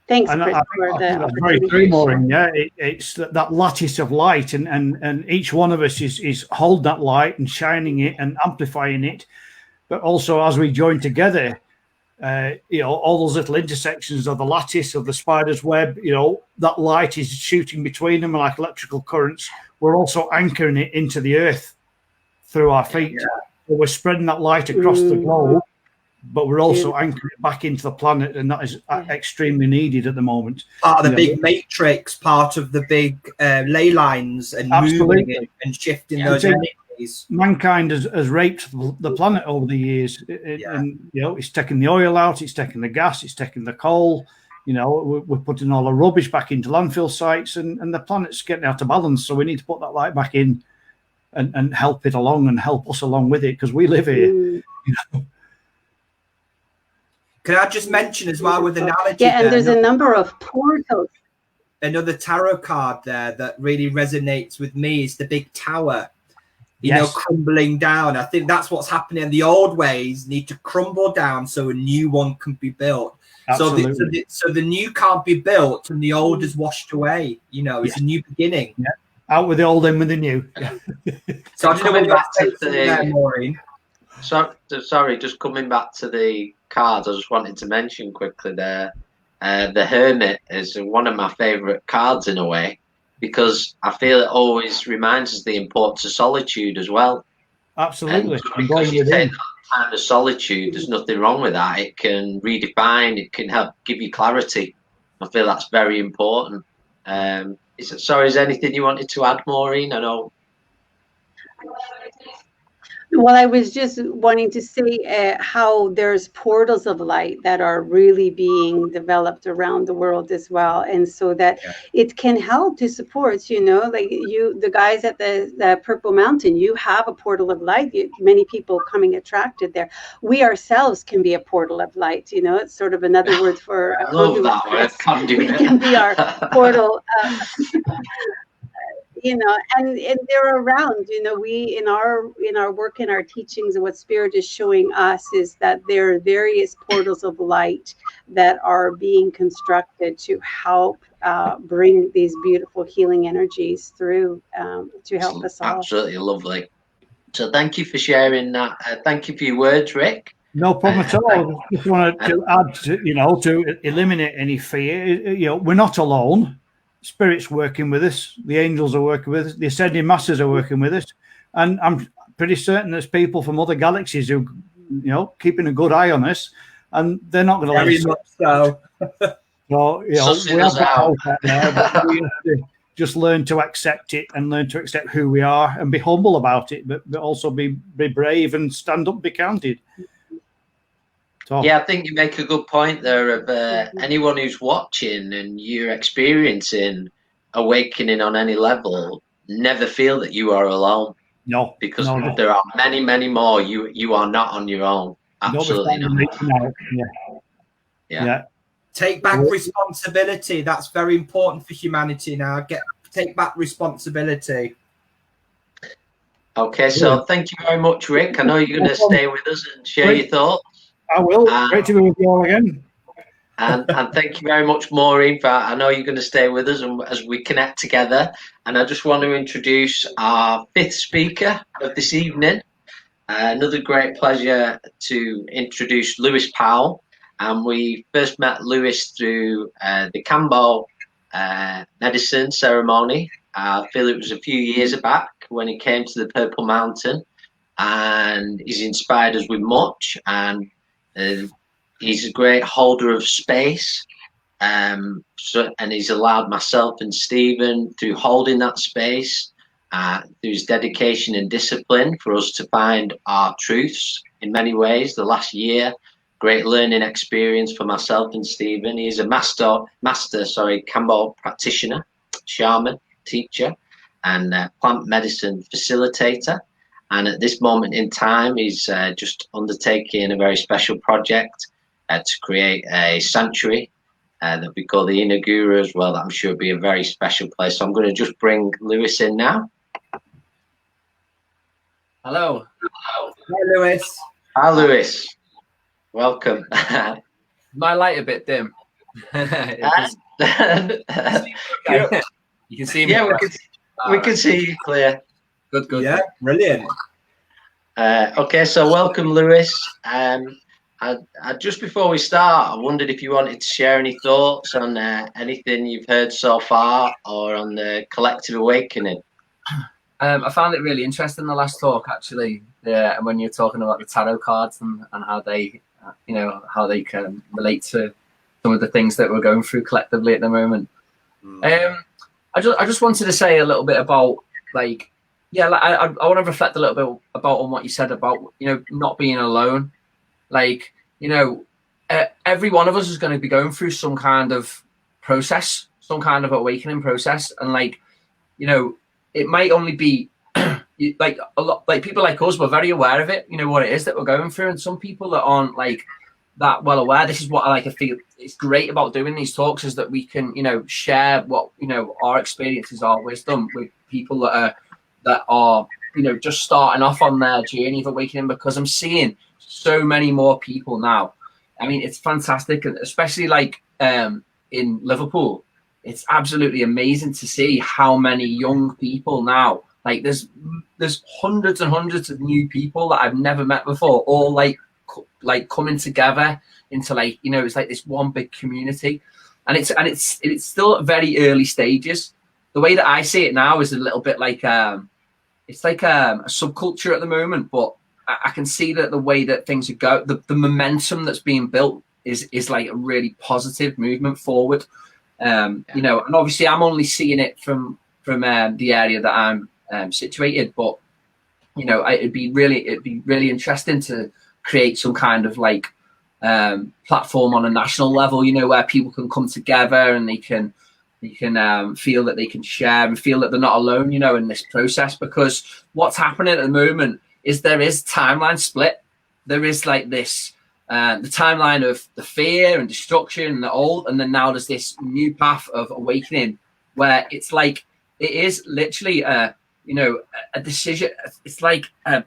Thanks, Chris, for the very true, Maureen. Yeah, it's that lattice of light, and each one of us is holding that light and shining it and amplifying it. But also, as we join together, all those little intersections of the lattice of the spider's web, that light is shooting between them like electrical currents. We're also anchoring it into the earth through our feet. Yeah. So we're spreading that light across the globe, but we're also anchoring it back into the planet, and that is extremely needed at the moment. Part of the big matrix, part of the big ley lines, and moving it and shifting those energies. Mankind has raped the planet over the years, and it's taking the oil out, it's taking the gas, it's taking the coal, You know, we're putting all the rubbish back into landfill sites, and the planet's getting out of balance. So we need to put that light back in and help it along and help us along with it, because we live here. You know? Can I just mention as well with analogy? Yeah, and there's a number of portals. Another tarot card there that really resonates with me is the big tower. You Yes. know, crumbling down. I think that's what's happening. The old ways need to crumble down so a new one can be built. Absolutely. So the new can't be built and the old is washed away. You know, it's a new beginning. Yeah. Out with the old, in with the new. Yeah. So I don't know Coming what back to there, Maureen. Sorry, just coming back to the cards, I just wanted to mention quickly there. The Hermit is one of my favourite cards in a way, because I feel it always reminds us the importance of solitude as well. Absolutely. And because you take that time of solitude, there's nothing wrong with that. It can redefine, it can help give you clarity. I feel that's very important. Is there anything you wanted to add, Maureen? I know. Well, I was just wanting to say how there's portals of light that are really being developed around the world as well. And so that it can help to support, you know, like the guys at the Purple Mountain, you have a portal of light, many people coming attracted there. We ourselves can be a portal of light, you know, it's sort of another word for I love that word. we can be our portal. You know, and they're around, you know, we in our work, in our teachings, and what Spirit is showing us is that there are various portals of light that are being constructed to help bring these beautiful healing energies through to help us all. Absolutely lovely. So thank you for sharing that. Thank you for your words, Rick. No problem at all. I just wanted to add, to eliminate any fear. You know, we're not alone. Spirit's working with us, the angels are working with us, the ascending masters are working with us, and I'm pretty certain there's people from other galaxies who, you know, keeping a good eye on us, and they're not going to let us. Very much so. So, you know, we have that hope out there, but we have to just learn to accept it and learn to accept who we are and be humble about it, but also be brave and stand up, be counted. So, yeah, I think you make a good point there of anyone who's watching and you're experiencing awakening on any level, never feel that you are alone. No, because there are many, many more. You are not on your own. Absolutely not. Yeah. Take back responsibility. That's very important for humanity now. Take back responsibility. Okay, so thank you very much, Rick. I know you're going to stay with us and share your thoughts. I will. Great to be with you all again. And thank you very much, Maureen, for I know you're going to stay with us and as we connect together. And I just want to introduce our fifth speaker of this evening. Another great pleasure to introduce Lewis Powell. And we first met Lewis through the Kambo medicine ceremony. I feel it was a few years back when he came to the Purple Mountain, and he's inspired us with much. And he's a great holder of space, and he's allowed myself and Stephen, through holding that space, through his dedication and discipline, for us to find our truths in many ways. The last year, great learning experience for myself and Stephen. He's a master, Kambo practitioner, shaman, teacher, and plant medicine facilitator. And at this moment in time, he's just undertaking a very special project to create a sanctuary that we call the Inner Guru as well. That I'm sure will be a very special place. So I'm going to just bring Lewis in now. Hello. Hi, Lewis. Hi, Lewis. Welcome. My light a bit dim. You can see me. Yeah, we can see you clear. Good. Yeah, brilliant. Okay, so welcome, Lewis. I just before we start, I wondered if you wanted to share any thoughts on anything you've heard so far, or on the collective awakening. I found it really interesting, the last talk, actually. Yeah, when you're talking about the tarot cards and how they, how they can relate to some of the things that we're going through collectively at the moment. I just wanted to say a little bit about, I want to reflect a little bit about on what you said about, not being alone. every one of us is going to be going through some kind of process, some kind of awakening process, and like, you know, it might only be like a lot, like people like us, we're very aware of it, you know, what it is that we're going through, and some people that aren't like that well aware. This is what I feel it's great about doing these talks, is that we can, you know, share what, you know, our experiences, our wisdom with people that are, you know, just starting off on their journey of awakening, because I'm seeing so many more people now. I mean, it's fantastic, and especially like in Liverpool, it's absolutely amazing to see how many young people now. Like there's hundreds and hundreds of new people that I've never met before, all like coming together into, like, you know, it's like this one big community, and it's still at very early stages. The way that I see it now is a little bit like it's like a subculture at the moment, but I can see that the way that things are going, the momentum that's being built is like a really positive movement forward. You know, and obviously I'm only seeing it from the area that I'm situated, but you know, it'd be really interesting to create some kind of like platform on a national level, you know, where people can come together and they can feel that they can share and feel that they're not alone, you know, in this process. Because what's happening at the moment is there is timeline split. There is like this the timeline of the fear and destruction and the old, and then now there's this new path of awakening where it's like it is literally you know, a decision. It's like a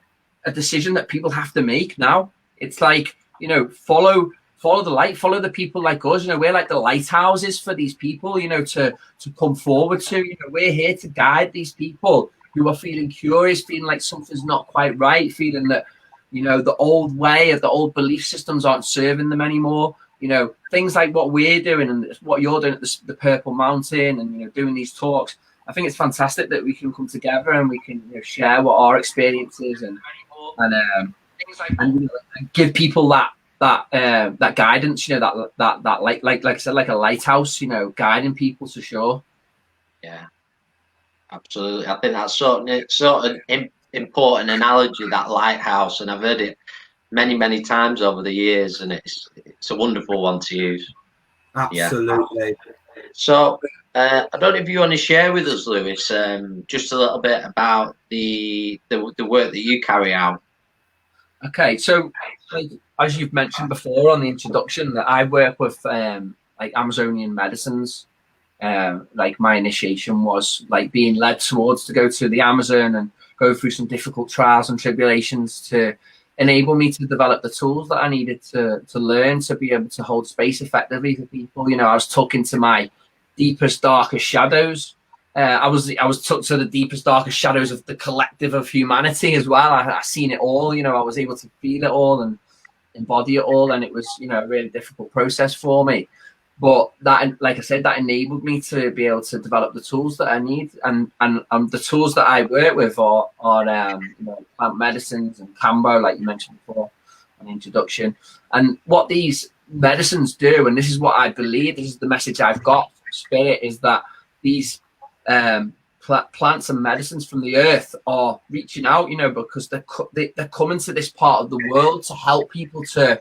decision that people have to make now. It's like, you know, follow the light, follow the people like us. You know, we're like the lighthouses for these people, you know, to come forward to. You know, we're here to guide these people who are feeling curious, feeling like something's not quite right, feeling that, you know, the old way of the old belief systems aren't serving them anymore. You know, things like what we're doing and what you're doing at the Purple Mountain, and, you know, doing these talks. I think it's fantastic that we can come together and we can, you know, share what our experience is and you know, give people that guidance, you know, that like I said, like a lighthouse, you know, guiding people to shore. Yeah, absolutely. I think that's sort of important analogy, that lighthouse, and I've heard it many times over the years, and it's a wonderful one to use. Absolutely. Yeah. So I don't know if you want to share with us, Lewis, just a little bit about the work that you carry out. Okay, so like, as you've mentioned before on the introduction, that I work with like Amazonian medicines. Like my initiation was like being led towards to go to the Amazon and go through some difficult trials and tribulations to enable me to develop the tools that I needed to learn to be able to hold space effectively for people. You know, I was talking to my deepest, darkest shadows. I was took to the deepest, darkest shadows of the collective of humanity as well. I seen it all. You know, I was able to feel it all and embody it all, and it was, you know, a really difficult process for me. But that, like I said, that enabled me to be able to develop the tools that I need, and the tools that I work with are you know, plant medicines and Kambo, like you mentioned before on the introduction. And what these medicines do, and this is what I believe, this is the message I've got from Spirit, is that these plants and medicines from the earth are reaching out, you know, because they're coming to this part of the world to help people, to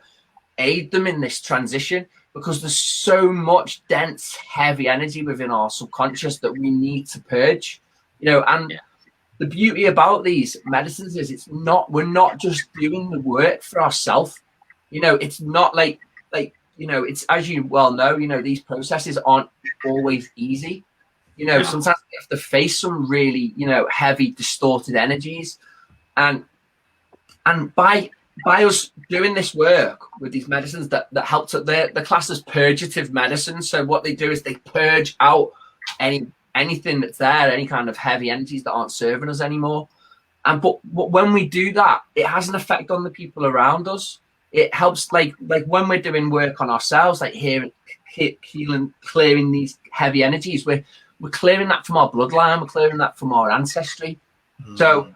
aid them in this transition, because there's so much dense, heavy energy within our subconscious that we need to purge, you know. And the beauty about these medicines is we're not just doing the work for ourselves, you know. It's not like you know, it's, as you well know, you know, these processes aren't always easy. You know, sometimes we have to face some really, you know, heavy, distorted energies, and by us doing this work with these medicines that help to, they're classed as purgative medicines. So what they do is they purge out anything that's there, any kind of heavy energies that aren't serving us anymore. And but when we do that, it has an effect on the people around us. It helps, like when we're doing work on ourselves, like healing, clearing these heavy energies, we're clearing that from our bloodline, we're clearing that from our ancestry. So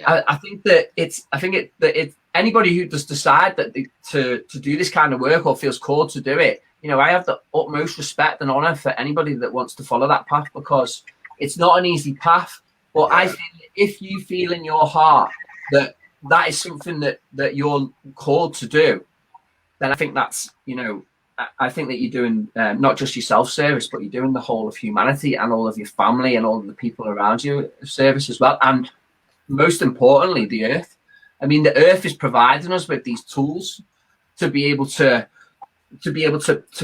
I think that it's anybody who does decide that to do this kind of work or feels called to do it, you know, I have the utmost respect and honor for anybody that wants to follow that path, because it's not an easy path. But I feel that if you feel in your heart that is something that you're called to do, then I think that's, you know, I think that you're doing not just your self-service, but you're doing the whole of humanity and all of your family and all of the people around you service as well. And most importantly, the earth. I mean, the earth is providing us with these tools to be able to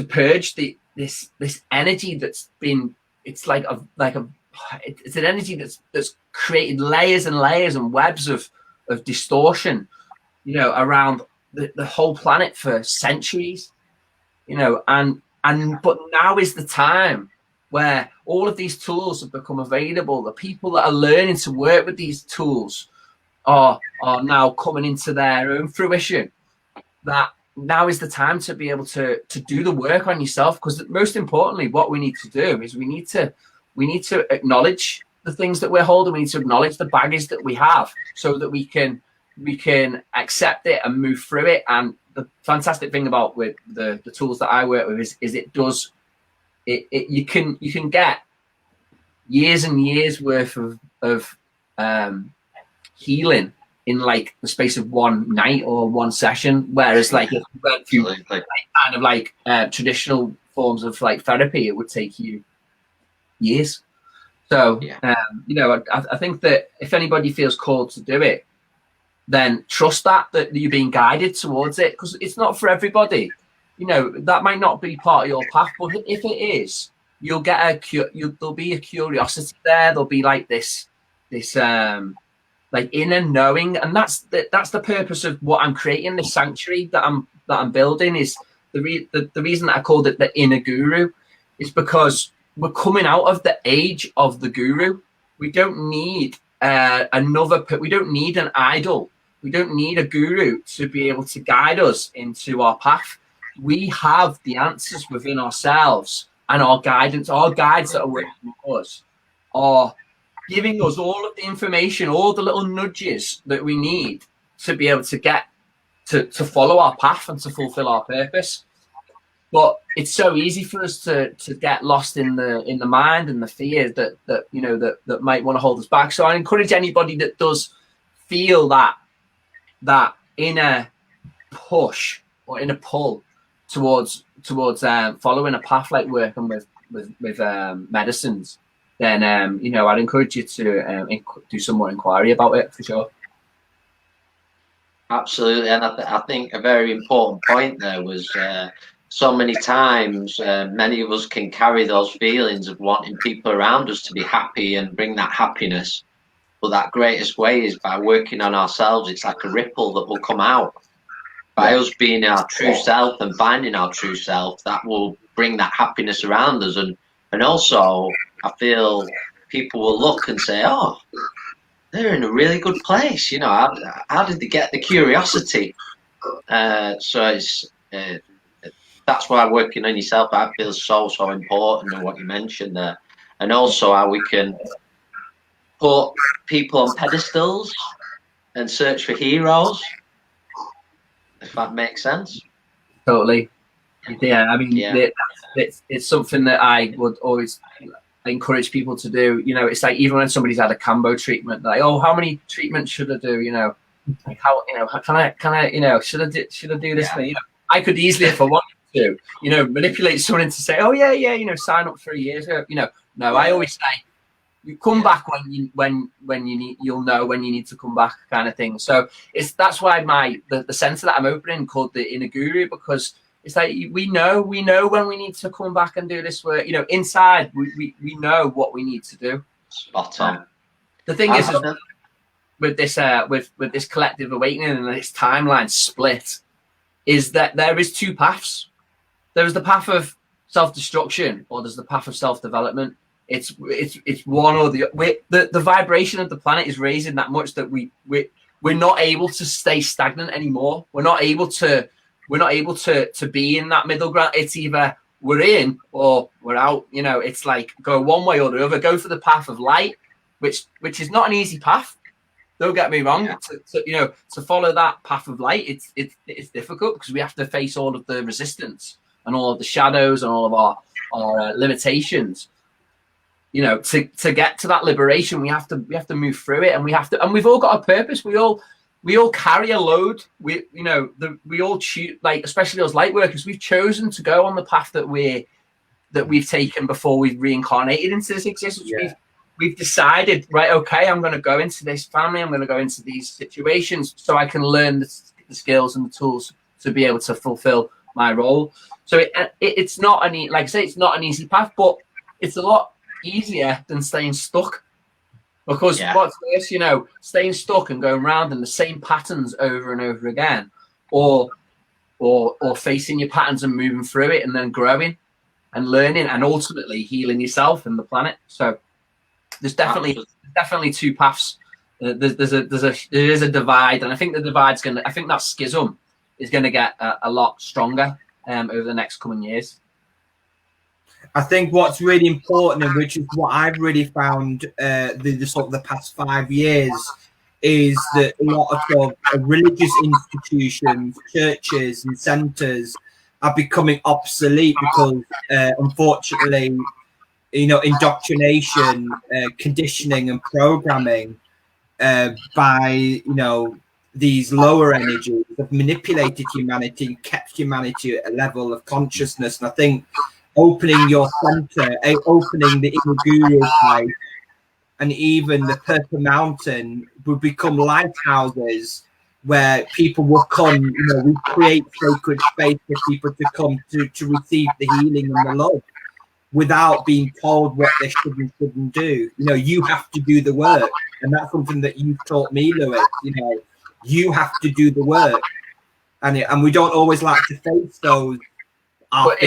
purge this energy that's been, it's like it's an energy that's created layers and layers and webs of distortion, you know, around the whole planet for centuries, you know, but now is the time where all of these tools have become available. The people that are learning to work with these tools are now coming into their own fruition. That now is the time to be able to do the work on yourself, because most importantly, what we need to do is we need to acknowledge the things that we're holding. We need to acknowledge the baggage that we have, so that we can accept it and move through it. And the fantastic thing about with the tools that I work with is you can get years and years worth of healing in like the space of one night or one session, whereas like if you went through kind of like traditional forms of like therapy, it would take you years. So you know, I think that if anybody feels called to do it, then trust that you're being guided towards it, because it's not for everybody. You know, that might not be part of your path, but if it is, you'll get there'll be a curiosity there. There'll be like this like inner knowing, and that's the purpose of what I'm creating. This sanctuary that I'm building is the reason that I called it the inner guru is because we're coming out of the age of the guru. We don't need we don't need an idol. We don't need a guru to be able to guide us into our path. We have the answers within ourselves, and our guidance, our guides that are working with us are giving us all of the information, all the little nudges that we need to be able to get to follow our path and to fulfill our purpose. But it's so easy for us to get lost in the mind and the fear that you know that might want to hold us back. So I encourage anybody that does feel that inner push or inner pull towards following a path like working with medicines, then you know, I'd encourage you to do some more inquiry about it for sure. Absolutely, and I think a very important point there was so many times many of us can carry those feelings of wanting people around us to be happy and bring that happiness, but that greatest way is by working on ourselves. It's like a ripple that will come out. By us being our true self and finding our true self, that will bring that happiness around us. And also, I feel people will look and say, oh, they're in a really good place. You know, how did they get the curiosity? So it's that's why working on yourself, I feel so important, and what you mentioned there. And also how we can put people on pedestals and search for heroes, if that makes sense. Totally. Yeah, I mean, it's something that I would always encourage people to do. You know, it's like even when somebody's had a Kambo treatment, they're like, oh, how many treatments should I do? You know, like how, you know, can I, you know, should I do this thing? You know, I could easily, if I wanted to, you know, manipulate someone into say, oh yeah, you know, sign up for a year. You know, no, I always say, you come back when you need, you'll know when you need to come back, kind of thing. So that's why the center that I'm opening called the Inner Guru, because it's like we know when we need to come back and do this work. You know, inside we know what we need to do. Spot on. The thing is with this collective awakening and this timeline split, is that there is two paths. There is the path of self-destruction, or there's the path of self-development. It's one or the vibration of the planet is raising that much that we're not able to stay stagnant anymore. We're not able to be in that middle ground. It's either we're in or we're out. You know, it's like go one way or the other. Go for the path of light, which is not an easy path. Don't get me wrong. Yeah. To follow that path of light, it's difficult, because we have to face all of the resistance and all of the shadows and all of our limitations. You know, to get to that liberation, we have to move through it, and we've all got a purpose. We all, we all carry a load. We all choose, like, especially those light workers, we've chosen to go on the path that we've taken before we've reincarnated into this existence. Yeah. We've decided, right, okay, I'm going to go into this family, I'm going to go into these situations so I can learn the skills and the tools to be able to fulfill my role. So it's not like I say, it's not an easy path, but it's a lot easier than staying stuck. Because what's this, staying stuck and going around in the same patterns over and over again, or facing your patterns and moving through it and then growing and learning and ultimately healing yourself and the planet. So there's definitely two paths. There is a divide, and I think that schism is gonna get a lot stronger over the next coming years. I think what's really important, and which is what I've really found the past 5 years, is that a lot of religious institutions, churches, and centres are becoming obsolete because, unfortunately, indoctrination, conditioning, and programming by these lower energies have manipulated humanity, kept humanity at a level of consciousness. And I think opening your center, opening the inner guru type, and even the Purple Mountain would become lighthouses where people will come. We create sacred space for people to come to receive the healing and the love without being told what they should and shouldn't do. You have to do the work, and that's something that you've taught me, Lewis. You have to do the work, and we don't always like to face those. Our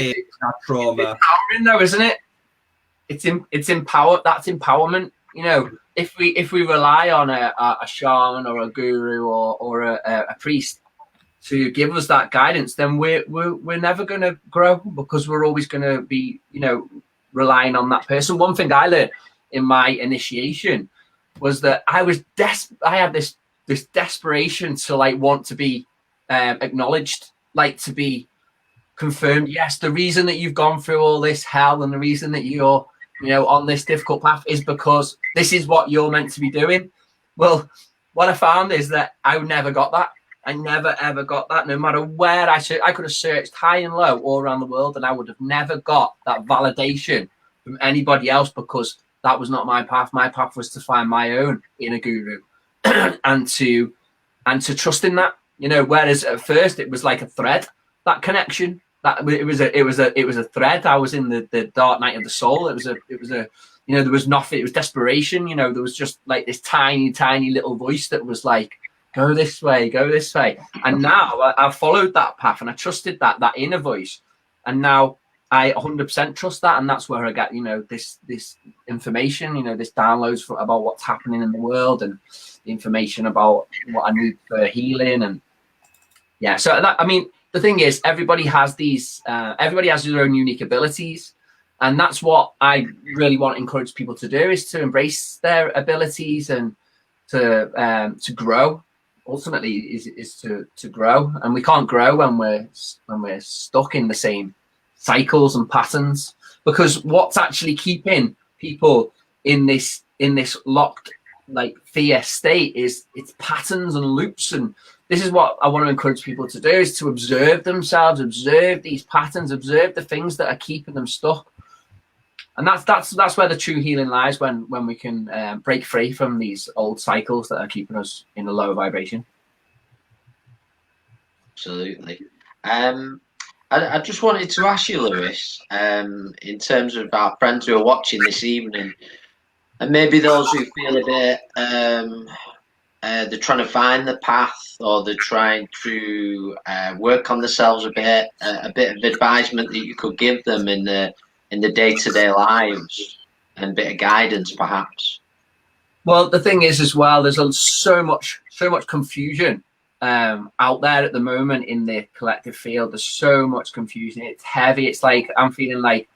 trauma. It's empowering, though, isn't it? It's empower. That's empowerment. If we rely on a shaman or a guru or a priest to give us that guidance, then we're never going to grow, because we're always going to be relying on that person. One thing I learned in my initiation was that I had this desperation to want to be acknowledged, to be confirmed. Yes, the reason that you've gone through all this hell and the reason that you're on this difficult path is because this is what you're meant to be doing. Well, what I found is that I never got that. I never ever got that. No matter where I could have searched high and low all around the world, and I would have never got that validation from anybody else, because that was not my path. My path was to find my own inner guru and to trust in that. Whereas at first it was like a thread, that connection. That it was a thread. I was in the dark night of the soul. It was a there was nothing. It was desperation. There was just like this tiny little voice that was like, go this way. And now I've followed that path and I trusted that inner voice, and now I 100% trust that, and that's where I get this information, this downloads about what's happening in the world, and the information about what I need for healing. And so the thing is, everybody has their own unique abilities, and that's what I really want to encourage people to do, is to embrace their abilities and to grow. Ultimately, is to grow, and we can't grow when we're stuck in the same cycles and patterns, because what's actually keeping people in this locked fear state is it's patterns and loops. And this is what I want to encourage people to do, is to observe themselves, observe these patterns, observe the things that are keeping them stuck. And that's where the true healing lies, when we can break free from these old cycles that are keeping us in a lower vibration. Absolutely. I just wanted to ask you, Lewis, in terms of our friends who are watching this evening, and maybe those who feel a bit they're trying to find the path, or they're trying to work on themselves a bit of advisement that you could give them in the day-to-day lives, and a bit of guidance, perhaps. Well, the thing is, as well, there's so much confusion out there at the moment in the collective field. There's so much confusion. It's heavy. It's like I'm feeling like,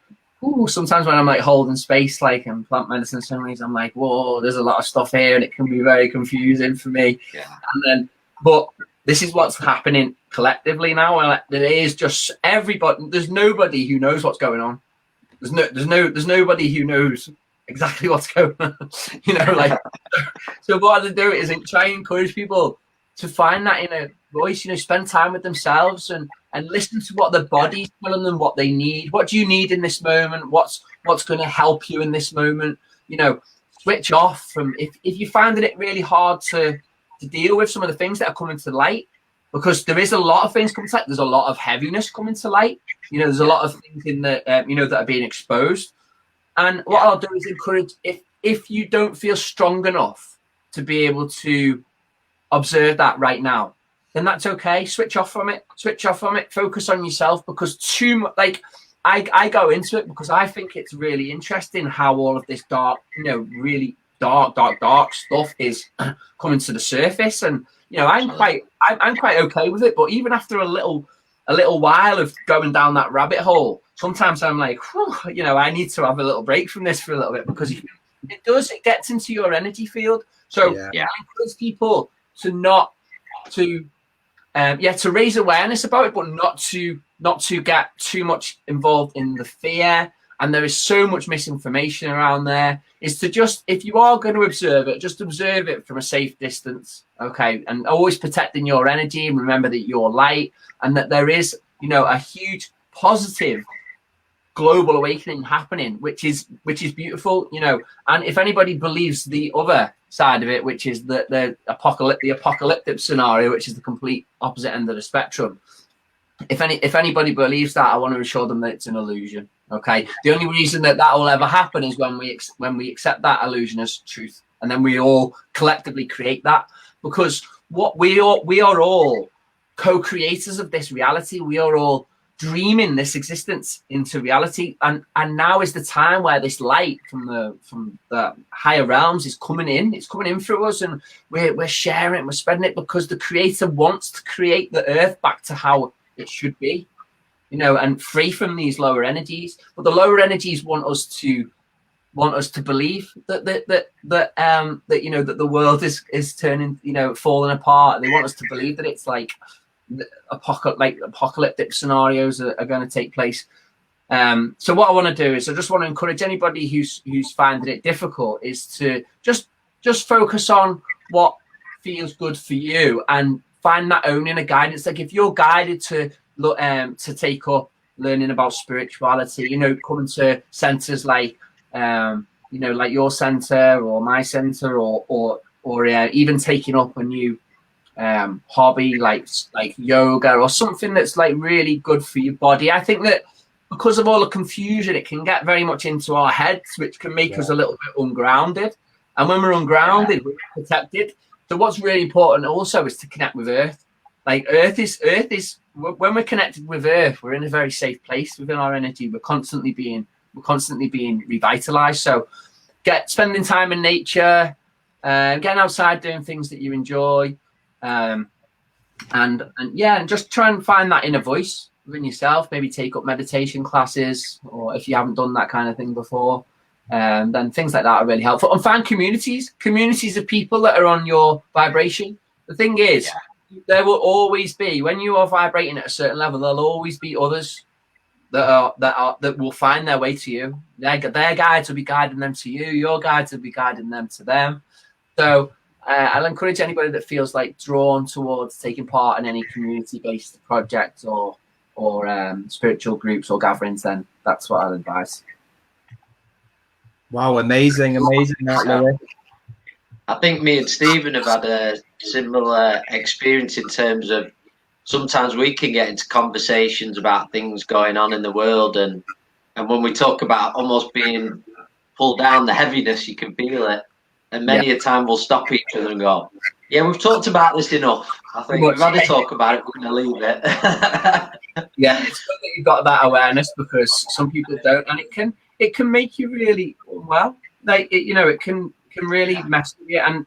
sometimes when I'm holding space, in plant medicine ceremonies, I'm like, whoa, there's a lot of stuff here, and it can be very confusing for me. Yeah. But this is what's happening collectively now. There is just everybody. There's nobody who knows what's going on. There's nobody who knows exactly what's going on. So what I do is try and encourage people to find that inner voice, spend time with themselves and listen to what their body's telling them what they need. What do you need in this moment? What's going to help you in this moment? Switch off from, if you're finding it really hard to deal with some of the things that are coming to light, because there is a lot of things coming to light. There's a lot of heaviness coming to light. There's a lot of things in the, that are being exposed. And what I'll do is encourage, if you don't feel strong enough to be able to observe that right now, then that's okay. Switch off from it. Focus on yourself, because too much, like, I go into it because I think it's really interesting how all of this dark, really dark stuff is coming to the surface. And I'm quite okay with it. But even after a little while of going down that rabbit hole, sometimes I'm like, I need to have a little break from this for a little bit, because it gets into your energy field. So I encourage people to to raise awareness about it, but not to get too much involved in the fear. And there is so much misinformation around there. Is to just, if you are going to observe it, just observe it from a safe distance, okay? And always protecting your energy, and remember that you're light, and that there is, a huge positive global awakening happening, which is beautiful, And if anybody believes the other side of it, which is the apocalyptic scenario, which is the complete opposite end of the spectrum, if anybody believes that, I want to assure them that it's an illusion. Okay, the only reason that will ever happen is when we accept that illusion as truth, and then we all collectively create that, because what we are all co-creators of this reality. We are all dreaming this existence into reality, and now is the time where this light from the higher realms is coming in. It's coming in through us, and we're sharing it, we're spreading it, because the Creator wants to create the earth back to how it should be, and free from these lower energies. But the lower energies want us to believe that the world is turning, falling apart. They want us to believe that it's like apocalyptic scenarios are going to take place. So what I want to do is, I just want to encourage anybody who's finding it difficult, is to just focus on what feels good for you, and find that own inner guidance. Like, if you're guided to look to take up learning about spirituality, coming to centers like like your center or my center, or even taking up a new hobby like yoga, or something that's like really good for your body. I think that because of all the confusion, it can get very much into our heads, which can make us a little bit ungrounded. And when we're ungrounded, we're protected. So what's really important also is to connect with Earth. Like Earth is when we're connected with Earth, we're in a very safe place within our energy. We're constantly being revitalized. So spending time in nature, getting outside, doing things that you enjoy, and just try and find that inner voice within yourself. Maybe take up meditation classes, or if you haven't done that kind of thing before, then things like that are really helpful. And find communities of people that are on your vibration. The thing is, there will always be, when you are vibrating at a certain level, there'll always be others that will find their way to you. Their guides will be guiding them to you. Your guides will be guiding them to them. So I'll encourage anybody that feels like drawn towards taking part in any community-based project or spiritual groups or gatherings, then that's what I'll advise. Wow, amazing, that, Louis. I think me and Stephen have had a similar experience in terms of sometimes we can get into conversations about things going on in the world, and when we talk about almost being pulled down, the heaviness, you can feel it. And many a time we'll stop each other and go, yeah, we've talked about this enough. I think we've had a talk about it, we're going to leave it. Yeah, it's good that you've got that awareness, because some people don't, and it can make you really unwell. Like it can really mess with you, and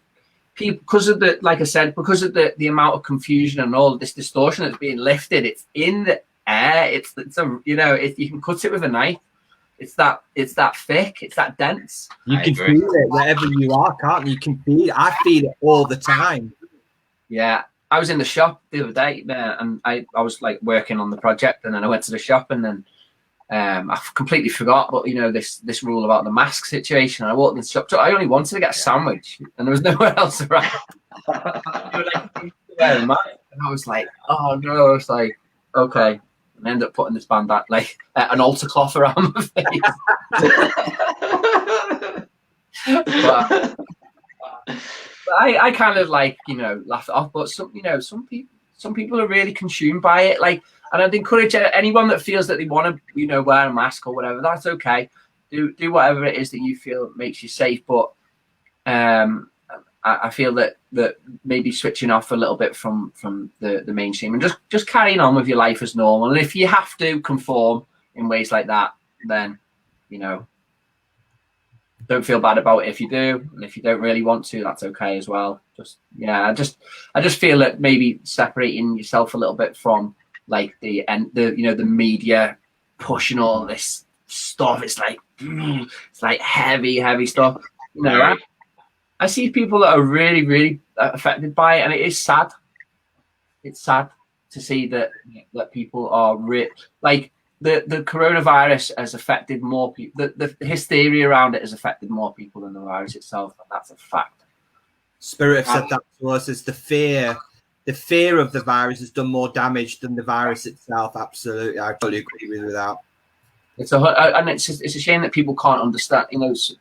people, because of the amount of confusion and all of this distortion that's being lifted, it's in the air. You can cut it with a knife. It's that thick. It's that dense. You can feel it wherever you are, can't you? You can feel it. I feel it all the time. Yeah. I was in the shop the other day, and I was like working on the project, and then I went to the shop, and then I completely forgot, but this rule about the mask situation. I walked in the shop. So I only wanted to get a sandwich, and there was nowhere else around. wear a mask. And I was like, oh no, it's like, okay. And I ended up putting this bandana, like an altar cloth around my face. but I kind of like, laugh it off. But some people are really consumed by it. Like, and I'd encourage anyone that feels that they want to, wear a mask or whatever. That's okay. Do whatever it is that you feel makes you safe. But I feel that maybe switching off a little bit from the mainstream and just carrying on with your life as normal. And if you have to conform in ways like that, then don't feel bad about it if you do, and if you don't really want to, that's okay as well. I just feel that maybe separating yourself a little bit from like the media pushing all this stuff. It's like heavy stuff. I see people that are really, really affected by it, and it is sad. It's sad to see that people are like the coronavirus has affected more people. The hysteria around it has affected more people than the virus itself, and that's a fact. Spirit have said that to us. Is the fear of the virus has done more damage than the virus itself. Absolutely, I totally agree with that. It's a shame that people can't understand.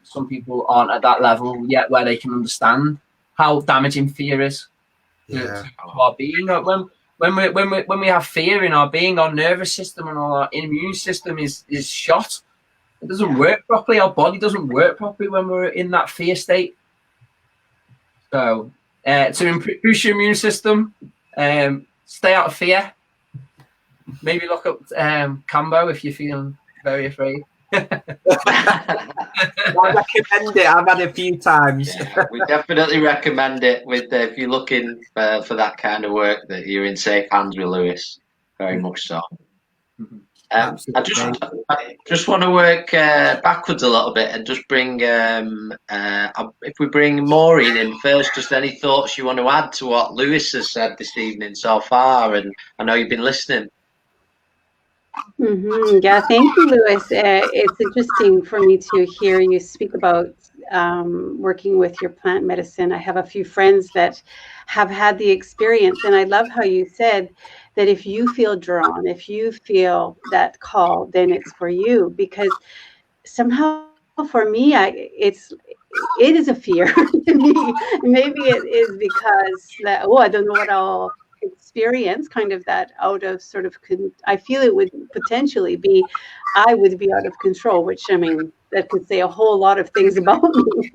Some people aren't at that level yet where they can understand how damaging fear is to our being. When we have fear in our being, our nervous system and our immune system is shot. It doesn't work properly. Our body doesn't work properly when we're in that fear state. So to improve your immune system, stay out of fear. Maybe look up Kambo if you're feeling very afraid. I recommend it. I've had it a few times. Yeah, we definitely recommend it. If you're looking for that kind of work, that you're in safe hands with Lewis. Very much so. I just want to work backwards a little bit and just bring if we bring Maureen in first, just any thoughts you want to add to what Lewis has said this evening so far, and I know you've been listening. Yeah, thank you, Lewis. It's interesting for me to hear you speak about working with your plant medicine. I have a few friends that have had the experience, and I love how you said that if you feel drawn, if you feel that call, then it's for you. Because somehow for me, it is a fear to me. Maybe it is because I don't know what I'll experience, kind of that out of sort of, I feel it would potentially be, I would be out of control, which, I mean, that could say a whole lot of things about me.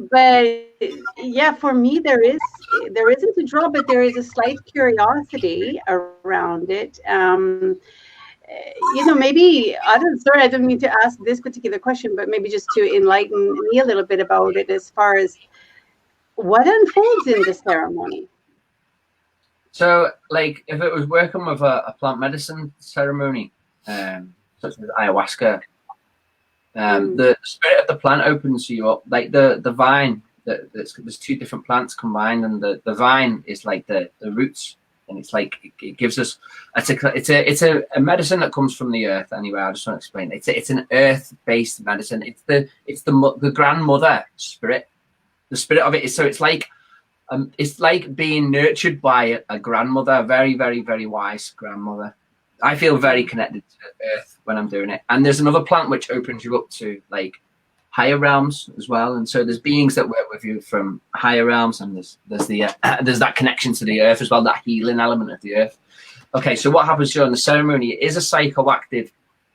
But yeah, for me, there isn't a draw, but there is a slight curiosity around it. Maybe, I don't mean to ask this particular question, but maybe just to enlighten me a little bit about it as far as what unfolds in the ceremony. So, like, if it was working with a plant medicine ceremony, such as ayahuasca, the spirit of the plant opens you up. Like the vine, there's two different plants combined, and the vine is like the roots, and it's like it gives us. It's a medicine that comes from the earth. Anyway, I just want to explain. It's an earth-based medicine. It's the grandmother spirit. The spirit of it is, so it's like being nurtured by a grandmother, a very, very, very wise grandmother. I feel very connected to the earth when I'm doing it. And there's another plant which opens you up to like higher realms as well. And so there's beings that work with you from higher realms, and there's that connection to the earth as well, that healing element of the earth. Okay, so what happens during the ceremony? It is a psychoactive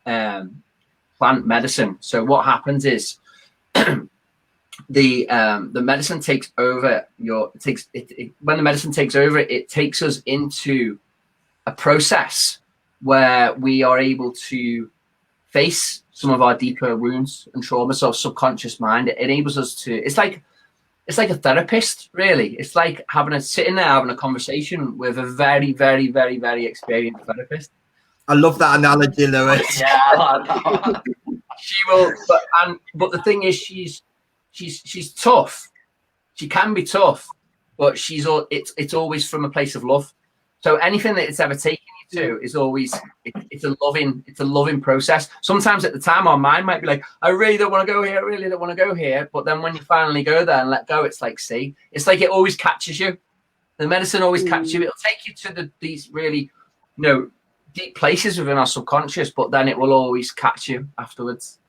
plant medicine. So what happens is the medicine takes over when the medicine takes over, it takes us into a process where we are able to face some of our deeper wounds and traumas of subconscious mind. It enables us to, it's like a therapist, really. It's like sitting there having a conversation with a very, very, very, very experienced therapist. I love that analogy, Lewis. Yeah, I like that. She will, but the thing is, she's tough. She can be tough, but it's always from a place of love. So anything that it's ever taken you to is always it's a loving process. Sometimes at the time our mind might be like, I really don't want to go here, I really don't want to go here. But then when you finally go there and let go, it's like, see, it's like it always catches you. The medicine always catches you. It'll take you to these really, deep places within our subconscious, but then it will always catch you afterwards.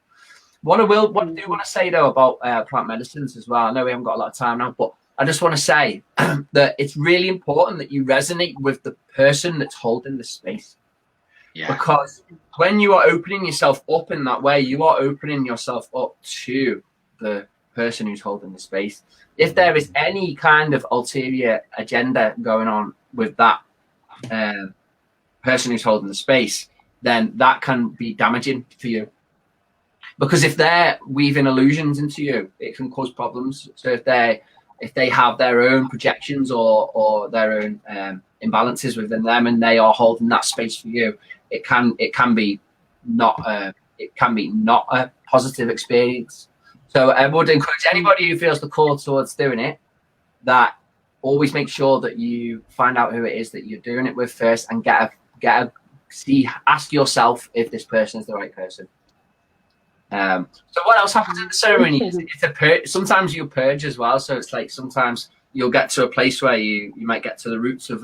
What I do want to say though about plant medicines as well. I know we haven't got a lot of time now, but I just want to say that it's really important that you resonate with the person that's holding the space. Yeah. Because when you are opening yourself up in that way, you are opening yourself up to the person who's holding the space. If there is any kind of ulterior agenda going on with that person who's holding the space, then that can be damaging for you. Because if they're weaving illusions into you, it can cause problems. So if they have their own projections or their own imbalances within them, and they are holding that space for you, it can be not a positive experience. So I would encourage anybody who feels the call towards doing it, that always make sure that you find out who it is that you're doing it with first, and ask yourself if this person is the right person. So what else happens in the ceremony? Sometimes you purge as well. So it's like sometimes you'll get to a place where you might get to the roots of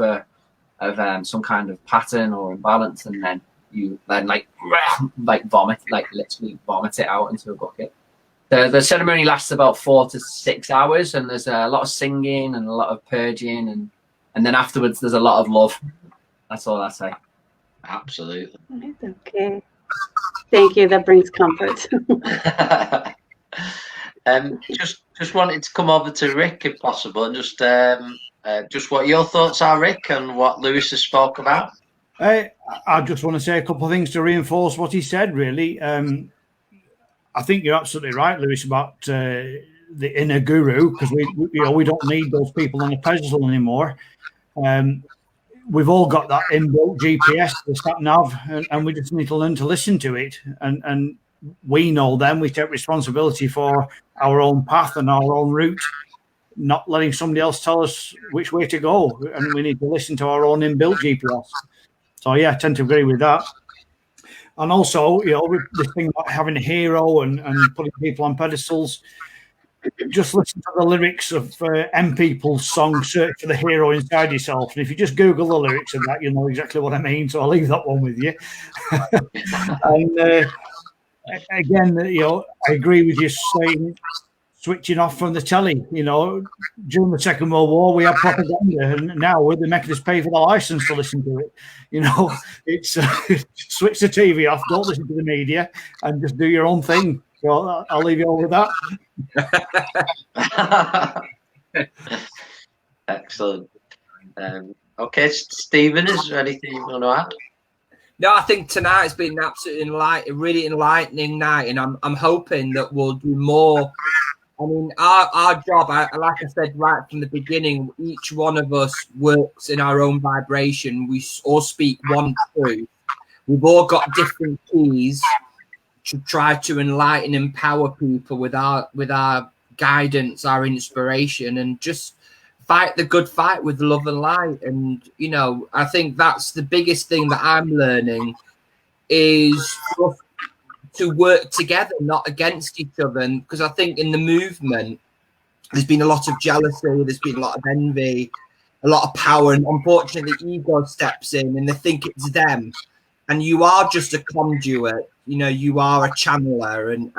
some kind of pattern or imbalance, and then you like vomit, like literally vomit it out into a bucket. The ceremony lasts about 4 to 6 hours, and there's a lot of singing and a lot of purging, and then afterwards there's a lot of love. That's all I say. Absolutely. It's okay. Thank you. That brings comfort. Just wanted to come over to Rick, if possible, and just what your thoughts are, Rick, and what Lewis has spoke about. I just want to say a couple of things to reinforce what he said, really. I think you're absolutely right, Lewis, about the inner guru, because we don't need those people on the pedestal anymore. We've all got that inbuilt GPS, the sat nav, and we just need to learn to listen to it. And we know then we take responsibility for our own path and our own route, not letting somebody else tell us which way to go. And we need to listen to our own inbuilt GPS. So yeah, I tend to agree with that. And also, this thing about having a hero and putting people on pedestals, just listen to the lyrics of M People's song, Search for the Hero Inside Yourself. And if you just Google the lyrics of that, you'll know exactly what I mean. So I'll leave that one with you. And again, I agree with you saying switching off from the telly. During the Second World War, we had propaganda, and now they're making us pay for the license to listen to it. It's switch the TV off, don't listen to the media, and just do your own thing. So I'll leave you all with that. Excellent. Okay, Stephen, is there anything you want to add? No, I think tonight's been absolutely really enlightening night, and I'm hoping that we'll do more. I mean, our job, like I said right from the beginning, each one of us works in our own vibration. We all speak one truth. We've all got different keys to try to enlighten, empower people with our guidance, our inspiration, and just fight the good fight with love and light. And I think that's the biggest thing that I'm learning, is to work together, not against each other. Because I think in the movement, there's been a lot of jealousy, there's been a lot of envy, a lot of power, and unfortunately ego steps in and they think it's them. And you are just a conduit, you are a channeler, and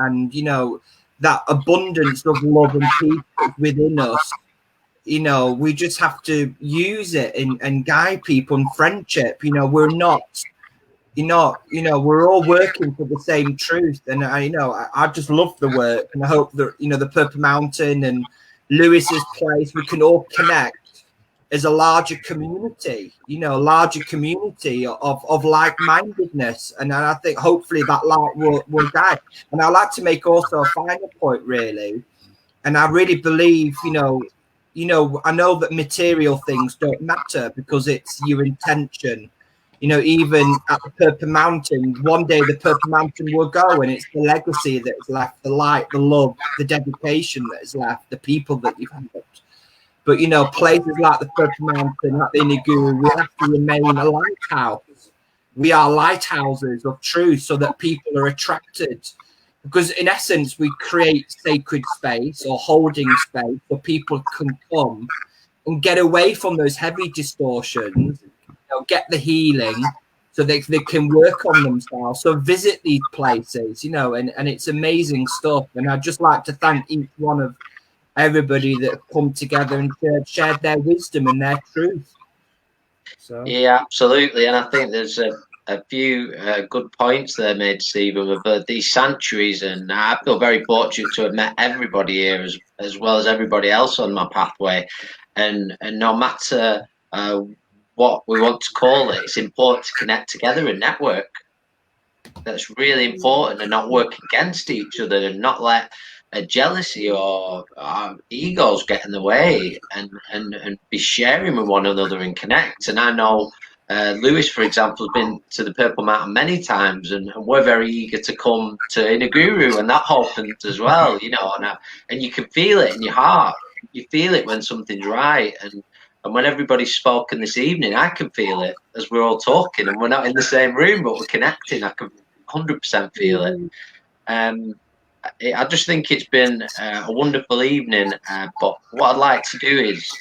that abundance of love and peace within us, we just have to use it and guide people, and friendship, we're not, we're all working for the same truth. And I just love the work, and I hope that, the Purple Mountain and Lewis's place, we can all connect as a larger community, of like-mindedness. And I think hopefully that light will guide. And I'd like to make also a final point, really. And I really believe, I know that material things don't matter, because it's your intention. Even at the Purple Mountain, one day the Purple Mountain will go, and it's the legacy that is left, the light, the love, the dedication that is left, the people that you've helped. But, places like the Purple Mountain, like the Iniguru, we have to remain a lighthouse. We are lighthouses of truth, so that people are attracted. Because in essence, we create sacred space or holding space so people can come and get away from those heavy distortions, get the healing so they can work on themselves. So visit these places, and it's amazing stuff. And I'd just like to thank each one of everybody that have come together and shared their wisdom and their truth. So yeah, absolutely. And I think there's a few good points there made, Stephen, with these sanctuaries. And I feel very fortunate to have met everybody here as well as everybody else on my pathway. And no matter what we want to call it, it's important to connect together and network. That's really important, and not work against each other, and not let a jealousy or egos get in the way, and be sharing with one another and connect. And I know Lewis, for example, has been to the Purple Mountain many times, and we're very eager to come to Inaguru, and that happened as well, and you can feel it in your heart. You feel it when something's right, and when everybody's spoken this evening, I can feel it as we're all talking, and we're not in the same room, but we're connecting. I can 100% feel it. I just think it's been a wonderful evening. But what I'd like to do is,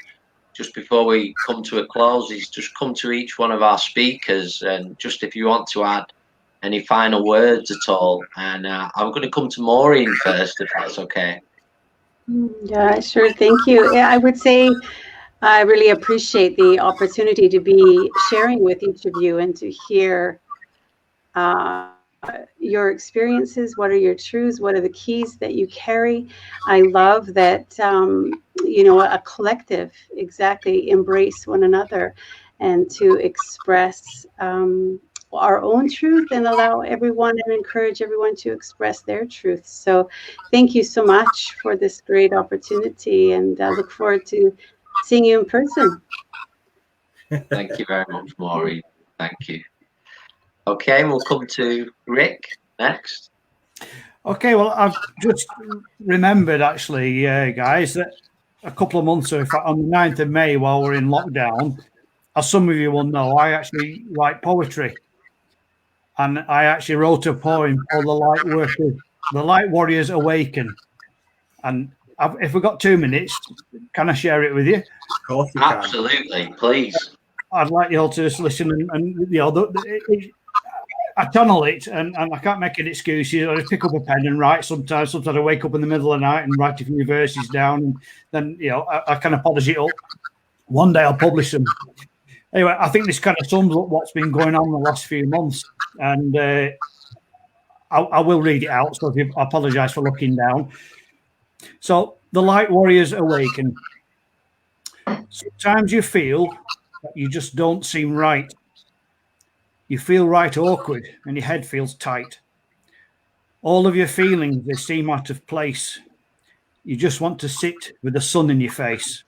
just before we come to a close, is just come to each one of our speakers, and just if you want to add any final words at all. And I'm going to come to Maureen first, if that's okay. Yeah, sure. Thank you. I would say I really appreciate the opportunity to be sharing with each of you and to hear your experiences. What are your truths? What are the keys that you carry? I love that, a collective, exactly, embrace one another and to express our own truth and allow everyone and encourage everyone to express their truth. So thank you so much for this great opportunity, and I look forward to seeing you in person. Thank you very much, Maureen. Thank you. Okay, we'll come to Rick next. Okay, well, I've just remembered, actually, guys, that a couple of months ago, on the 9th of May, while we're in lockdown, as some of you will know, I actually write poetry. And I actually wrote a poem called The Light Warriors Awaken. And if we've got 2 minutes, can I share it with you? Of course you can. Absolutely, please. I'd like you all to just listen I tunnel it, and I can't make any excuses. I just pick up a pen and write sometimes. Sometimes I wake up in the middle of the night and write a few verses down, and then, I kind of polish it up. One day I'll publish them. Anyway, I think this kind of sums up what's been going on the last few months, and I will read it out, so I apologise for looking down. So, the Light Warriors Awaken. Sometimes you feel that you just don't seem right. You feel right awkward, and your head feels tight. All of your feelings, they seem out of place. You just want to sit with the sun in your face.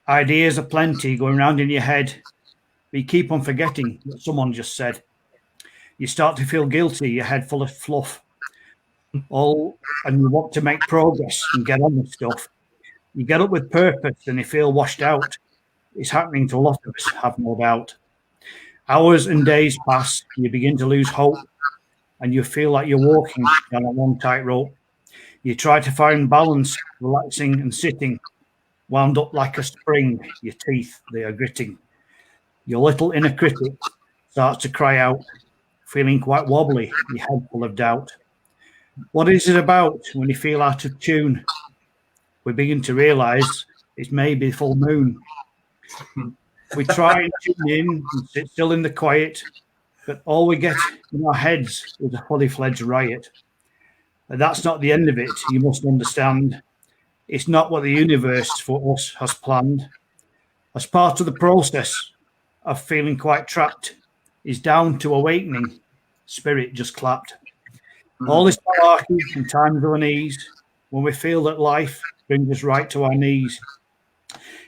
Ideas are plenty going around in your head, but you keep on forgetting what someone just said. You start to feel guilty, your head full of fluff. And you want to make progress and get on with stuff. You get up with purpose and you feel washed out. It's happening to a lot of us, have no doubt. Hours and days pass, you begin to lose hope, and you feel like you're walking down a long tightrope. You try to find balance, relaxing and sitting, wound up like a spring, your teeth, they are gritting. Your little inner critic starts to cry out, feeling quite wobbly, your head full of doubt. What is it about when you feel out of tune? We begin to realise it's maybe full moon. We try and tune in and sit still in the quiet, but all we get in our heads is a fully fledged riot. But that's not the end of it, you must understand. It's not what the universe for us has planned. As part of the process of feeling quite trapped is down to awakening, spirit just clapped. All this malarkey and times of unease, when we feel that life brings us right to our knees.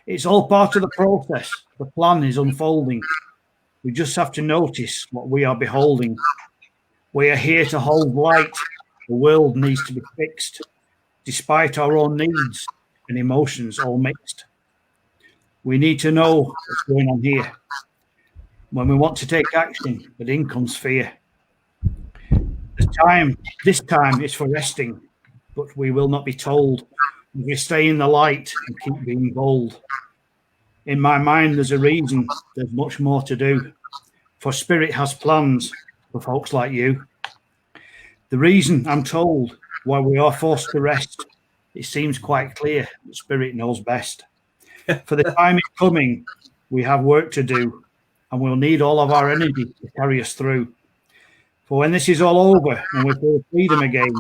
It's all part of the process. The plan is unfolding. We just have to notice what we are beholding. We are here to hold light. The world needs to be fixed, despite our own needs and emotions all mixed. We need to know what's going on here. When we want to take action, but in comes fear. This time is for resting, but we will not be told. We stay in the light and keep being bold. In my mind, there's a reason. There's much more to do. For Spirit has plans for folks like you. The reason, I'm told, why we are forced to rest, it seems quite clear that Spirit knows best. For the time is coming, we have work to do, and we'll need all of our energy to carry us through. For when this is all over and we feel freedom again,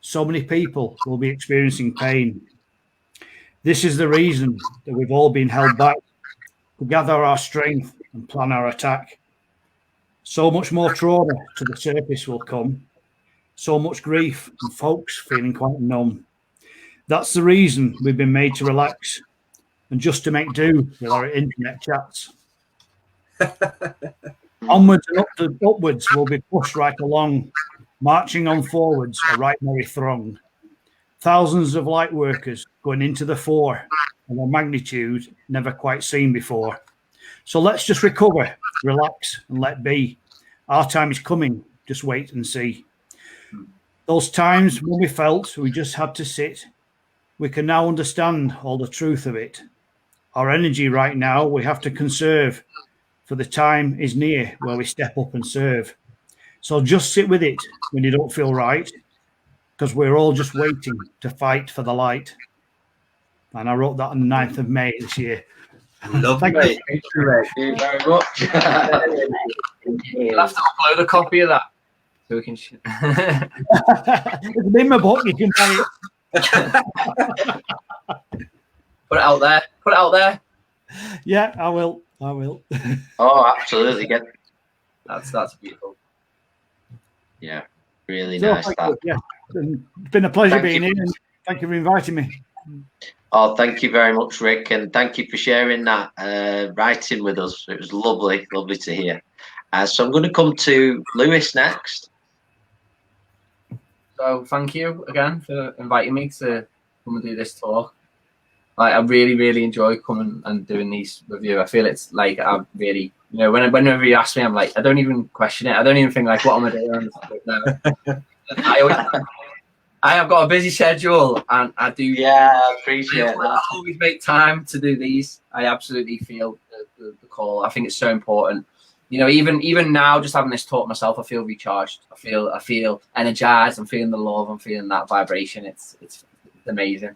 so many people will be experiencing pain. This is the reason that we've all been held back to gather our strength and plan our attack. So much more trauma to the surface will come. So much grief and folks feeling quite numb. That's the reason we've been made to relax and just to make do with our internet chats. Onwards and upwards we'll be pushed right along, marching on forwards, a right merry throng. Thousands of light workers going into the fore, and a magnitude never quite seen before. So let's just recover, relax, and let be. Our time is coming, just wait and see. Those times when we felt we just had to sit, we can now understand all the truth of it. Our energy right now we have to conserve, for the time is near where we step up and serve. So just sit with it when you don't feel right, because we're all just waiting to fight for the light. And I wrote that on the 9th of May this year. Lovely. Thank you very much. You'll have to upload a copy of that so we can. It's in my book. You can buy it. Put it out there. Put it out there. Yeah, I will. Oh, absolutely. That's beautiful. Yeah, really So, nice. thank you. Yeah. It's been a pleasure being here, and thank you for inviting me. Oh, thank you very much, Rick, and thank you for sharing that writing with us. It was lovely to hear. So I'm going to come to Lewis next. So thank you again for inviting me to come and do this talk. I really enjoy coming and doing these with you. I feel it's like I'm really, whenever you ask me, I'm like, I don't even question it. I don't even think like, what am I doing? No. I have got a busy schedule, and I do. Yeah, I appreciate that. I always make time to do these. I absolutely feel the call. I think it's so important. Even now, just having this talk myself, I feel recharged. I feel energized. I'm feeling the love. I'm feeling that vibration. It's amazing.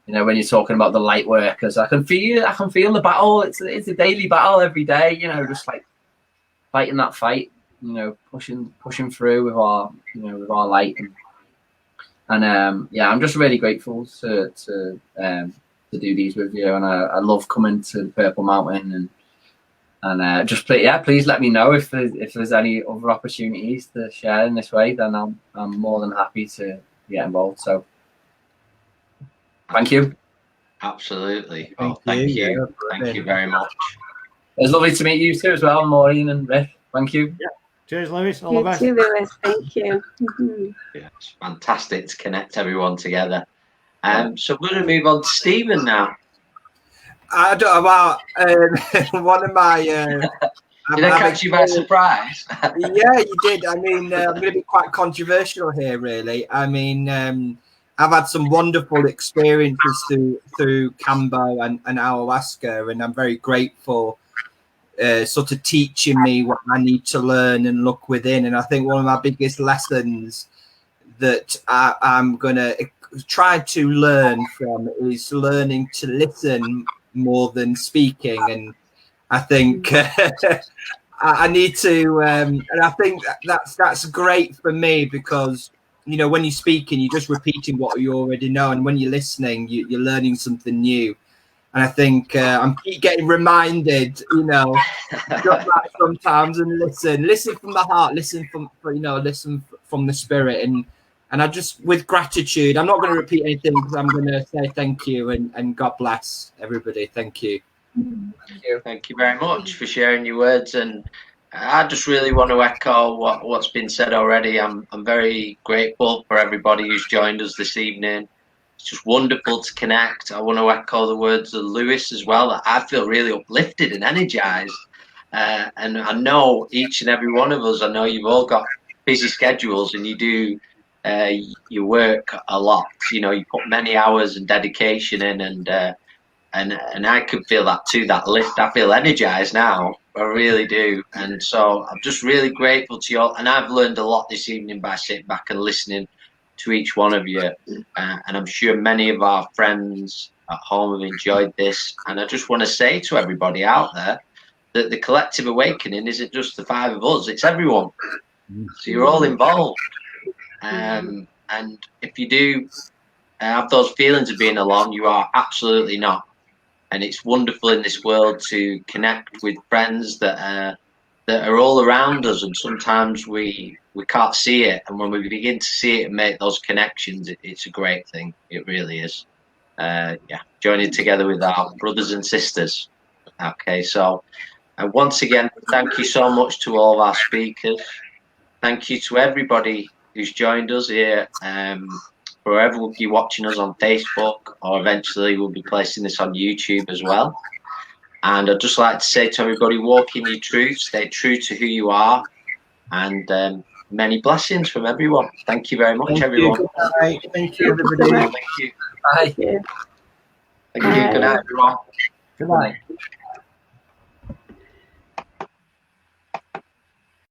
When you're talking about the light workers, I can feel the battle. It's a daily battle every day. Just like fighting that fight. Pushing through with our light. And I'm just really grateful to do these with you, and I love coming to the Purple Mountain and please let me know if there's any other opportunities to share in this way. Then I'm more than happy to get involved. So thank you. Absolutely. Thank you. Thank you very much. It was lovely to meet you too as well, Maureen and Rick. Thank you. Yeah. Cheers, Lewis. All the best. You too, Lewis. Thank you. Yeah, it's fantastic to connect everyone together. So we're going to move on to Stephen now. I don't know about one of my. Did I catch you by surprise? Yeah, you did. I mean, I'm going to be quite controversial here, really. I mean, I've had some wonderful experiences through Kambo and ayahuasca, and I'm very grateful. Sort of teaching me what I need to learn and look within. And I think one of my biggest lessons that I'm going to try to learn from is learning to listen more than speaking. And I think I need to, and I think that's great for me, because, when you're speaking, you're just repeating what you already know. And when you're listening, you're learning something new. And I think I'm keep getting reminded, just like sometimes, and listen from the heart, listen from the spirit, and I just, with gratitude, I'm not going to repeat anything, because I'm going to say thank you and God bless everybody. Thank you. Thank you very much for sharing your words, and I just really want to echo what's been said already. I'm very grateful for everybody who's joined us this evening. It's just wonderful to connect. I want to echo the words of Lewis as well, that I feel really uplifted and energized. And I know each and every one of us, I know you've all got busy schedules, and you do you work a lot. You put many hours and dedication in, and and I can feel that too, that lift. I feel energized now. I really do. And so I'm just really grateful to you all. And I've learned a lot this evening by sitting back and listening to each one of you. And I'm sure many of our friends at home have enjoyed this. And I just want to say to everybody out there that the collective awakening isn't just the 5 of us, it's everyone. So you're all involved. And if you do have those feelings of being alone, you are absolutely not. And it's wonderful in this world to connect with friends that are all around us, and sometimes we can't see it, and when we begin to see it and make those connections, it's a great thing. It really is. Joining together with our brothers and sisters. Okay, so once again, thank you so much to all of our speakers. Thank you to everybody who's joined us here. Wherever you're watching us on Facebook, or eventually we'll be placing this on YouTube as well. And I'd just like to say to everybody, walk in your truth, stay true to who you are, and many blessings from everyone. Thank you very much, everyone. Thank you, everybody. Thank you. Bye. Thank you. Good night, everyone. Good night.